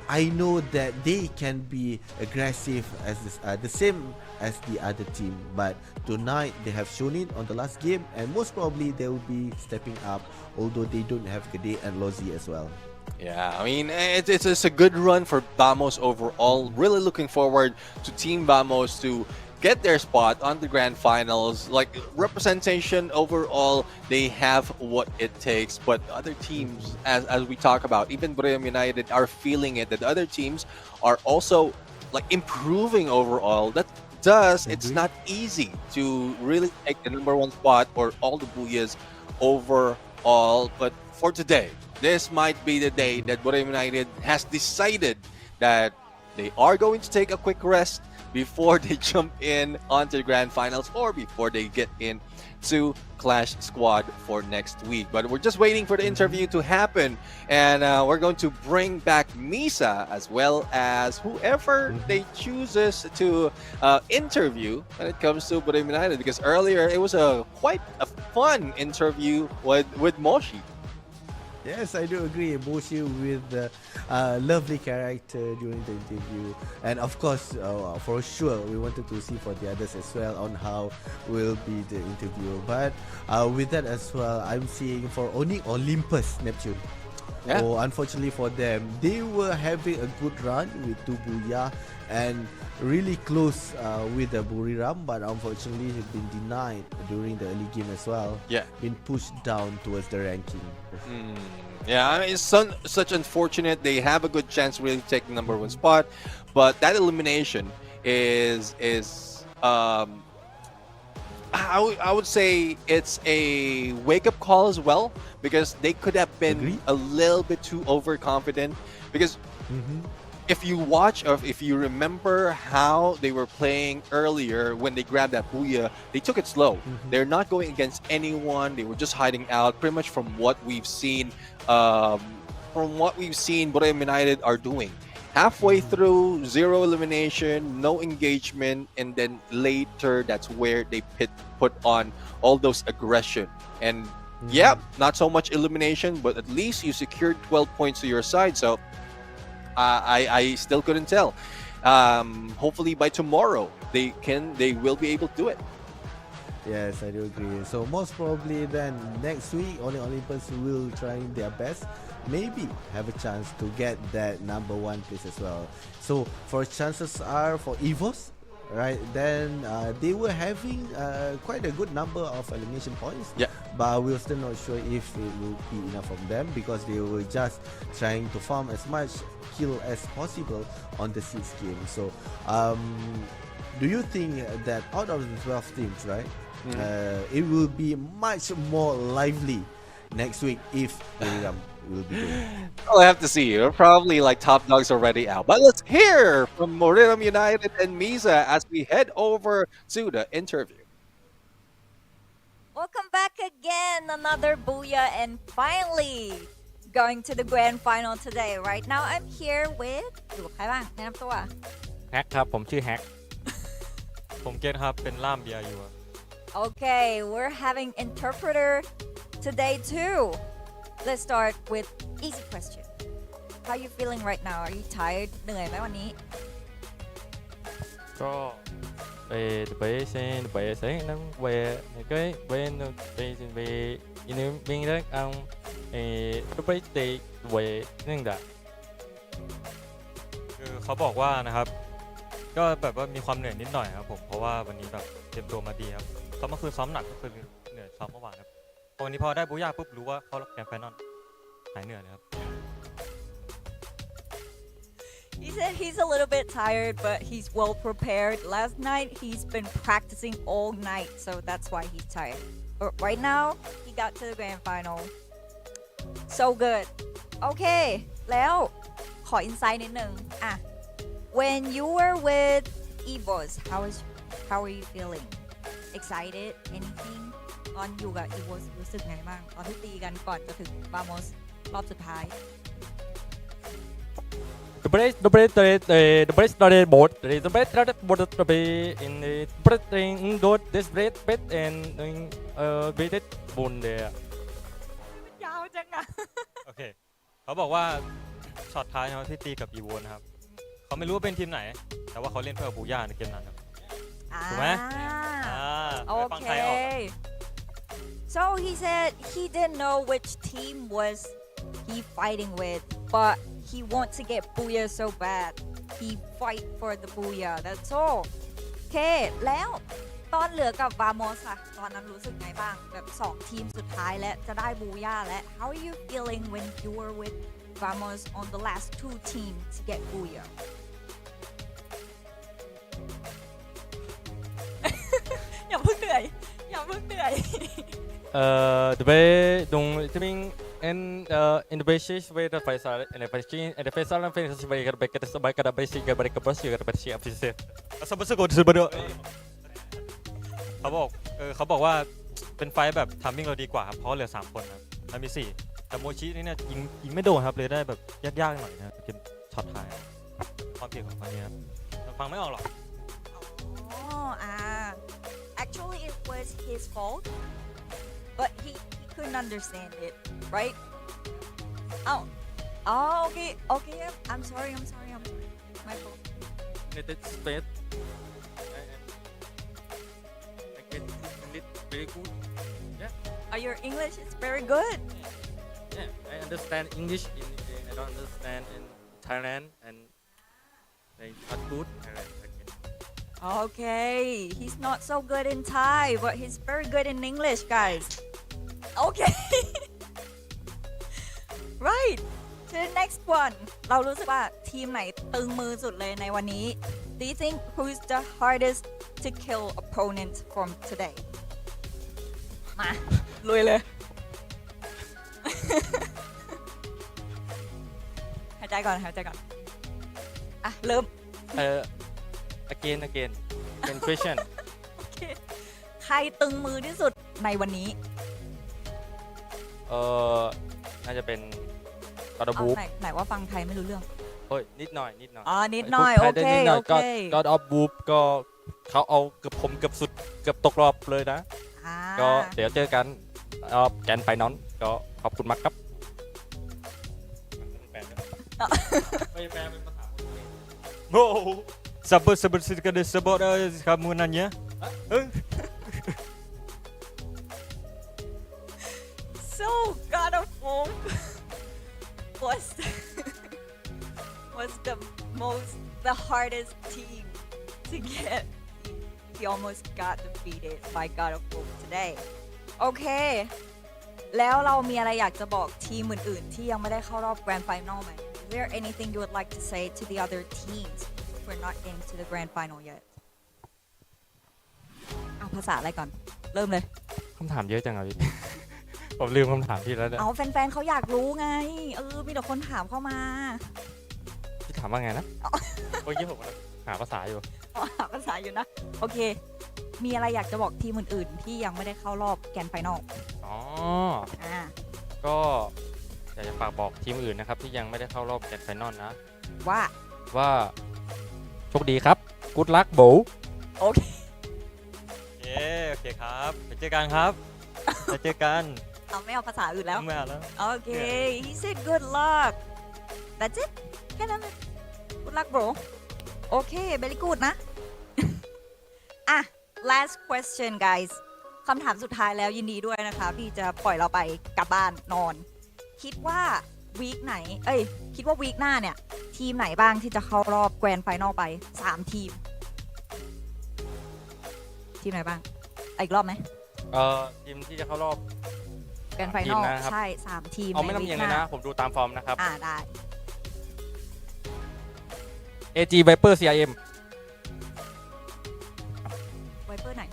I know that they can be aggressive as the same as the other team, but tonight they have shown it on the last game, and most probably they will be stepping up, although they don't have Gede and Lozi as well. Yeah, I mean, it's a good run for Vamos overall. Really looking forward to Team Vamos to get their spot on the grand finals. Like, representation overall, they have what it takes. But other teams, as we talk about, even Buriram United are feeling it, that the other teams are also like improving overall. It's not easy to really take the #1 spot or all the Booyahs overall. But for today, this might be the day that Buriram United has decided that they are going to take a quick rest before they jump in onto the grand finals or before they get in to Clash Squad for next week. But we're just waiting for the interview to happen, and we're going to bring back Misa as well as whoever they chooses to interview when it comes to Buriram United, because earlier it was quite a fun interview with Moshi. Yes, I do agree. Moshi with the lovely character during the interview, and of course, for sure, we wanted to see for the others as well on how will be the interview. But with that as well, I'm seeing for only Olympus Neptune. Yeah. Oh, unfortunately for them, they were having a good run with two Booyah and really close with the Buriram, but unfortunately have been denied during the early game as well. Yeah. Been pushed down towards the ranking. Yeah, I mean, it's such unfortunate. They have a good chance to really take the #1 spot, but that elimination is I would say it's a wake-up call as well, because they could have been a little bit too overconfident. Because if you watch or if you remember how they were playing earlier when they grabbed that Booyah, they took it slow. They're not going against anyone. They were just hiding out. Pretty much from what we've seen, Buriram United are doing. Halfway through, 0 elimination, no engagement, and then later that's where they put on all those aggression. And yeah, not so much elimination, but at least you secured 12 points to your side. So I still couldn't tell. Hopefully by tomorrow they will be able to do it. Yes, I do agree. So most probably then next week, Olympus will try their best, maybe have a chance to get that #1 place as well. So for chances are for EVOS, right? Then they were having quite a good number of elimination points. Yeah. But we're still not sure if it will be enough from them, because they were just trying to farm as much kill as possible on the 6th game. So do you think that out of the 12 teams, right, it will be much more lively next week if Buriram will be doing? I'll have to see. We're probably like top dogs already out. But let's hear from Buriram United and Misa as we head over to the interview. Welcome back again, another Booyah, and finally going to the grand final today. Right now I'm here with อยู่กับใครบ้างแนะนำตัว แฮกครับผมชื่อแฮก ผมเกตครับเป็นล่ามเบียร์อยู่ Okay, we're having interpreter today too. Let's start with easy question. How are you feeling right now? Are you tired? เหนื่อยไหมวันนี้ ก็về sẽ nó về cái bên về in bên đó ông lúc đấy thì vềนั่นแหละคือเขาบอกว่านะครับก็แบบว่ามีความเหนื่อยนิดหน่อยครับผมเพราะว่าวันนี้แบบเตรียมตัวมาดีครับเขาเมื่อคืนซ้อมหนักก็คือเหนื่อยซ้อมเมื่อวานครับวันนี้พอได้บูย่าปุ๊บรู้ว่าเขาแกมไฟนอลหายเหนื่อยเลยครับ He said he's a little bit tired, but he's well prepared. Last night, he's been practicing all night, so that's why he's tired. But right now, he got to the grand final. So good. Okay, แล้วขอ insight นิดนึงอ่ะ When you were with EVOS, how are you feeling? Excited? Anything? ตอนอยู่กับ EVOS รู้สึกไงบ้างตอนที่ตีกันก่อนจะถึง Vamos รอบสุดท้าย The bread started board. The bread started board in the bread in dot this bread bed and bread bone there. ยาวจังอะ เคเขาบอกว่าช็อตท้ายนะครับที่ตีกับอีโวนะครับเขาไม่รู้ว่าเป็นทีมไหนแต่ว่าเขาเล่นเพื่อบูย่าในเกมนั้นครับถูกไหมไปฟังใครออก Okay. So he said he didn't know which team was he fighting with, but he wants to get booyah so bad. He fight for the booyah. That's all. Okay. แล้วตอนเหลือกับวามอสอะตอนนั้นรู้สึกไงบ้างแบบ2ทีมสุดท้ายและจะได้บูย่าและ How are you feeling when you were with Vamos on the last 2 teams to get booyah? อย่าเพิ่งเหนื่อยอย่าเพิ่งเหนื่อย the way the being in the basis way the Faisal and the Faisal and Faisal sebagai kita sebagai basic sebagai basic basic officer เขาบอกว่าเป็นไฟแบบทัมมิ่งเราดีกว่าครับเพราะเหลือ3คนครับแล้วมี4แต่โมชินี่เนี่ยยิงไม่โดนครับเลยได้แบบยากๆหน่อยนะเกมช็อตท้ายความเก่งของเขาเนี่ยครับฟังไม่ออกหรอก Actually it was his fault but he couldn't understand it right okay I'm sorry my fault United States very good your English is very good I understand English I don't understand in Thailand and they not good Okay, he's not so good in Thai, but he's very good in English, guys. Okay. Right. To the next one. เรารู้สึกว่าทีมไหนตึงมือสุดเลยในวันนี้ Do you think who's the hardest to kill opponent from today? มาลุยเลย หายใจก่อนอ่ะเริ่มagain question ใครตึงมือที่สุดในวันนี้น่าจะเป็นกอดบูฟไหนว่าฟังไทยไม่รู้เรื่องเฮ้ยนิดหน่อยนิดหน่อยโอเคกอดออฟบูฟก็เขาเอาเกือบผมเกือบสุดเกือบตกรอบเลยนะก็เดี๋ยวเจอกันแกนไฟนอลก็ขอบคุณมากครับไม่แปลเป็นภาษาโอ้Sabar sekali sebut kamu nanya. So God of War was the hardest team to get. He almost got defeated by God of War today. Okay. แล้วเรามีอะไรอยากจะบอกทีมอื่นๆที่ยังไม่ได้เข้ารอบ Grand Final ไหม Is there anything you would like to say to the other teams?We're not getting to the grand final yet เอาภาษาอะไรก่อนเริ่มเลยคำถามเยอะจังอ่ะพี่ ผมลืมคำถามพี่แล้วเนี่ยเอาแฟนๆเขาอยากรู้ไงมีแต่คนถามเข้ามาพี่ถามว่าไงนะเมื่อกี้ผมหาภาษาอยู่นะโอเคมีอะไรอยากจะบอกทีมอื่นๆที่ยังไม่ได้เข้ารอบแกรนด์ไฟนอลก็อยากจะฝากบอกทีมอื่นนะครับที่ยังไม่ได้เข้ารอบแกรนด์ไฟนอลนะว่าโชคดีครับ Good luck โบโอเคโอเคครับไปเจอกันครับไปเจอกันไม่เอาภาษาอื่นแล้วไม่เอาแล้วโอเค he said good luck that's it แค่นั้นเลย good luck bro โอเค very good นะlast question guys คำถามสุดท้ายแล้วยินดีด้วยนะคะพี่จะปล่อยเราไปกลับบ้านนอนคิดว่าวีคไหนคิดว่าวีคหน้าเนี่ยทีมไหนบ้างที่จะเข้ารอบแกรนด์ไฟนอลไป3ทีมไหนบ้างอีกรอบไหมทีมที่จะเข้ารอบแกรนด์ไฟนอลใช่3ทีมไม่ต้องเอียงเลยนะผมดูตามฟอร์มนะครับได้ AG Viper CRM Viper ไหน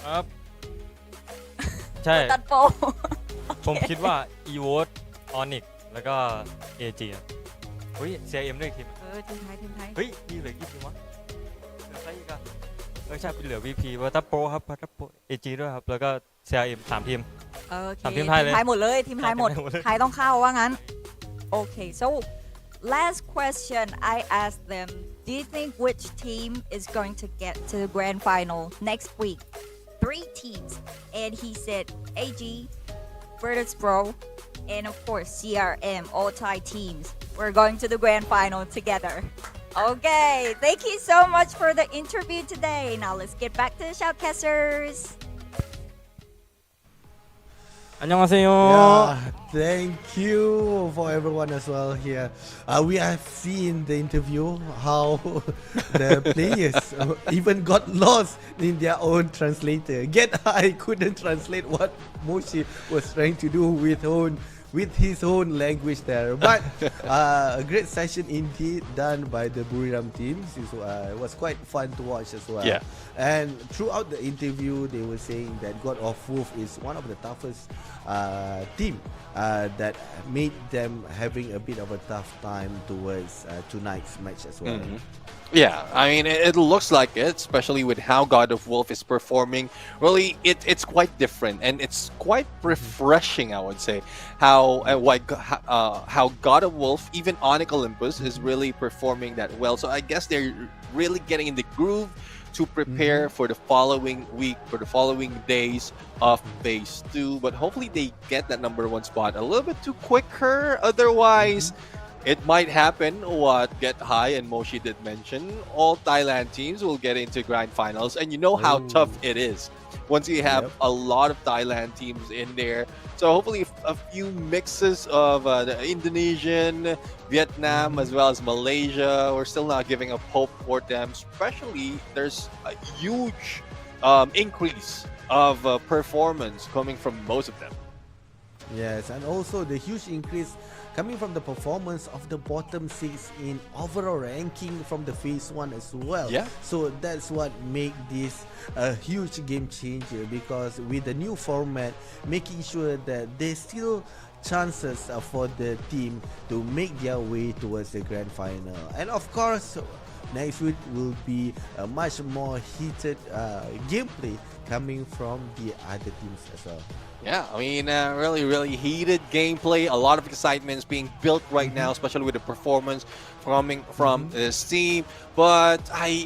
ครับใช่ตัดโปผมคิดว่า EVOS Onyx แล้วก็ AG เฮ้ย CRM ด้วยทีมทีมไทยเฮ้ยมีเหลือกี่ทีมวะเหลือใครอีกอะใช่เหลือ VP วัตโปรครับวัตโปร AG ด้วยครับแล้วก็ CRM 3 ทีม3 ทีมไทยเลยทีมไทยหมดเลยทีมไทยหมดไทยต้องเข้าว่างั้นโอเค so last question I asked them do you think which team is going to get to the grand final next week 3 teams and he said AG Virtus Pro and of course CRM, all Thai teams. We're going to the grand final together. Okay, thank you so much for the interview today. Now let's get back to the shoutcasters. 안녕하세요. Yeah, thank you for everyone as well here. We have seen the interview how the players even got lost in their own translator. I couldn't translate what Moshi was trying to do with his own language there. But a great session indeed done by the Buriram teams. It was quite fun to watch as well. Yeah. And throughout the interview, they were saying that God of Wolf is one of the toughest team that made them having a bit of a tough time towards tonight's match as well. Yeah, I mean, it looks like it, especially with how God of Wolf is performing. Really, it's quite different, and it's quite refreshing, I would say, how God of Wolf, even Onyx Olympus, is really performing that well. So I guess they're really getting in the groove to prepare for the following week, for the following days of Phase 2. But hopefully they get that #1 spot a little bit too quicker. Otherwise, it might happen what Get High and Moshi did mention. All Thailand teams will get into grand finals, and you know how tough it is once you have a lot of Thailand teams in there. So hopefully a few mixes of the Indonesian, Vietnam, as well as Malaysia. We're still not giving up hope for them. Especially there's a huge increase of performance coming from most of them. Yes, and also the huge increase coming from the performance of the bottom 6 in overall ranking from the Phase 1 as well. Yeah. So that's what make this a huge game changer, because with the new format, making sure that there's still chances for the team to make their way towards the grand final. And of course, next week will be a much more heated gameplay coming from the other teams as well. Yeah, I mean, really heated gameplay. A lot of excitement is being built right now, especially with the performance coming from this team. But I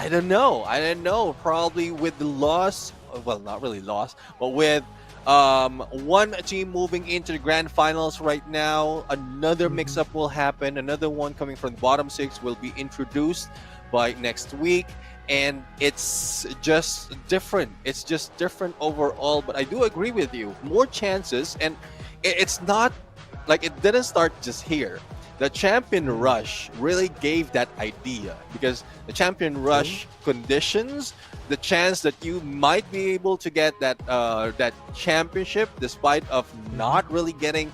don't know. Probably with the loss, well, not really loss, but with one team moving into the grand finals right now, another mix-up will happen. Another one coming from the bottom 6 will be introduced by next week. And it's just different. It's just different overall. But I do agree with you. More chances, and it's not like it didn't start just here. The Champion Rush really gave that idea, because the Champion Rush conditions the chance that you might be able to get that championship, despite of not really getting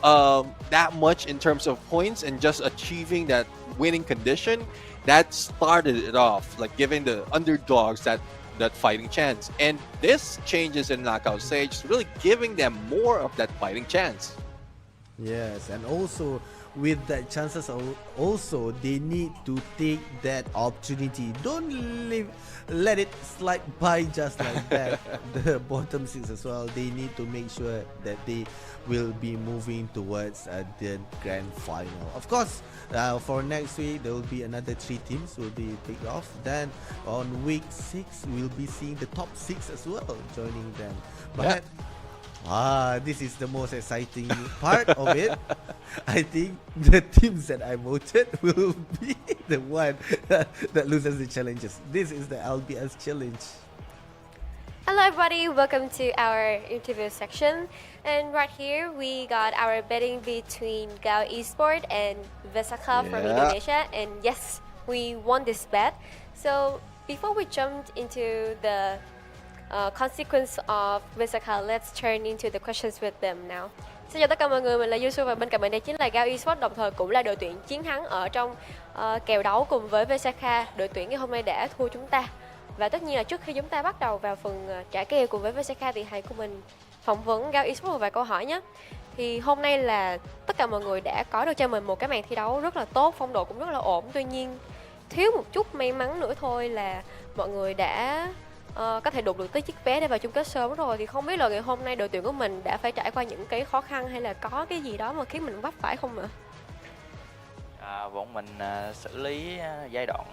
that much in terms of points and just achieving that winning condition. That started it off, like giving the underdogs that fighting chance. And this changes in knockout stage is really giving them more of that fighting chance. Yes, and also with that chances, also they need to take that opportunity. Don't let it slide by just like that. The bottom 6 as well, they need to make sure that they will be moving towards the grand final. Of course, for next week there will be another 3 teams will be picked off. Then on week 6 we'll be seeing the top 6 as well joining them. But this is the most exciting part of it. I think the teams that I voted will be the one that loses the challenges. This is the LBS challenge. Hello everybody, welcome to our interview section. And right here we got our betting between Gao Esports and Vesaka from Indonesia. And yes, we won this bet. So before we jumped into the consequence of Vesaka, let's turn into the questions with them now. Xin chào tất cả mọi người, mình là Yusu và bên cạnh mình đây chính là Gao Esports, đồng thời cũng là đội tuyển chiến thắng ở trong kèo đấu cùng với Vesaka. Đội tuyển ngày hôm nay đã thua chúng ta. Và tất nhiên là trước khi chúng ta bắt đầu vào phần trả kèo cùng với Vesaka thì hãy cùng mình phỏng vấn Gao Esports một vài câu hỏi nhé. Thì hôm nay là tất cả mọi người đã có được cho mình một cái màn thi đấu rất là tốt, phong độ cũng rất là ổn. Tuy nhiên thiếu một chút may mắn nữa thôi là mọi người đã có thể đụng được tới chiếc vé để vào chung kết sớm rồi. Thì không biết là ngày hôm nay đội tuyển của mình đã phải trải qua những cái khó khăn hay là có cái gì đó mà khiến mình vấp phải không ạ? Bọn mình xử lý giai đoạn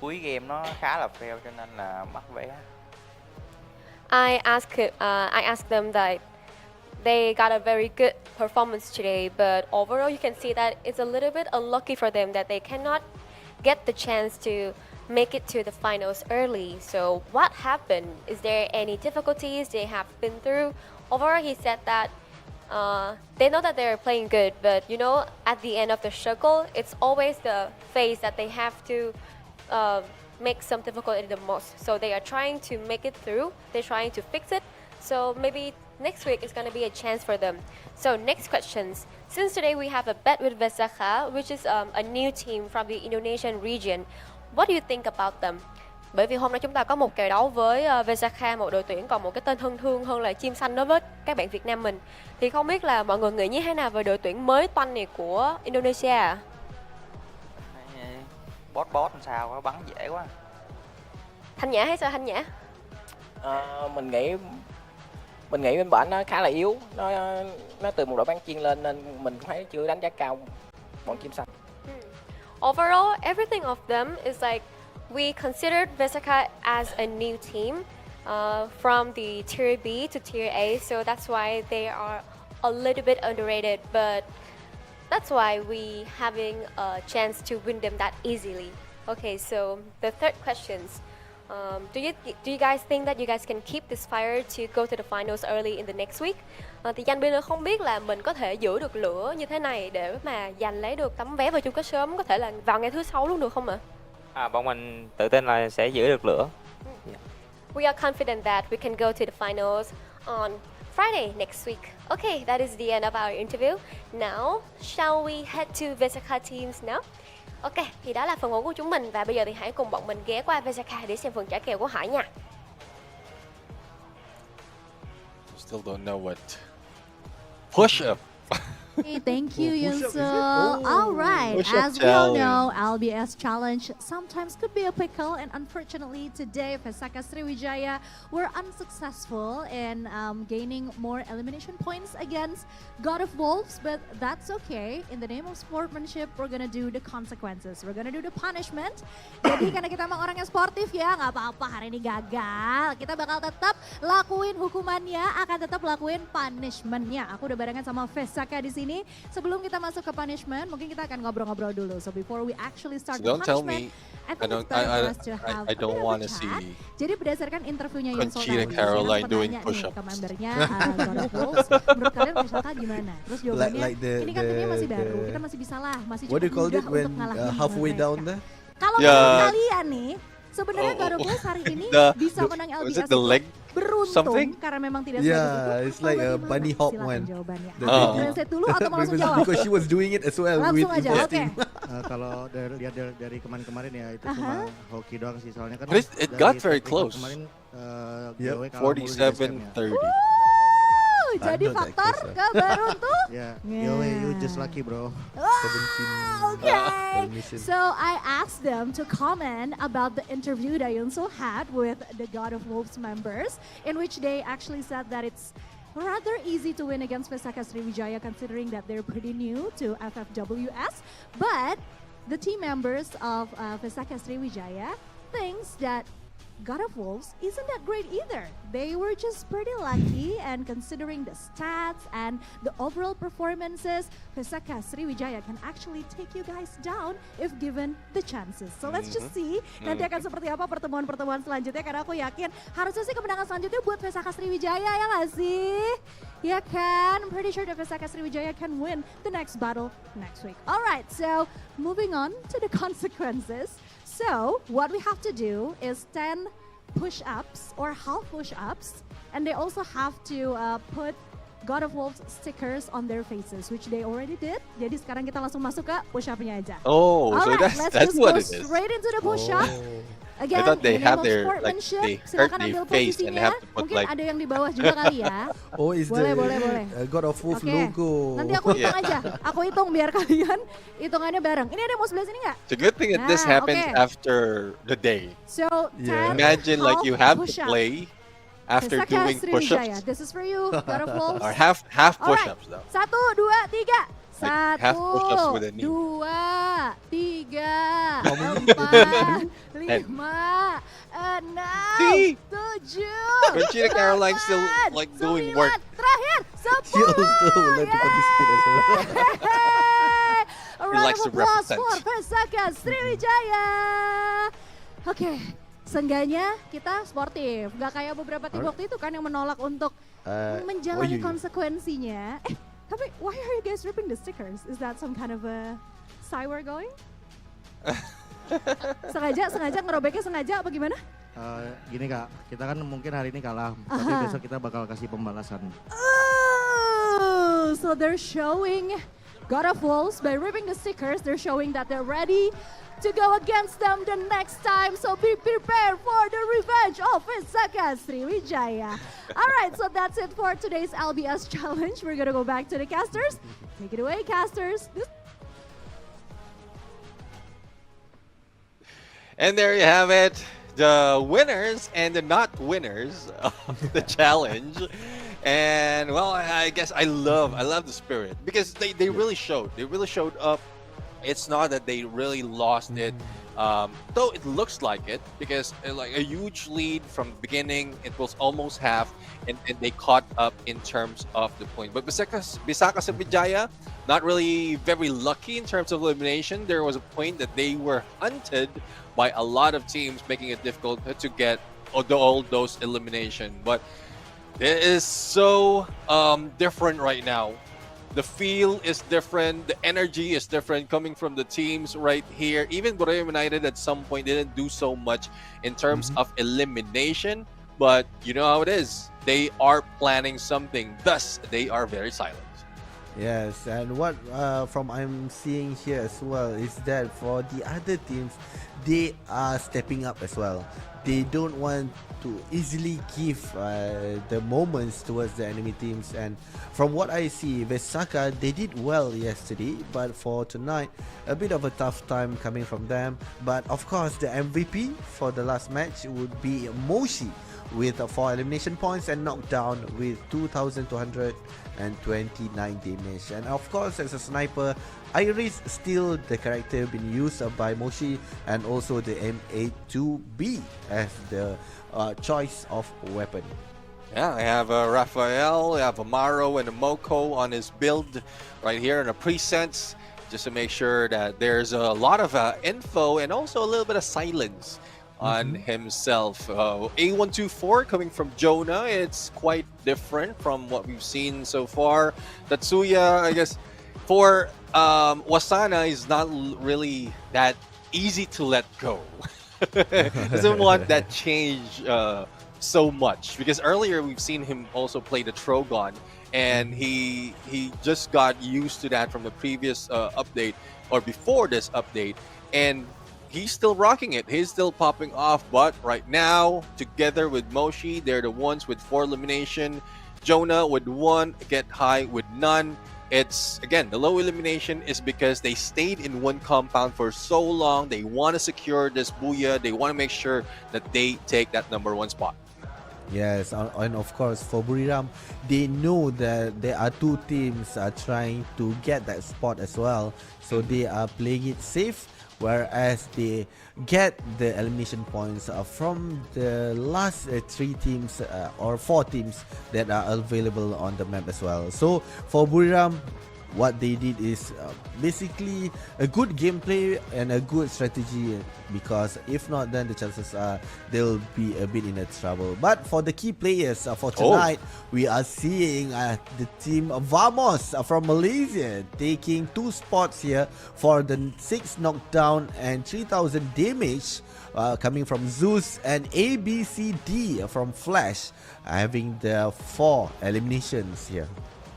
cuối game nó khá là fail cho nên là mất vé. I asked them that they got a very good performance today, but overall you can see that it's a little bit unlucky for them that they cannot get the chance to make it to the finals early. So what happened? Is there any difficulties they have been through? Overall, he said that they know that they're playing good, but you know, at the end of the struggle, it's always the phase that they have to make some difficulty the most. So they are trying to make it through. They're trying to fix it. So maybe next week is going to be a chance for them. So next questions. Since today we have a bet with Vesakha, which is a new team from the Indonesian region. What do you think about them? Bởi vì hôm nay chúng ta có một kèo đấu với Vesakha, một đội tuyển còn một cái tên thân thương hơn là chim xanh đối với các bạn Việt Nam mình. Thì không biết là mọi người nghĩ như thế nào về đội tuyển mới toanh này của Indonesia ạ? Bot làm sao nó bắn dễ quá. Thanh Nhã hay sao Thanh Nhã? Mình nghĩ bên bển nó khá là yếu, nó từ một đội bán chuyên lên nên mình thấy chưa đánh giá cao bọn chim xanh. Overall, everything of them is like we considered Vesakha as a new team from the tier B to tier A, so that's why they are a little bit underrated, but that's why we having a chance to win them that easily. Okay, so the third questions. Do you guys think that you guys can keep this fire to go to the finals early in the next week? Thì Danh Bin không biết là mình có thể giữ được lửa như thế này để mà giành lấy được tấm vé vào chung kết sớm, có thể là vào ngày thứ 6 luôn được không ạ? Bọn mình tự tin là sẽ giữ được lửa. We are confident that we can go to the finals on Friday next week. Okay, that is the end of our interview. Now, shall we head to Vesakha teams now? Ok, thì đó là phần 4 của chúng mình và bây giờ thì hãy cùng bọn mình ghé qua Vesakha để xem phần trả kèo của Hải nha. Still don't know what push up. Hey, thank you, Push-up, is it? Yunsu. All right, Push-up as we all challenge. know, LBS challenge sometimes could be a pickle, and unfortunately today, Vesakha Sriwijaya were unsuccessful in gaining more elimination points against God of Wolves, but that's okay. In the name of sportsmanship, we're gonna do the consequences. We're gonna do the punishment. Jadi karena kita emang orangnya sportif ya, nggak apa-apa hari ini gagal. Kita bakal tetap lakuin hukumannya, akan tetap lakuin punishmentnya. Aku udah barengan sama Vesakha di sini. Sebelum kita masuk ke punishment, mungkin kita akan ngobrol-ngobrol dulu. So before we actually start the Don't tell punishment, me. I think it's better for us to have I a don't bit of a want to chat. see Jadi berdasarkan interviewnya yang Conchita Caroline doing push-ups. ke membernya God of Wolves, menurut kalian Vesakha gimana? Terus jawabannya, Like the- ini kan timnya masih baru, the- kita masih bisa lah, masih What do cukup you call mudah it when untuk ngalahin halfway mereka. down there? Kalau Yeah. menurut kalian nih, sebenarnya God of Wolves hari ini bisa menang was LBS it the itu leg beruntung something? karena memang tidak Yeah, sebagus itu. it's like a Bagaimana? bunny hop Silakan one. jawabannya. The- Mau translate dulu atau mau langsung jawab? Because she was doing it as well Langsung with aja, Esports oke. team. Kalau lihat dari kemarin-kemarin ya itu cuma hoki doang sih soalnya kan. But it dari got very teknik close. Kemarin Yep. GW kalah mulu di SM-nya. 47-30. Jadi faktor keberuntung. Ya, GW you just lucky bro. Okay. So I asked them to comment about the interview that Yunso had with the God of Wolves members, in which they actually said that it's rather easy to win against Vesakha Sriwijaya considering that they're pretty new to FFWS. But the team members of Vesakha Sriwijaya thinks that God of Wolves isn't that great either. They were just pretty lucky, and considering the stats and the overall performances, Vesakha Sriwijaya can actually take you guys down if given the chances. So let's just see nanti akan seperti apa pertemuan-pertemuan selanjutnya, karena aku yakin harusnya sih kemenangan selanjutnya buat Vesakha Sriwijaya, ya nggak sih? Ya kan? I'm pretty sure that Vesakha Sriwijaya can win the next battle next week. Alright, so moving on to the consequences. So what we have to do is 10 push-ups or half push-ups, and they also have to put God of Wolves stickers on their faces, which they already did. Jadi sekarang kita langsung masuk ke push-upnya aja. Oh, so Alright, that's let's just what go it is. straight into the push-up. Again, I thought they in the name have of their like sportsmanship, they hurt silakan their ambil face and posisinya. have to put Mungkin like ada yang di bawah juga kali ya. Oh, is Boleh, the boleh. God of Wolves Oke. logo. Nanti aku hitung aja. Aku hitung biar kalian hitungannya bareng. Ini ada yang mau sebelah sini nggak? It's a good thing that this Nah, happens okay. after the day. So, 10 Imagine like you have to push-up. play after Vesakha doing Sriwijaya, push-ups. this is for you, God of Wolves. Or half Alright, push-ups though. 1, 2, 3. Like half push-ups with a 1, knee. 2, 3, 4, 5, 6, 7, See? 7, Conchita Caroline still like doing work. Terakhir, 10. She also would like to participate as well. A He round likes of to applause represent. for Pesaka Sriwijaya. Oke, seenggaknya kita sportif. Gak kayak beberapa tim waktu itu kan yang menolak untuk menjalani konsekuensinya. Tapi why are you guys ripping the stickers? Is that some kind of a side we're going? sengaja ngerobeknya sengaja apa gimana? Gini Kak, kita kan mungkin hari ini kalah, tapi besok kita bakal kasih pembalasan. Oh, so they're showing God of Wolves by ripping the stickers. They're showing that they're ready to go against them the next time. So be prepared for the revenge of Pesaka Sriwijaya. All right, so that's it for today's LBS challenge. We're gonna go back to the casters. Take it away, casters. And there you have it. The winners and the not winners of the challenge. And well, I guess I love the spirit because they really showed up. It's not that they really lost it, though it looks like it, because like a huge lead from the beginning, it was almost half, and they caught up in terms of the point. But Pesaka Sriwijaya, not really very lucky in terms of elimination. There was a point that they were hunted by a lot of teams, making it difficult to get all those elimination. But it is so different right now. The feel is different, the energy is different coming from the teams right here. Even Borneo United at some point didn't do so much in terms of elimination, but you know how it is. They are planning something, thus they are very silent. Yes, and what from I'm seeing here as well is that for the other teams, they are stepping up as well. They don't want to easily give the moments towards the enemy teams, and from what I see, Pesaka, they did well yesterday, but for tonight, a bit of a tough time coming from them. But of course, the MVP for the last match would be Moshi with 4 elimination points and knockdown with 2,229 damage. And of course, as a sniper, Iris still the character being used by Moshi, and also the M82B as the choice of weapon. Yeah, I have Raphael, I have Amaro and a Moko on his build right here in the presets, just to make sure that there's a lot of info and also a little bit of silence on himself. A124 coming from Jonah, it's quite different from what we've seen so far. Tatsuya, I guess, for Wasana is not really that easy to let go. Doesn't want that change so much, because earlier we've seen him also play the Trogon, and he just got used to that from the previous update or before this update, and he's still rocking it. He's still popping off, but right now, together with Moshi, they're the ones with 4 elimination. Jonah with 1, Get High with none. It's, again, the low elimination is because they stayed in one compound for so long. They want to secure this Booyah. They want to make sure that they take that #1 spot. Yes, and of course for Buriram, they know that there are 2 teams are trying to get that spot as well. So they are playing it safe, whereas they get the elimination points from the last 3 teams or 4 teams that are available on the map as well. So for Buriram, what they did is basically a good gameplay and a good strategy, because if not, then the chances are they'll be a bit in a trouble. But for the key players for tonight, we are seeing the team Vamos from Malaysia taking 2 spots here for the 6 knockdown and 3,000 damage coming from Zeus, and ABCD from Flash having the 4 eliminations here.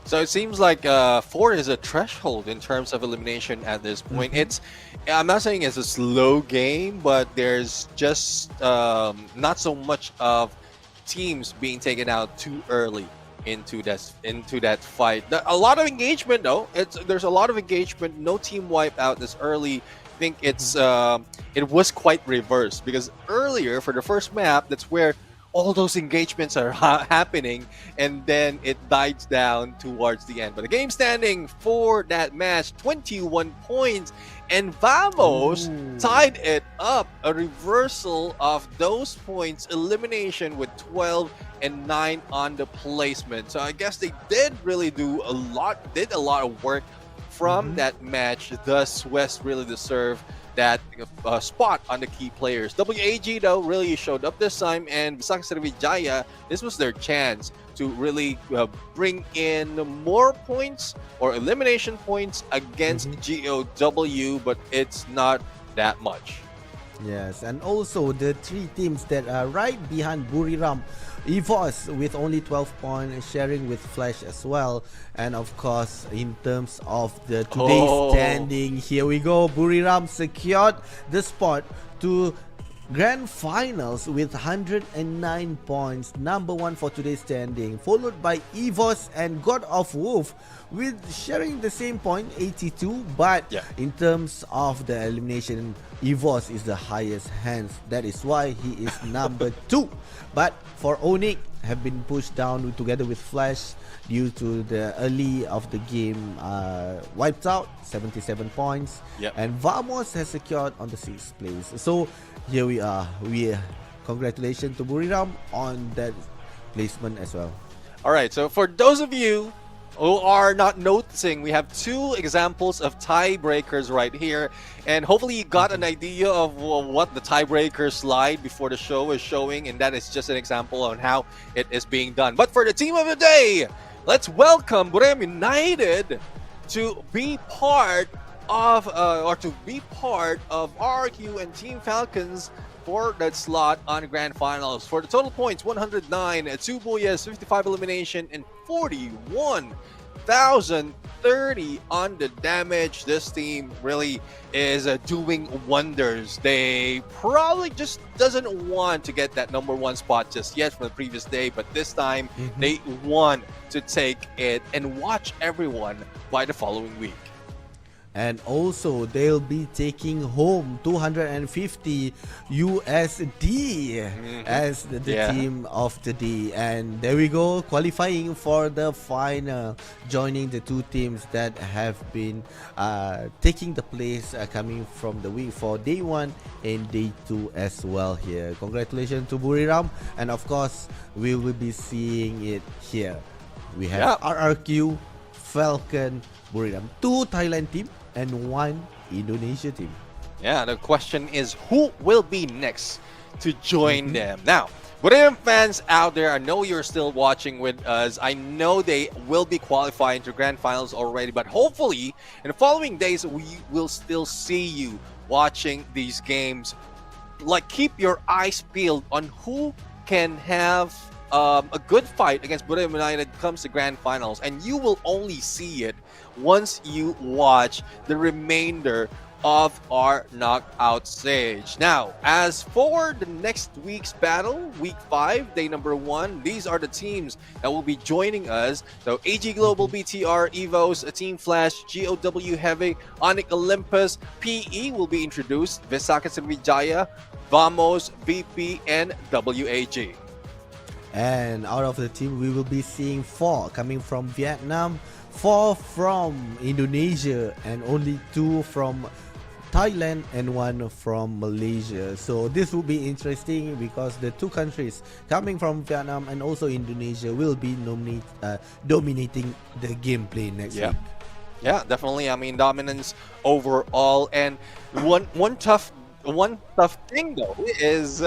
So it seems like 4 is a threshold in terms of elimination at this point. I'm not saying it's a slow game, but there's just not so much of teams being taken out too early into that fight. A lot of engagement though. There's a lot of engagement. No team wipe out this early. I think it was quite reversed, because earlier for the first map, that's where all those engagements are happening, and then it dies down towards the end. But the game standing for that match, 21 points, and Vamos tied it up. A reversal of those points elimination with 12 109 on the placement. So I guess they did really do a lot of work from that match. Thus, West really deserve that spot on the key players. WAG though really showed up this time, and Visakha Sriwijaya, this was their chance to really bring in more points or elimination points against GOW, but it's not that much. Yes, and also the three teams that are right behind Buriram, EVOS with only 12 points, sharing with Flash as well. And of course, in terms of the today's standing, here we go. Buriram secured the spot to Grand Finals with 109 points, number one for today's standing, followed by EVOS and God of Wolf with sharing the same point, 82. But in terms of the elimination, EVOS is the highest, hence that is why he is number 2. But for Onyx, have been pushed down together with Flash due to the early of the game wiped out, 77 points. And Vamos has secured on the 6th place. So here we are. Congratulations to Buriram on that placement as well. All right, so for those of you who are not noticing, we have 2 examples of tiebreakers right here, and hopefully you got an idea of what the tiebreaker slide before the show is showing, and that is just an example on how it is being done. But for the team of the day, let's welcome Buriram United to be part of RRQ and Team Falcons for that slot on Grand Finals. For the total points, 109, 2 Booyahs, 55 elimination, and 41,030 on the damage. This team really is doing wonders. They probably just doesn't want to get that number 1 spot just yet from the previous day, but this time they want to take it and watch everyone by the following week. And also they'll be taking home 250 USD as the team of the day. And there we go, qualifying for the final, joining the 2 teams that have been taking the place coming from the week for day 1 and day 2 as well here. Congratulations to Buriram, and of course we will be seeing it here. We have RRQ, Falcon, Buriram, 2 Thailand team and 1 Indonesia team. Yeah, the question is who will be next to join them. Now, Buriram fans out there, I know you're still watching with us. I know they will be qualifying to Grand Finals already, but hopefully in the following days we will still see you watching these games. Like, keep your eyes peeled on who can have a good fight against Buriram United comes to Grand Finals, and you will only see it once you watch the remainder of our knockout stage. Now, as for the next week's battle, week 5, day number 1, these are the teams that will be joining us. So AG Global, BTR, EVOS, Team Flash, GOW Heavy, Onyx Olympus, PE will be introduced, Visakha Sriwijaya, Vamos, VP, and WAG. And out of the team, we will be seeing 4 coming from Vietnam, 4 from Indonesia, and only 2 from Thailand and 1 from Malaysia. So this will be interesting because the 2 countries coming from Vietnam and also Indonesia will be dominating the gameplay next week. Yeah, definitely. I mean, dominance overall. And one tough thing though is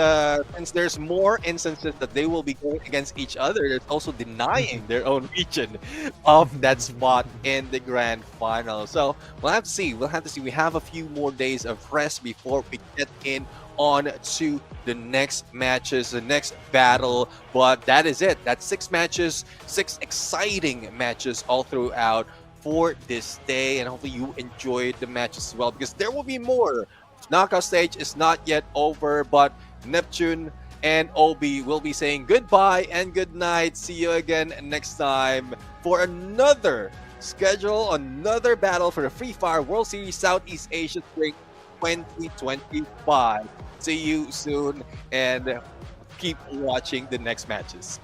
since there's more instances that they will be going against each other, there's also denying their own region of that spot in the Grand Final. So we'll have to see. We have a few more days of rest before we get in on to the next matches, the next battle. But that is it. That's 6 matches, 6 exciting matches all throughout for this day, and hopefully you enjoyed the matches as well, because there will be more. Knockout stage is not yet over, but Neptune and Obi will be saying goodbye and good night. See you again next time for another another battle for the Free Fire World Series Southeast Asia Spring 2025. See you soon, and keep watching the next matches.